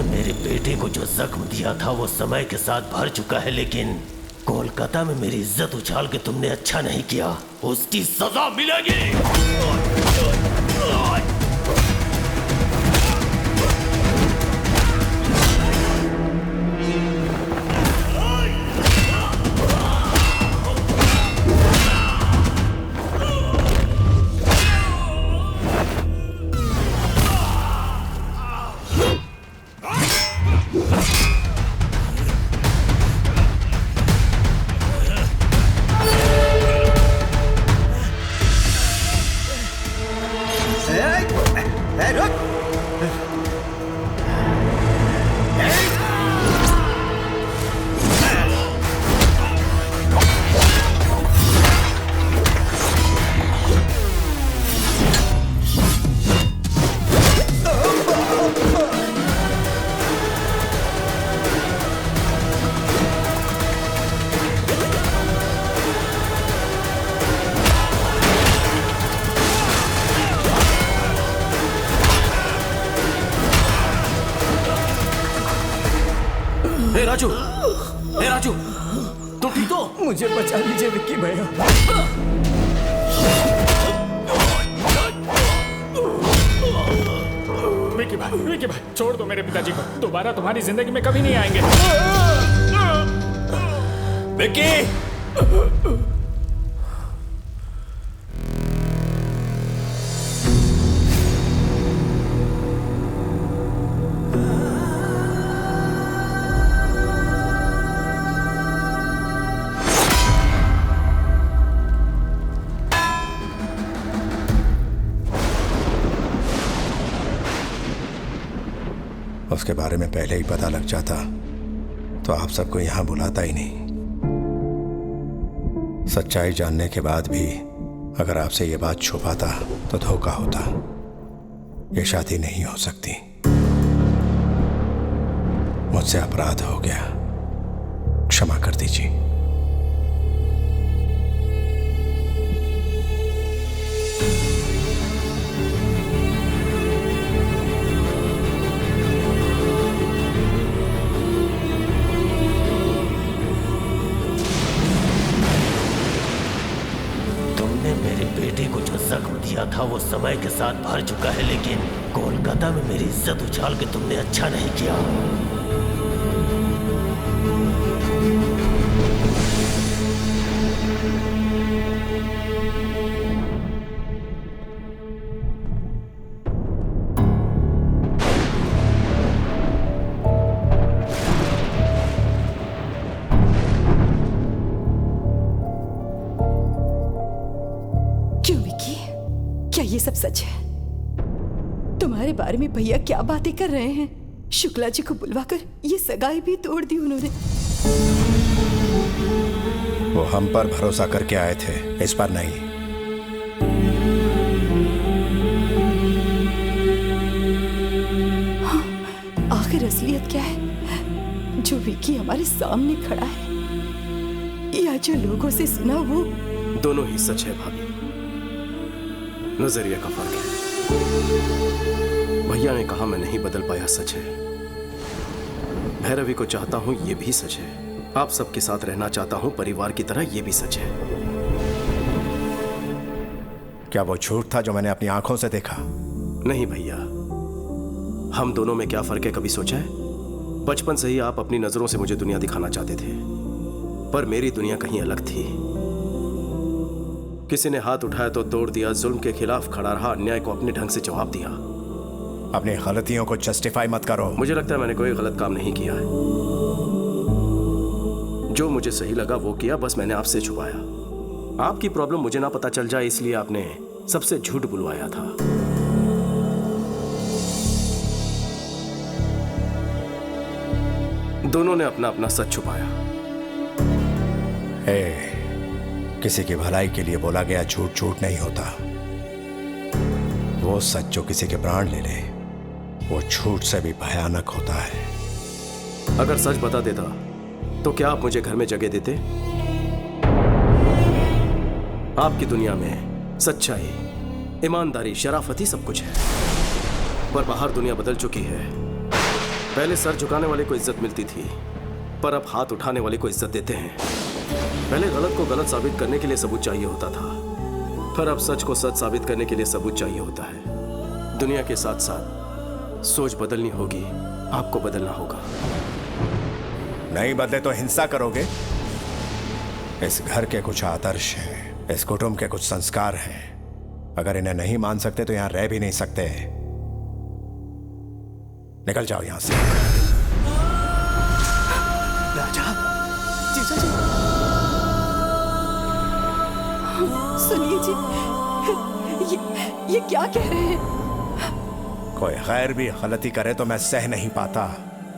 Speaker 4: मेरे बेटे को जो जख्म दिया था वो समय के साथ भर चुका है, लेकिन कोलकाता में मेरी इज्जत उछाल के तुमने अच्छा नहीं किया, उसकी सजा मिलेगी।
Speaker 21: राजू, तुम ठीक हो? मुझे बचा लीजिए विक्की भैया।
Speaker 1: विक्की भाई, छोड़ दो मेरे पिताजी को, दोबारा तुम्हारी जिंदगी में कभी नहीं आएंगे।
Speaker 21: विक्की!
Speaker 3: उसके बारे में पहले ही पता लग जाता तो आप सबको यहां बुलाता ही नहीं। सच्चाई जानने के बाद भी अगर आपसे ये बात छुपाता तो धोखा होता। ये शादी नहीं हो सकती। मुझसे अपराध हो गया, क्षमा कर दीजिए।
Speaker 4: मेरे बेटे को जो जख्म दिया था वो समय के साथ भर चुका है, लेकिन कोलकाता में मेरी इज्जत उछाल के तुमने अच्छा नहीं किया।
Speaker 14: ये सब सच है? तुम्हारे बारे में भैया क्या बातें कर रहे हैं? शुक्ला जी को बुलवाकर ये सगाई भी तोड़ दी उन्होंने।
Speaker 3: वो हम पर भरोसा करके आए थे, इस पर नहीं।
Speaker 14: हाँ, आखिर असलियत क्या है? जो विकी हमारे सामने खड़ा है या जो लोगों से सुना वो?
Speaker 6: दोनों ही सच है भाभी, नजरिया का फर्क है। भैया ने कहा मैं नहीं बदल पाया, सच है। भैरवी को चाहता हूं, ये भी सच है। आप सबके साथ रहना चाहता हूं परिवार की तरह, ये भी सच है।
Speaker 3: क्या वो झूठ था जो मैंने अपनी आंखों से देखा?
Speaker 6: नहीं भैया, हम दोनों में क्या फर्क है कभी सोचा है? बचपन से ही आप अपनी नजरों से मुझे दुनिया दिखाना चाहते थे, पर मेरी दुनिया कहीं अलग थी। किसी ने हाथ उठाया तो तोड़ दिया, जुल्म के खिलाफ खड़ा रहा, अन्याय को अपने ढंग से जवाब दिया।
Speaker 3: अपनी गलतियों को जस्टिफाई मत करो।
Speaker 6: मुझे लगता है मैंने कोई गलत काम नहीं किया है। जो मुझे सही लगा वो किया, बस मैंने आपसे छुपाया। आपकी प्रॉब्लम मुझे ना पता चल जाए, इसलिए आपने सबसे झूठ बुलवाया था। दोनों ने अपना अपना सच छुपाया।
Speaker 3: किसी की भलाई के लिए बोला गया झूठ झूठ नहीं होता। वो सच जो किसी के प्राण ले ले, वो झूठ से भी भयानक होता है।
Speaker 6: अगर सच बता देता तो क्या आप मुझे घर में जगह देते? आपकी दुनिया में सच्चाई, ईमानदारी, शराफत ही सब कुछ है, पर बाहर दुनिया बदल चुकी है। पहले सर झुकाने वाले को इज्जत मिलती थी, पर अब हाथ उठाने वाले को इज्जत देते हैं। पहले गलत को गलत साबित करने के लिए सबूत चाहिए होता था, पर अब सच को सच साबित करने के लिए सबूत चाहिए होता है। दुनिया के साथ साथ सोच बदलनी होगी, आपको बदलना होगा।
Speaker 3: नहीं बदले तो हिंसा करोगे? इस घर के कुछ आदर्श हैं, इस कुटुंब के कुछ संस्कार हैं। अगर इन्हें नहीं मान सकते तो यहां रह भी नहीं सकते। निकल जाओ यहां से।
Speaker 14: राजा, जीजा जी, सुनिए जी, ये क्या कह रहे हैं?
Speaker 3: कोई गैर भी गलती करे तो मैं सह नहीं पाता,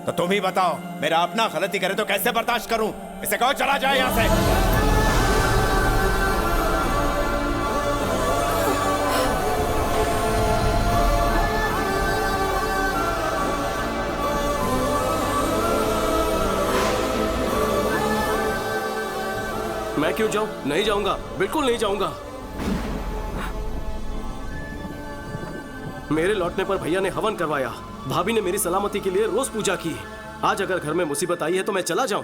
Speaker 3: तो तुम ही बताओ, मेरा अपना गलती करे तो कैसे बर्दाश्त करूं? इसे कहो चला जाए यहां से।
Speaker 6: मैं क्यों जाऊं? नहीं जाऊंगा, बिल्कुल नहीं जाऊंगा। मेरे लौटने पर भैया ने हवन करवाया, भाभी ने मेरी सलामती के लिए रोज पूजा की। आज अगर घर में मुसीबत आई है तो मैं चला जाऊं?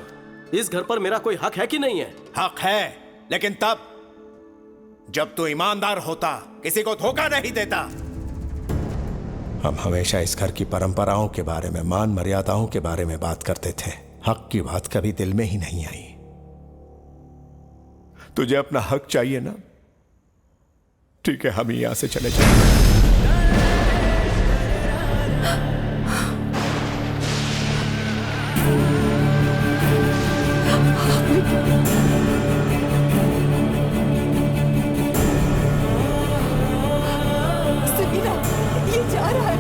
Speaker 6: इस घर पर मेरा कोई हक है कि नहीं है?
Speaker 3: हक है, लेकिन तब जब तू ईमानदार होता, किसी को धोखा नहीं देता। हम हमेशा इस घर की परंपराओं के बारे में, मान मर्यादाओं के बारे में बात करते थे। हक की बात कभी दिल में ही नहीं आई। तुझे अपना हक चाहिए ना? ठीक है, हम यहां से चले जाएंगे।
Speaker 14: समीरा, ये जा रहा है।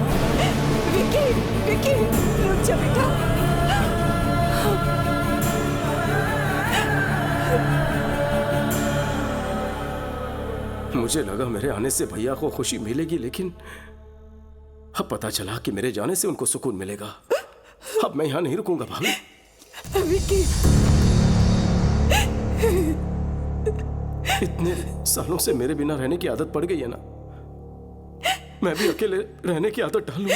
Speaker 14: विकी, विकी, रुक जा बेटा।
Speaker 6: मुझे लगा मेरे आने से भैया को खुशी मिलेगी, लेकिन अब पता चला कि मेरे जाने से उनको सुकून मिलेगा। अब मैं यहाँ नहीं रुकूंगा भाभी।
Speaker 14: विकी,
Speaker 6: इतने सालों से मेरे बिना रहने की आदत पड़ गई है ना, मैं भी अकेले रहने की आदत डालूंगा।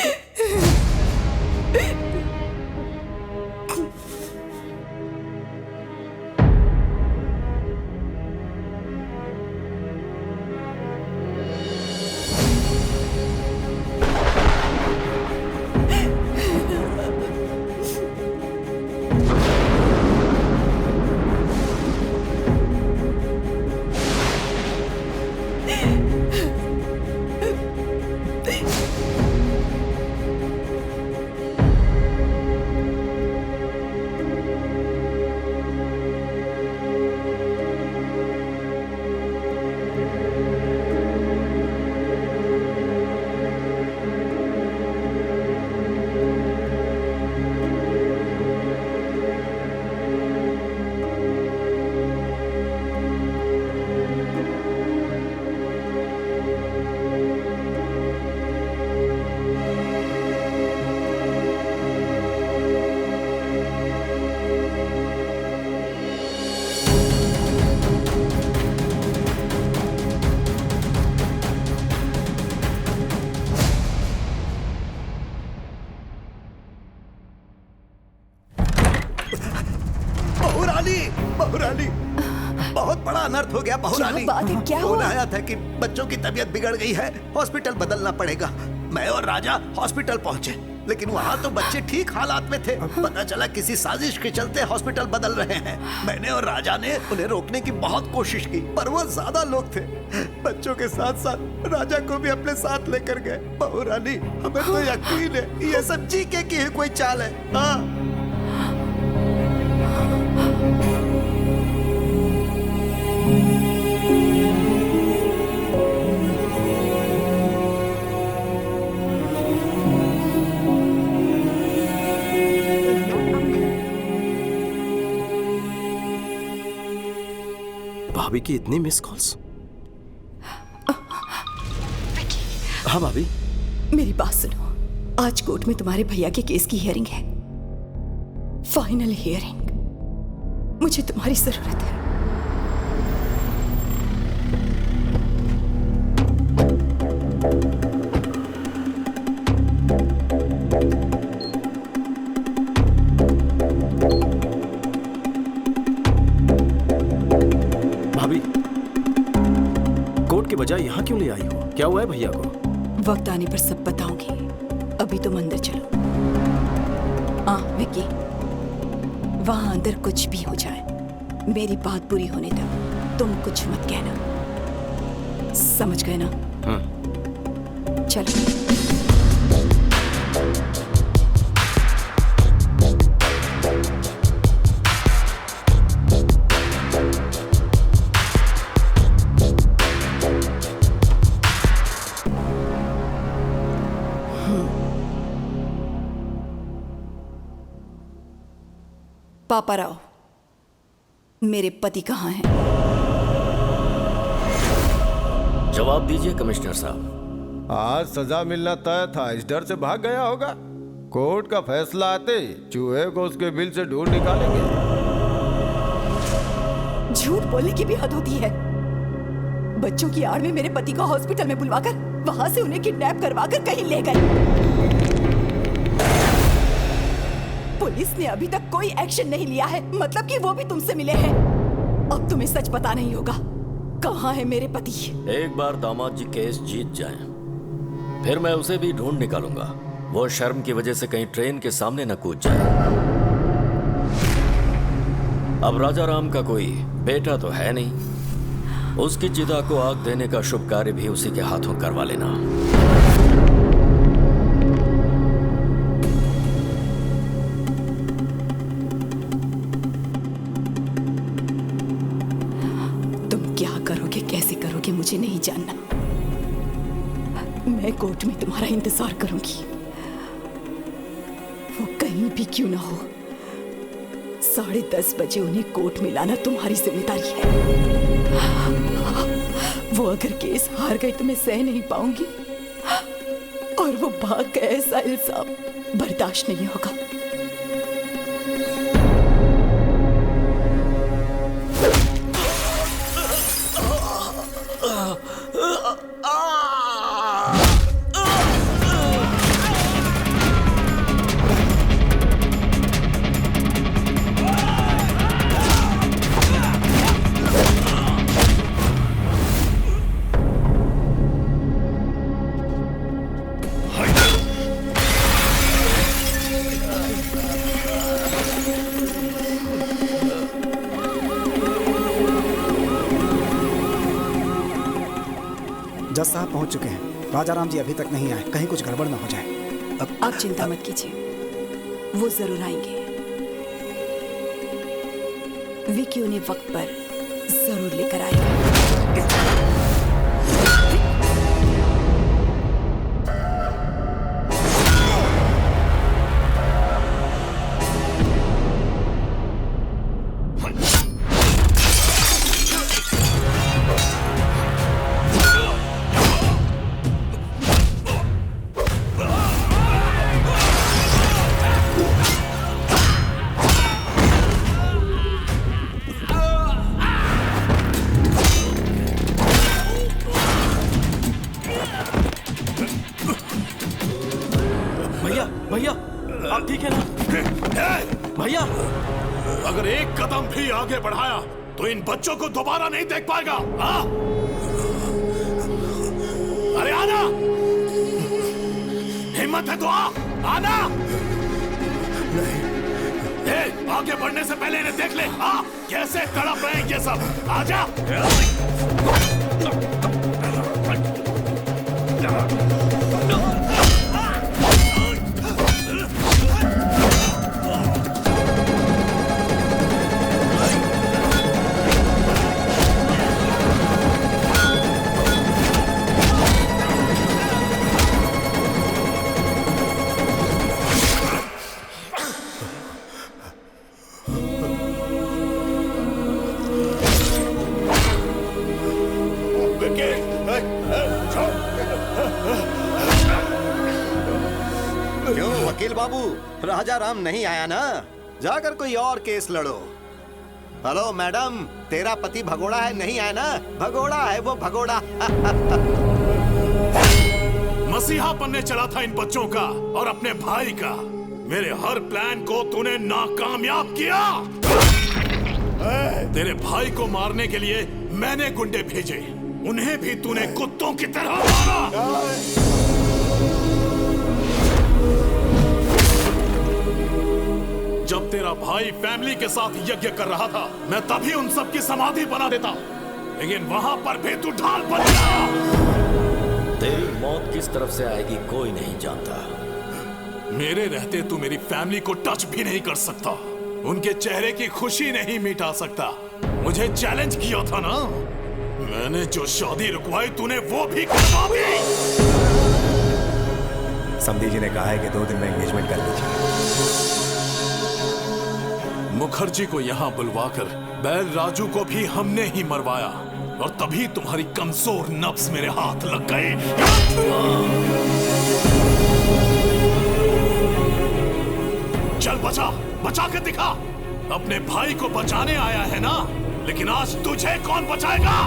Speaker 10: बड़ा अनर्थ हो गया बहुरानी।
Speaker 14: क्या बात है, क्या हुआ?
Speaker 10: फोन आया था कि बच्चों की तबीयत बिगड़ गई है, हॉस्पिटल बदलना पड़ेगा। मैं और राजा हॉस्पिटल पहुंचे, लेकिन वहाँ तो बच्चे ठीक हालात में थे। पता चला किसी साजिश के चलते हॉस्पिटल बदल रहे हैं। मैंने और राजा ने उन्हें रोकने की बहुत कोशिश की, पर वो ज्यादा लोग थे। बच्चों के साथ साथ राजा को भी अपने साथ लेकर गए। बहुरानी, हमें तो यकीन है ये सब जीके की ही कोई चाल है। हाँ।
Speaker 6: भाभी की इतनी मिस कॉल्स। हाँ भाभी।
Speaker 14: मेरी बात सुनो, आज कोर्ट में तुम्हारे भैया के केस की हियरिंग है, फाइनल हियरिंग। मुझे तुम्हारी जरूरत है।
Speaker 6: बजाय यहाँ क्यों ले आई हो? क्या हुआ है भैया को?
Speaker 14: वक्त आने पर सब बताऊंगी, अभी तुम अंदर चलो। विक्की, वहां अंदर कुछ भी हो जाए, मेरी बात पूरी होने तक तुम कुछ मत कहना, समझ गए ना? चलो। पापा राव, मेरे पति कहाँ हैं?
Speaker 8: जवाब दीजिए कमिश्नर साहब।
Speaker 5: आज सजा मिलना तय था, इस डर से भाग गया होगा। कोर्ट का फैसला आते ही चूहे को उसके बिल से ढूंढ निकालेंगे।
Speaker 14: झूठ बोलने की भी हद होती है। बच्चों की आड़ में मेरे पति को हॉस्पिटल में बुलवाकर वहां से उन्हें किडनैप करवाकर कहीं ले गए। पुलिस ने अभी तक कोई एक्शन नहीं लिया है, मतलब कि वो भी तुमसे मिले हैं। अब तुम्हें सच पता नहीं होगा, कहाँ है मेरे पति?
Speaker 8: एक बार दामाद जी केस जीत जाएं, फिर मैं उसे भी ढूंढ निकालूंगा। वो शर्म की वजह से कहीं ट्रेन के सामने न कूद जाए। अब राजा राम का कोई बेटा तो है नहीं, उसकी चिता को आग देने का शुभ कार्य भी उसी के हाथों करवा लेना।
Speaker 14: मुझे नहीं जानना, मैं कोर्ट में तुम्हारा इंतजार करूंगी। वो कहीं भी क्यों ना हो, 10:30 बजे उन्हें कोर्ट में लाना तुम्हारी जिम्मेदारी है। वो अगर केस हार गए तो मैं सह नहीं पाऊंगी, और वो भाग गए, ऐसा इल्जाम बर्दाश्त नहीं होगा।
Speaker 18: जज साहब पहुंच चुके हैं। राजा राम जी अभी तक नहीं आए, कहीं कुछ गड़बड़ ना हो जाए।
Speaker 14: आप चिंता मत कीजिए, वो जरूर आएंगे। विकी उन्हें वक्त पर जरूर लेकर आएगा।
Speaker 15: भैया आप ठीक है ना? भैया अगर एक कदम भी आगे बढ़ाया तो इन बच्चों को दोबारा नहीं देख पाएगा। हाँ? अरे आना, हिम्मत है तो आना। आगे बढ़ने से पहले इन्हें देख ले। कैसे तड़प रहे हैं ये सब। आजा।
Speaker 10: क्यों वकील बाबू, राजा राम नहीं आया ना? जाकर कोई और केस लड़ो। हेलो मैडम, तेरा पति भगोड़ा है, नहीं आया ना? भगोड़ा है वो, भगोड़ा।
Speaker 15: मसीहा बनने चला था इन बच्चों का और अपने भाई का। मेरे हर प्लान को तूने नाकामयाब किया। तेरे भाई को मारने के लिए मैंने गुंडे भेजे, उन्हें भी तूने कुत्तों की तरह मारा। जब तेरा भाई फैमिली के साथ यज्ञ कर रहा था, मैं तभी उन सब की समाधि बना देता, लेकिन वहां पर भी तू ढाल बन गया।
Speaker 8: तेरी मौत किस तरफ से आएगी कोई नहीं जानता।
Speaker 15: मेरे रहते तू मेरी फैमिली को टच भी नहीं कर सकता, उनके चेहरे की खुशी नहीं मिटा सकता। मुझे चैलेंज किया था ना, मैंने जो शादी रुकवाई तूने वो भी करवा दी।
Speaker 3: समधी जी ने कहा है कि 2 दिन में एंगेजमेंट कर लीजिए।
Speaker 15: मुखर्जी को यहाँ बुलवाकर बैल राजू को भी हमने ही मरवाया, और तभी तुम्हारी कमजोर नब्ज मेरे हाथ लग गए। चल बचा, बचा के दिखा। अपने भाई को बचाने आया है ना, लेकिन आज तुझे कौन बचाएगा?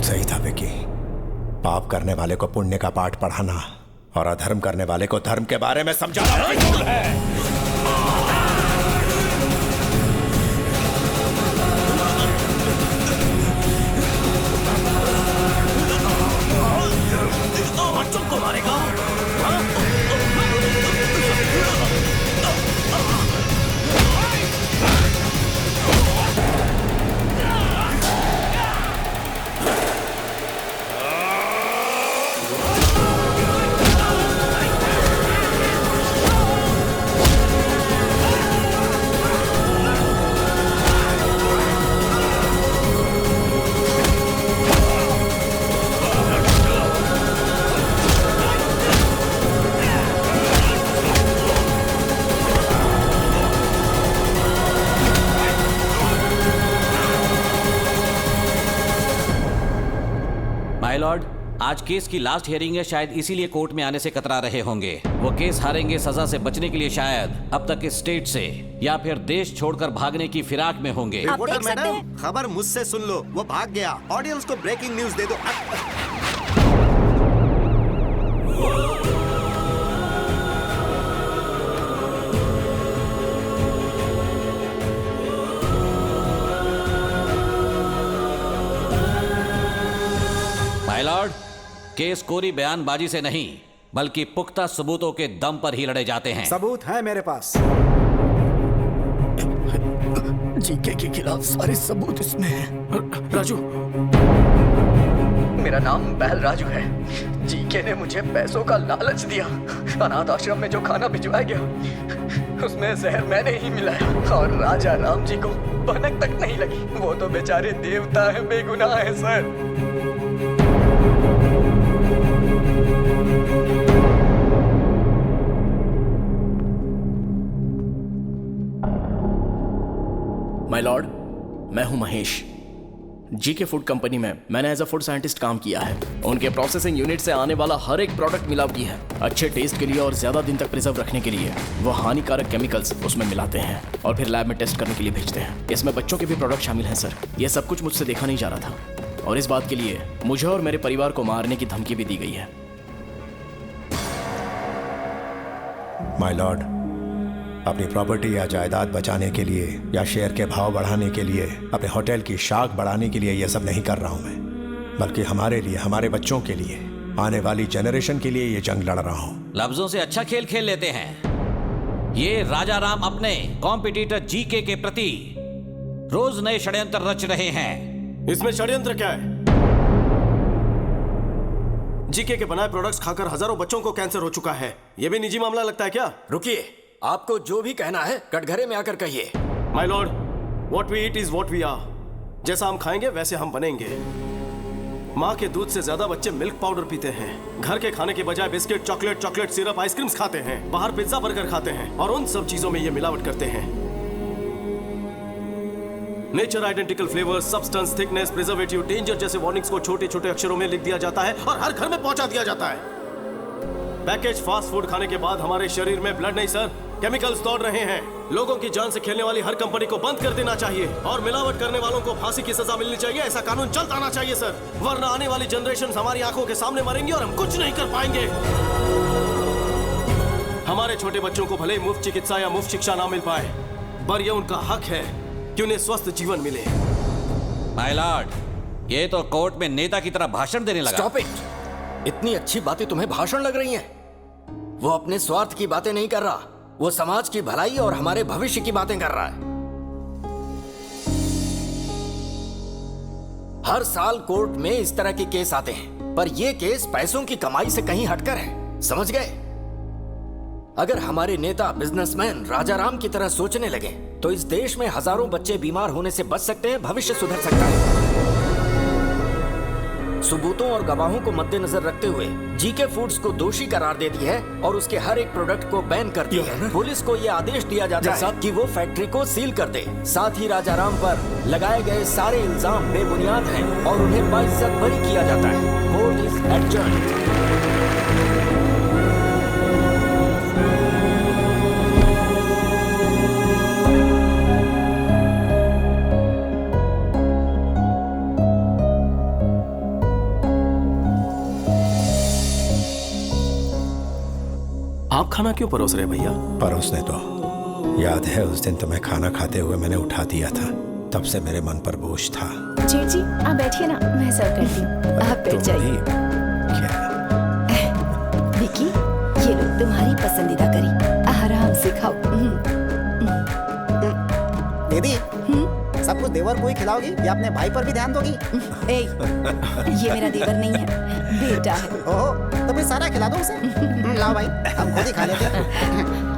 Speaker 3: सही था विकी। पाप करने वाले को पुण्य का पाठ पढ़ाना और अधर्म करने वाले को धर्म के बारे में समझाना फिजूल है।
Speaker 4: बच्चों को मारेगा?
Speaker 16: माय लॉर्ड, आज केस की लास्ट हियरिंग है, शायद इसीलिए कोर्ट में आने से कतरा रहे होंगे। वो केस हारेंगे सजा से बचने के लिए शायद अब तक इस स्टेट से या फिर देश छोड़कर भागने की फिराक में होंगे।
Speaker 10: रिपोर्टर मैडम, खबर मुझसे सुन लो, वो भाग गया। ऑडियंस को ब्रेकिंग न्यूज दे दो।
Speaker 16: माय लॉर्ड, केस कोरी बयानबाजी से नहीं बल्कि पुख्ता सबूतों के दम पर ही लड़े जाते हैं।
Speaker 18: सबूत है मेरे पास।
Speaker 2: जीके के खिलाफ सारे सबूत इसमें हैं। राजू,
Speaker 21: मेरा नाम बैल राजू है। जीके ने मुझे पैसों का लालच दिया। अनाथ आश्रम में जो खाना भिजवाया गया उसमें जहर मैंने ही मिलाया, और राजा राम जी को भनक तक नहीं लगी। वो तो बेचारे देवता है, बेगुनाह है सर।
Speaker 20: माय लॉर्ड, हूँ महेश। जीके फूड कंपनी में मैंने एज अ फूड साइंटिस्ट काम किया है। उनके प्रोसेसिंग यूनिट से आने वाला हर एक प्रोडक्ट मिलावटी है। अच्छे टेस्ट के लिए और ज्यादा दिन तक प्रिजर्व रखने के लिए वो हानिकारक केमिकल्स उसमें मिलाते हैं और फिर लैब में टेस्ट करने के लिए भेजते हैं। इसमें बच्चों के भी प्रोडक्ट शामिल हैं सर। ये सब कुछ मुझसे देखा नहीं जा रहा था और इस बात के लिए मुझे और मेरे परिवार को मारने की धमकी भी दी गई है।
Speaker 3: माय लॉर्ड, अपनी प्रॉपर्टी या जायदाद बचाने के लिए या शेयर के भाव बढ़ाने के लिए, अपने होटल की शाख बढ़ाने के लिए ये सब नहीं कर रहा हूं मैं, बल्कि हमारे लिए, हमारे बच्चों के लिए, आने वाली जनरेशन के लिए ये जंग लड़ रहा हूं।
Speaker 16: लफ्जों से अच्छा खेल खेल लेते हैं। ये राजा राम अपने कॉम्पिटिटर जीके के प्रति रोज नए षड्यंत्र रच रहे हैं।
Speaker 6: इसमें षड्यंत्र क्या है? जीके के बनाए प्रोडक्ट्स खाकर हजारों बच्चों को कैंसर हो चुका है। यह भी निजी मामला लगता है क्या?
Speaker 8: रुकिए, आपको जो भी कहना है कटघरे में आकर कहिए।
Speaker 6: My lord, what we eat is what we are. जैसा हम खाएंगे वैसे हम बनेंगे। माँ के दूध से ज्यादा बच्चे मिल्क पाउडर पीते हैं। घर के खाने के बजाय बिस्किट, चॉकलेट सिरप, आइसक्रीम्स खाते हैं। बाहर पिज्जा बर्गर खाते हैं और उन सब चीजों में ये मिलावट करते हैं। Nature identical flavour, substance, thickness, preservative, danger जैसे वार्निंग्स को छोटे छोटे अक्षरों में लिख दिया जाता है और हर घर में पहुंचा दिया जाता है। पैकेज फास्ट फूड खाने के बाद हमारे शरीर में ब्लड नहीं सर, केमिकल्स दौड़ रहे हैं। लोगों की जान से खेलने वाली हर कंपनी को बंद कर देना चाहिए और मिलावट करने वालों को फांसी की सजा मिलनी चाहिए। ऐसा कानून जल्द आना चाहिए सर, वरना आने वाली जनरेशन हमारी आंखों के सामने मरेंगे और हम कुछ नहीं कर पाएंगे। हमारे छोटे बच्चों को भले मुफ्त चिकित्सा या मुफ्त शिक्षा ना मिल पाए, पर यह उनका हक है कि उन्हें स्वस्थ जीवन मिले।
Speaker 16: माय लॉर्ड, ये तो कोर्ट में नेता की तरह भाषण देने लगा।
Speaker 8: Stop it. इतनी अच्छी बातें तुम्हें भाषण लग रही हैं? वो अपने स्वार्थ की बातें नहीं कर रहा, वो समाज की भलाई और हमारे भविष्य की बातें कर रहा है। हर साल कोर्ट में इस तरह के केस आते हैं, पर ये केस पैसों की कमाई से कहीं हटकर है, समझ गए? अगर हमारे नेता बिजनेसमैन राजा राम की तरह सोचने लगे तो इस देश में हजारों बच्चे बीमार होने से बच सकते हैं, भविष्य सुधर सकता है। सबूतों और गवाहों को मद्देनजर रखते हुए जीके फूड्स को दोषी करार देती है और उसके हर एक प्रोडक्ट को बैन करती है। पुलिस को यह आदेश दिया जाता है कि वो फैक्ट्री को सील कर दे। साथ ही राजा राम पर लगाए गए सारे इल्जाम बेबुनियाद हैं और उन्हें बाइज्जत बरी किया जाता है। Court is adjourned.
Speaker 20: आप खाना क्यों परोस रहे भैया?
Speaker 3: परोसने तो याद है उस दिन तुम्हें खाना खाते हुए मैंने उठा दिया था, तब से मेरे मन पर बोझ था।
Speaker 7: जेठ जी आप बैठिए ना, मैं सर्व करती हूँ, आप बैठ जाइए। विकी, ये लो तुम्हारी पसंदीदा करी, आराम से खाओ।
Speaker 9: दीदी, सब कुछ देवर को ही खिलाओगी या अपने भाई पर भी ध्यान दोगी?
Speaker 7: ये मेरा देवर नहीं है, बेटा है।
Speaker 9: ओह, तो फिर सारा खिला दो उसे। लाओ भाई, हम खुद ही खा लेते हैं।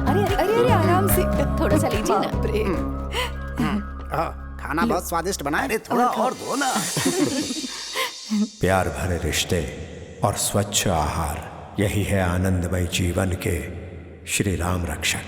Speaker 7: अरे अरे अरे अरे आराम से, थोड़ा सा लीजिए ना।
Speaker 9: खाना बहुत स्वादिष्ट बना है, थोड़ा और दो ना।
Speaker 3: प्यार भरे रिश्ते और स्वच्छ आहार, यही है आनंदमय जीवन के श्री राम रक्षक।